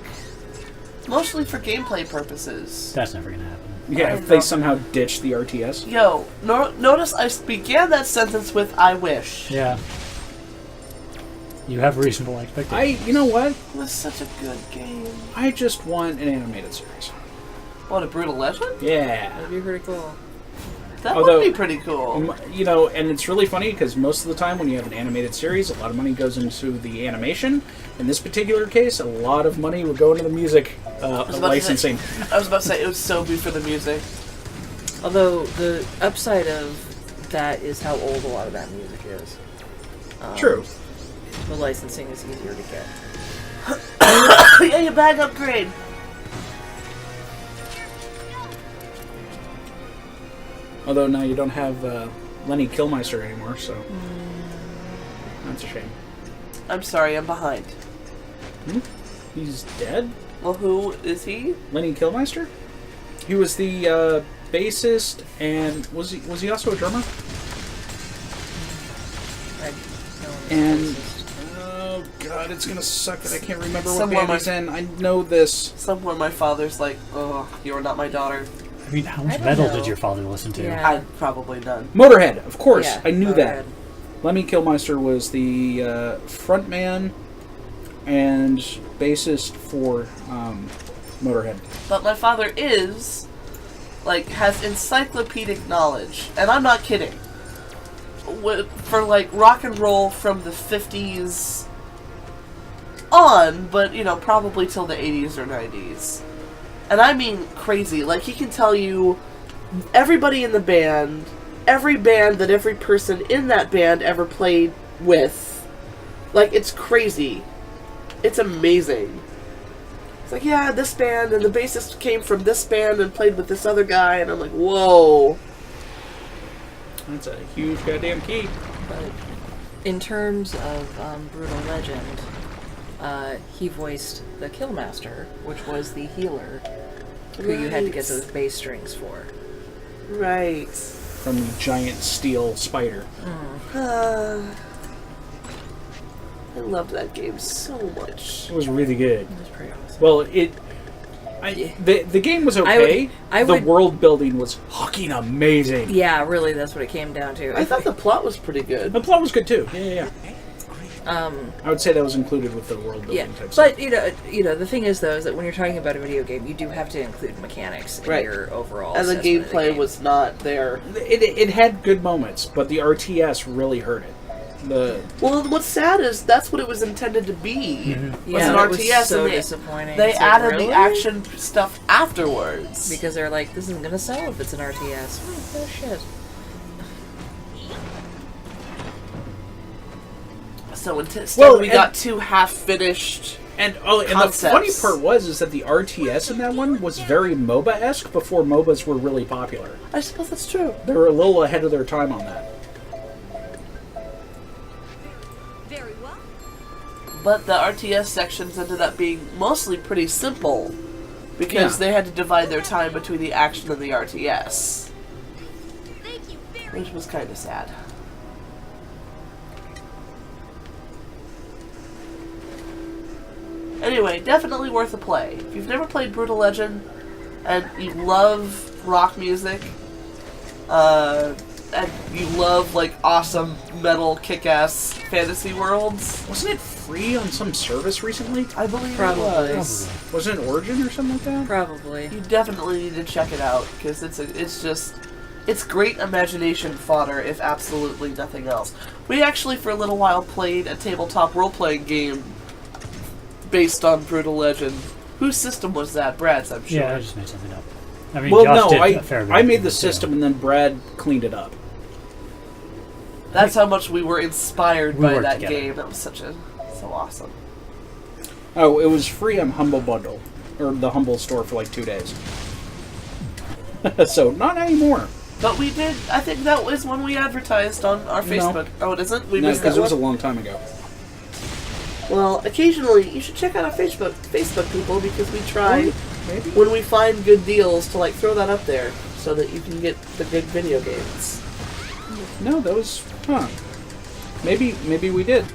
Mostly for gameplay purposes. That's never gonna happen. Yeah, if they somehow ditch the RTS. Yo, notice I began that sentence with "I wish." Yeah. You have reasonable expectations. You know what? It was such a good game. I just want an animated series. What, a Brutal Legend? Yeah. That'd be pretty cool. That would be pretty cool. You know, and it's really funny because most of the time when you have an animated series, a lot of money goes into the animation. In this particular case, a lot of money would go into the music licensing. I was about to say, it would so be for the music. Although, the upside of that is how old a lot of that music is. True. The licensing is easier to get. Yeah, your bag upgrade. Although now you don't have Lenny Killmeister anymore, so that's a shame. I'm sorry, I'm behind. He's dead? Well, who is he? Lenny Killmeister? He was the bassist, and was he also a drummer? And oh god, it's gonna suck that I can't remember what band he's in. I know this. Somewhere my father's like, "Oh, you are not my daughter." I mean, how much metal did your father listen to? Yeah. I probably none. Motorhead, of course. Yeah, I knew Motorhead. that. Lemmy Kilmister was the frontman and bassist for Motorhead. But my father is, has encyclopedic knowledge. And I'm not kidding. For, rock and roll from the 50s on, but, probably till the 80s or 90s. And I mean crazy. He can tell you everybody in the band, every band that every person in that band ever played with. It's crazy. It's amazing. It's yeah, this band, and the bassist came from this band and played with this other guy, and I'm like, whoa. That's a huge goddamn key. But in terms of Brutal Legend, he voiced the Killmaster, which was the healer who you had to get those bass strings for. Right. From the giant steel spider. I loved that game so much. It was really good. It was pretty awesome. Well, the game was okay. The world building was fucking amazing. Yeah, really, that's what it came down to. I thought the plot was pretty good. The plot was good too. Yeah. I would say that was included with the world building type stuff. But the thing is though is that when you're talking about a video game, you do have to include mechanics in your overall. And the assessment of gameplay was not there. It had good moments, but the RTS really hurt it. Well, what's sad is that's what it was intended to be. Was an that RTS, was so and disappointing. They It's added really? the action stuff afterwards because they're like, this isn't gonna sell if it's an RTS. Oh shit. So instead we got two half-finished And the funny part is that the RTS in that one was very MOBA-esque before MOBAs were really popular. I suppose that's true. They were a little ahead of their time on that. Very well. But the RTS sections ended up being mostly pretty simple because they had to divide their time between the action and the RTS. Which was kind of sad. Anyway, definitely worth a play. If you've never played Brutal Legend and you love rock music, and you love awesome metal kick-ass fantasy worlds. Wasn't it free on some service recently? I believe Probably. it was. Wasn't it Origin or something like that? Probably. You definitely need to check it out because it's great imagination fodder if absolutely nothing else. We actually for a little while played a tabletop role-playing game based on Brutal Legend. Whose system was that? Brad's, I'm sure. Yeah, I just made something up. I mean, well, Josh no, did a fair bit I made of the it, system and then Brad cleaned it up. That's how much we were inspired We by worked that together. game. That was so awesome. Oh, it was free on Humble Bundle, or the Humble store for 2 days. So, not anymore. But we did, I think that was when we advertised on our Facebook. Oh, it isn't? We missed that because it was a one? long time ago. Well, occasionally you should check out our Facebook people, because we try when we find good deals to like throw that up there so that you can get the good video games. No, that was Maybe we did.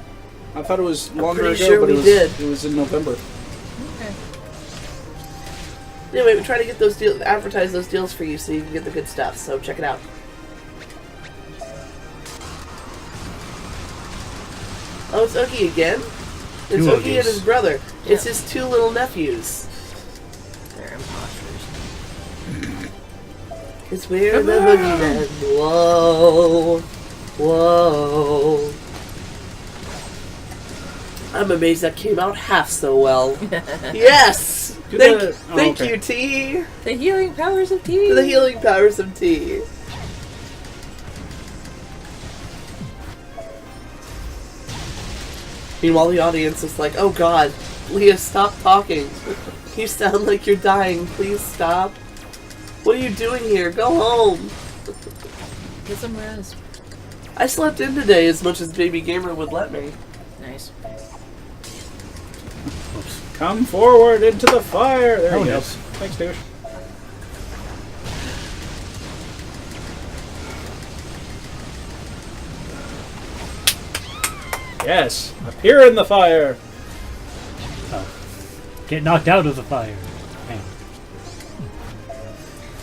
I thought it was longer ago, sure but we did. It was in November. Okay. Anyway, we try to get those deals, advertise those deals for you so you can get the good stuff. So check it out. Oh, it's Oogie again? It's Two Oogie Oogies. and his brother. It's Yeah. his 2 little nephews. They're imposters. Because we're the boogeymen. Whoa. Whoa. I'm amazed that came out half so well. Yes! Thank you, T. The healing powers of tea. The healing powers of tea. Meanwhile, the audience is like, oh god, Leah, stop talking. You sound like you're dying. Please stop. What are you doing here? Go home. Get some rest. I slept in today as much as Baby Gamer would let me. Nice. Come forward into the fire. There Oh, you go. yes. Thanks, douche. Yes, appear in the fire. Get knocked out of the fire. Man.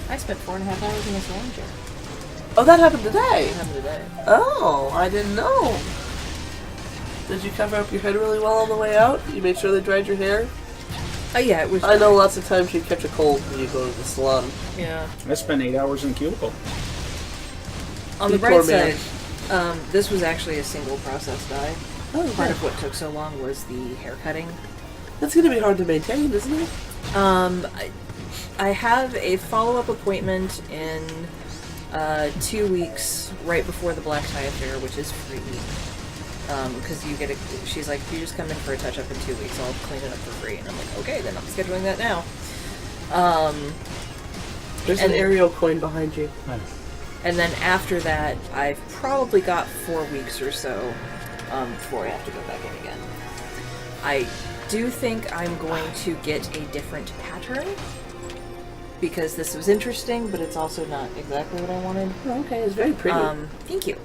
I spent 4.5 hours in this lawn chair. Oh, that happened today? It happened today. Oh, I didn't know. Did you cover up your head really well on the way out? You made sure they dried your hair? Oh yeah, it was. I know lots of times you catch a cold when you go to the salon. Yeah. I spent 8 hours in a cubicle. On the You bright poor man. side, this was actually a single process dye. Oh, Part yeah. of what took so long was the hair cutting. That's going to be hard to maintain, isn't it? I have a follow-up appointment in 2 weeks, right before the black tie affair, which is free. Because you get a. She's like, if you just come in for a touch-up in 2 weeks, I'll clean it up for free. And I'm like, okay, then I'm scheduling that now. There's an aerial coin behind you. And then after that, I've probably got 4 weeks or so before I have to go back in again. I do think I'm going to get a different pattern, because this was interesting, but it's also not exactly what I wanted. Oh, okay, it's very pretty. Thank you.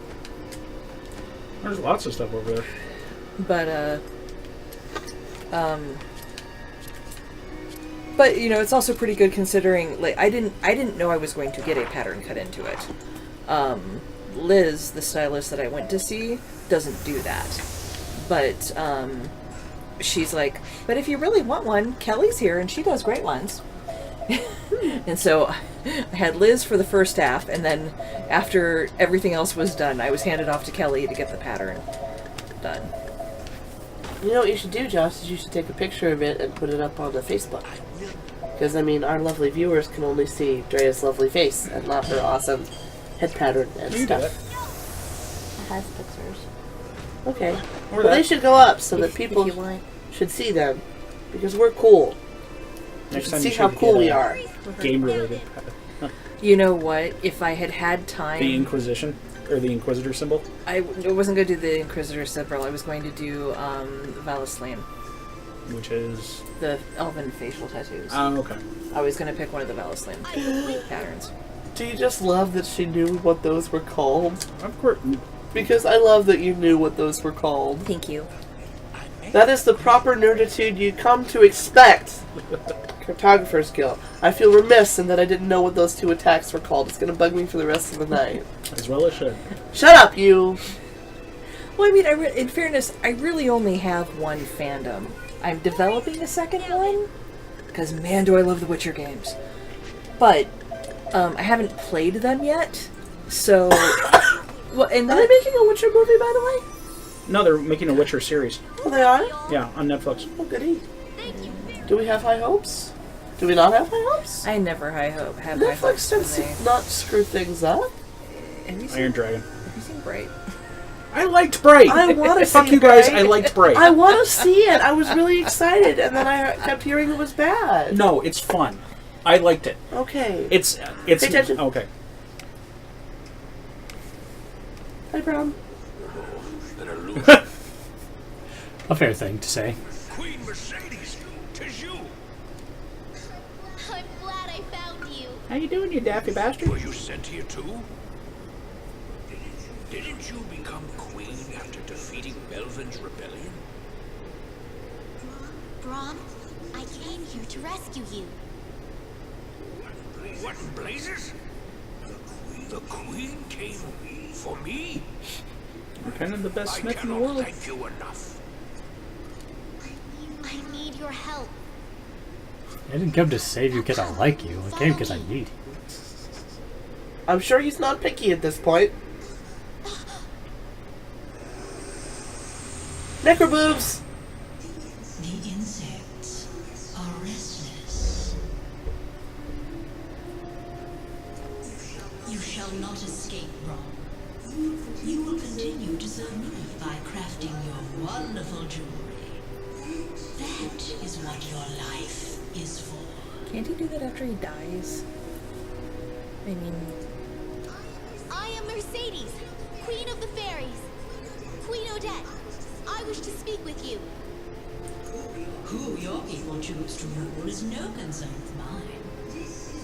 There's lots of stuff over there. But you know, it's also pretty good considering, like, I didn't know I was going to get a pattern cut into it. Liz, the stylist that I went to see, doesn't do that. But she's like, but if you really want one, Kelly's here and she does great ones. And so I had Liz for the first half, and then after everything else was done, I was handed off to Kelly to get the pattern done. You know what you should do, Josh, is you should take a picture of it and put it up on the Facebook. Because, I mean, our lovely viewers can only see Drea's lovely face and not her awesome head pattern and stuff. It has pictures. Okay. Or Well, they that. should go up so that If people you want. should see them. Because we're cool. You Next should time see you how should cool get we a are. Game-related. You know what? If I had time, The Inquisition, or the Inquisitor symbol. I wasn't going to do the Inquisitor symbol. I was going to do Valislam, Which is... the elven facial tattoos. okay. I was going to pick one of the Valislam patterns. Do you just love that she knew what those were called? Of course. Because I love that you knew what those were called. Thank you. That is the proper nerditude you come to expect. Cartographer's Guild. I feel remiss in that I didn't know what those 2 attacks were called. It's going to bug me for the rest of the night. As well as should. Shut up, you! Well, I mean, in fairness, I really only have one fandom. I'm developing a second one, because man, do I love the Witcher games. But I haven't played them yet, so. Well, and Are they making a Witcher movie, by the way? No, they're making a Witcher series. Oh, they are? Yeah, on Netflix. Oh, goody. Do we have high hopes? Do we not have high hopes? I never have high hopes. Netflix tends to not screw things up. Have you seen, Iron Dragon. Have you seen Bright? I liked Bright! I want to see Fuck you guys, Bright. I liked Bright. I want to see it. I was really excited, and then I kept hearing it was bad. No, it's fun. I liked it. Okay. It's Pay attention. okay. Hi, Brown. A fair thing to say. Queen Mercedes, 'tis you. I'm glad I found you. How you doing, you daffy bastard? Were you sent here too? Didn't you become queen after defeating Melvin's rebellion? Braum, I came here to rescue you. What in blazes? The queen came for me? You're kind of the best I smith in the cannot world. thank you enough. I need your help. I didn't come to save you because I like you. I came because I need you. I'm sure he's not picky at this point. Necroboobs! The insects are restless. You shall not escape, Braum. You will continue to serve me by crafting your wonderful jewelry. That is what your life is for. Can't he do that after he dies? I mean... I am Mercedes, Queen of the Fairies. Queen Odette, I wish to speak with you. Who your people choose to rule is no concern of mine.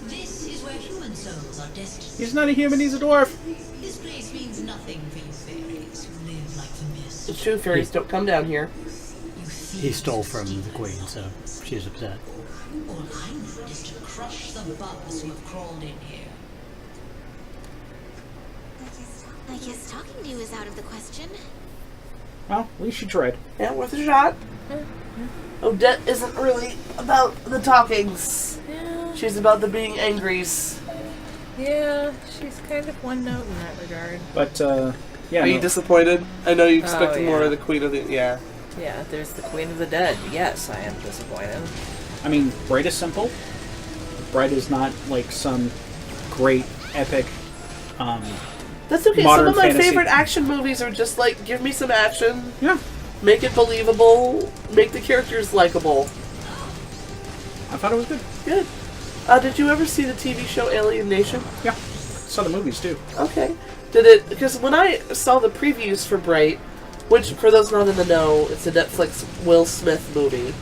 This is where human souls are destined. He's not a human, he's a dwarf. This place means nothing for you fairies who live like the mist. The true fairies don't come down here. He stole from the queen, so she's upset. All I need is to crush the bugs who have crawled in here. I guess talking to you is out of the question. Well, at least she tried. Yeah, worth a shot. Odette isn't really about the talkings. Yeah. She's about the being angries. Yeah, she's kind of one note in that regard. But, yeah. Are you disappointed? I know you expected yeah. more of the Queen of the... Yeah. Yeah, there's the Queen of the Dead. Yes, I am disappointed. I mean, Bright is simple. Bright is not like some great, epic, That's okay. Some modern of my fantasy. favorite action movies are just like, give me some action. Yeah. Make it believable. Make the characters likable. I thought it was good. Good. Did you ever see the TV show Alien Nation? Yeah. Saw the movies too. Okay. Did it... Because when I saw the previews for Bright, which, for those not in the know, it's a Netflix Will Smith movie,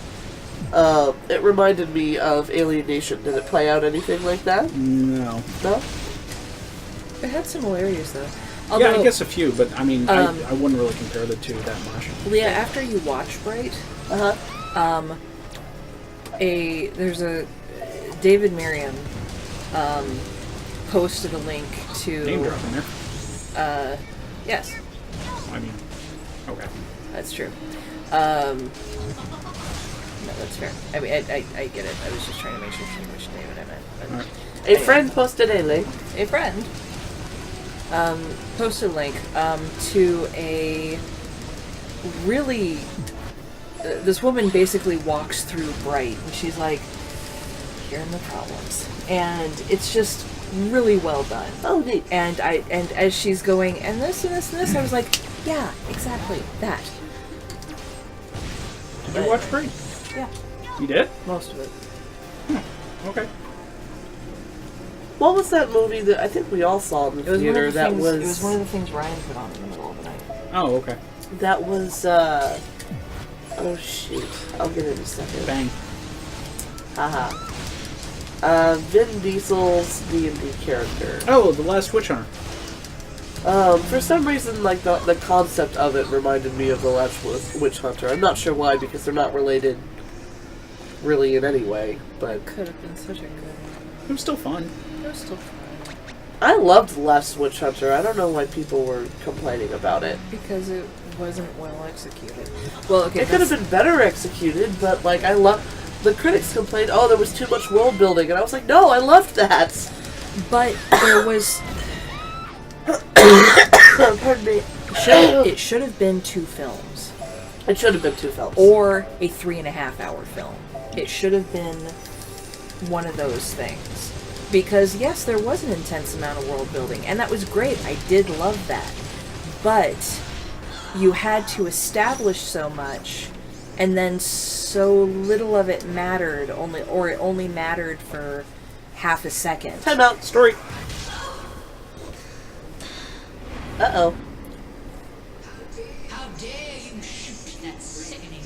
it reminded me of Alien Nation. Did it play out anything like that? No. No? It had similarities, though. Yeah, Although, I guess a few, but I mean, I wouldn't really compare the two that much. Leah, after you watch Bright, there's a David Merriam posted a link to Name drop in there. Yes, I mean, okay. that's true. No, that's fair. I mean, I get it. I was just trying to make sure which David I meant. But Right. A friend posted a link. A friend posted a link to a really... this woman basically walks through Bright, and she's like, here are the problems. And it's just really well done. Oh, neat. And as she's going, and this and this and this, I was like, yeah, exactly, that. Did you watch Bright? Yeah. You did? Most of it. Okay. What was that movie that I think we all saw in the theater? It was one of the things Ryan put on in the middle of the night. Oh, okay. That was, oh shoot. I'll get it in a second. Bang. Haha. Vin Diesel's D&D character. Oh, The Last Witch Hunter. For some reason, like, the concept of it reminded me of The Last Witch Hunter. I'm not sure why, because they're not related really in any way, but... Could have been such a good... It was still fun. It was still fun. I loved The Last Witch Hunter. I don't know why people were complaining about it. Because it wasn't well executed. Well, okay, It could have been better executed, but, like, I love... The critics complained, oh, there was too much world building, and I was like, no, I loved that! But there was... Pardon me. It should have been 2 films. It should have been 2 films. Or a 3.5-hour film. It should have been one of those things. Because, yes, there was an intense amount of world building, and that was great. I did love that. But you had to establish so much, and then so little of it mattered, it only mattered for half a second. Time out. Story. Uh-oh. How dare you shoot that sickening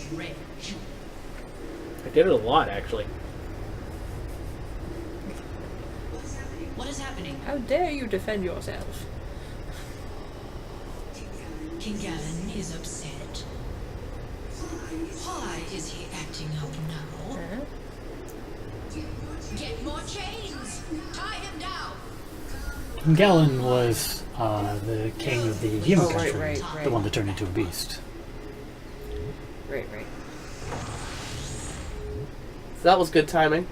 did it a lot, actually. What is happening? How dare you defend yourself? King Galen is upset. Why is he acting up now? Get more chains! Tie him down! King Galen was the king of the human country, right. the one that turned into a beast. Right. So that was good timing.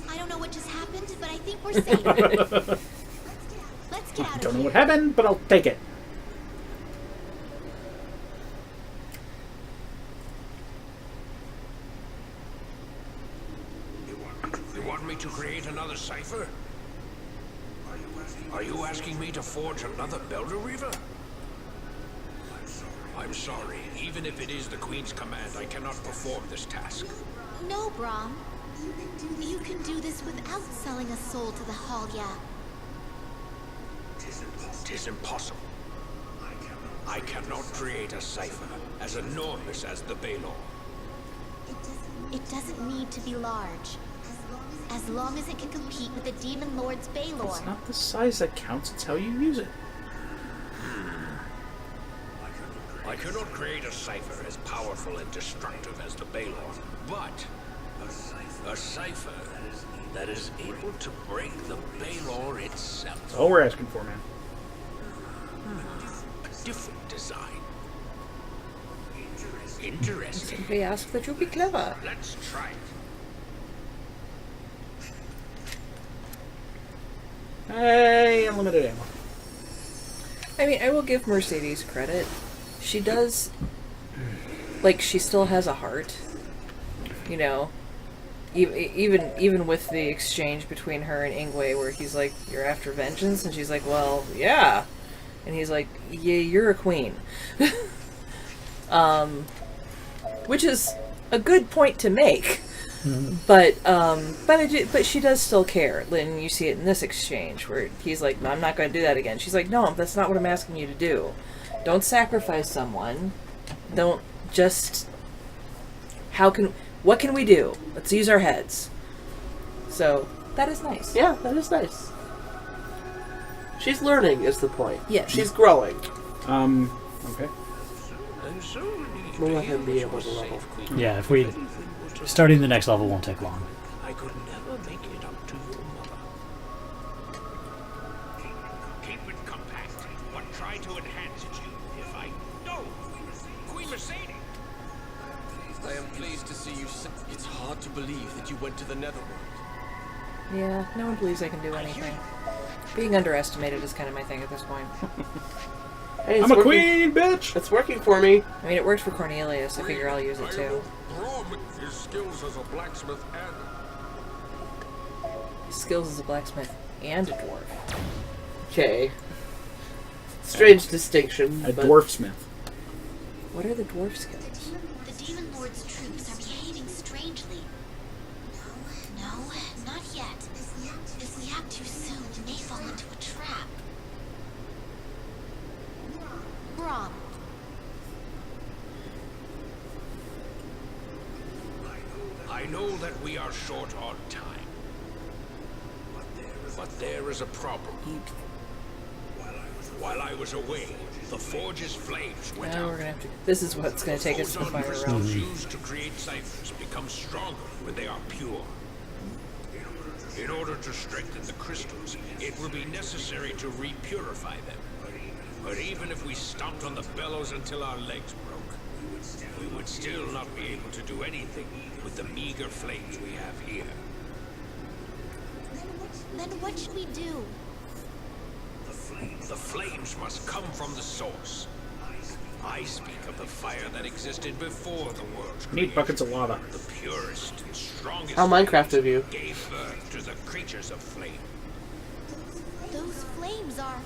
I don't know what just happened, but I think we're safe. Let's get out of Don't know here. what happened, but I'll take it. You want me to create another cipher? Are you asking me to forge another Belder Reaver? I'm sorry. Even if it is the Queen's command, I cannot perform this task. No, Brom. You can do this without selling a soul to the Halya. Tis impossible. I cannot create a cipher as enormous as the Baelor. It doesn't need to be large. As long as it can compete with the Demon Lord's Baelor. It's not the size that counts, it's how you use it. I cannot create a cipher as powerful and destructive as the Baelor, but a cipher that is able to break the Baelor itself. That's all we're asking for, man. A different design. Interesting. Simply ask that you be clever. Let's try it. Hey, unlimited ammo. I mean, I will give Mercedes credit. She does, like, she still has a heart. You know, even with the exchange between her and Ingwe, where he's like, "You're after vengeance," and she's like, "Well, yeah," and he's like, "Yeah, you're a queen," which is a good point to make. But she does still care, and you see it in this exchange where he's like, "I'm not going to do that again." She's like, "No, that's not what I'm asking you to do. Don't sacrifice someone. Don't just. What can we do? Let's use our heads." So that is nice. Yeah, that is nice. She's learning, is the point. Yes. She's growing. Okay. We'll let him be able to level. Yeah, if we starting the next level won't take long. I could never make it up to your mother. Keep it compact, but try to enhance it if I... No! Queen Mercedes! I am pleased to see you. It's hard to believe that you went to the Netherworld. Yeah, no one believes I can do anything. Being underestimated is kind of my thing at this point. Hey, I'm a queen, bitch! It's working for me. I mean, it worked for Cornelius. I figure I'll use it too. His skills as a blacksmith and... Skills as a blacksmith and a dwarf. Okay. Strange distinction. A but... dwarfsmith. What are the dwarf skills? The Demon Lord's troops are behaving strangely. No, not yet. If we act too soon, we may fall into a trap. Brom. I know that we are short on time. But there is a problem. While I was away, the forge's flames went Now out. we're gonna have to. This is what's gonna take us to the fire realm. Used to create ciphers become stronger when they are pure. In order to strengthen the crystals, it will be necessary to repurify them. But even if we stomped on the bellows until our legs broke, we would still not be able to do anything with the meager flames we have here. Then what should we do? The flames must come from the source. I speak of the fire that existed before the world's creation. Need buckets of lava. The purest and strongest How Minecraft of you. gave birth to the creatures of flame. Those flames are...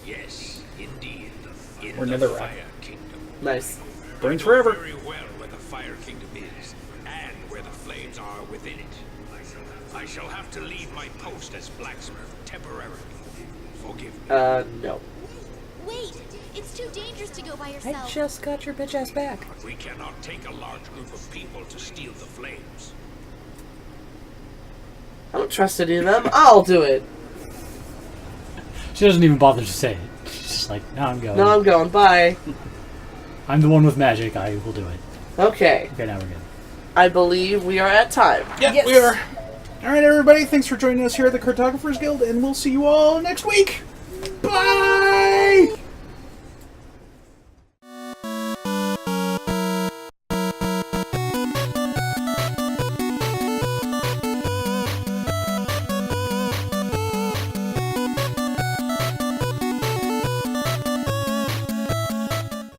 Yes, indeed. In Or the netherrack. Fire Kingdom. Nice. Burns I know forever. very well where the Fire Kingdom is, and where the flames are within it. I shall have to leave my post as blacksmith temporarily. Forgive me. No. Wait! It's too dangerous to go by I yourself. just got your bitch ass back. We cannot take a large group of people to steal the flames. I don't trust any of them. I'll do it. She doesn't even bother to say it. She's just like, no, I'm going. No, I'm going. Bye. I'm the one with magic. I will do it. Okay. Okay, now we're good. I believe we are at time. Yeah, Yes. we are. All right, everybody. Thanks for joining us here at the Cartographers Guild, and we'll see you all next week. Bye!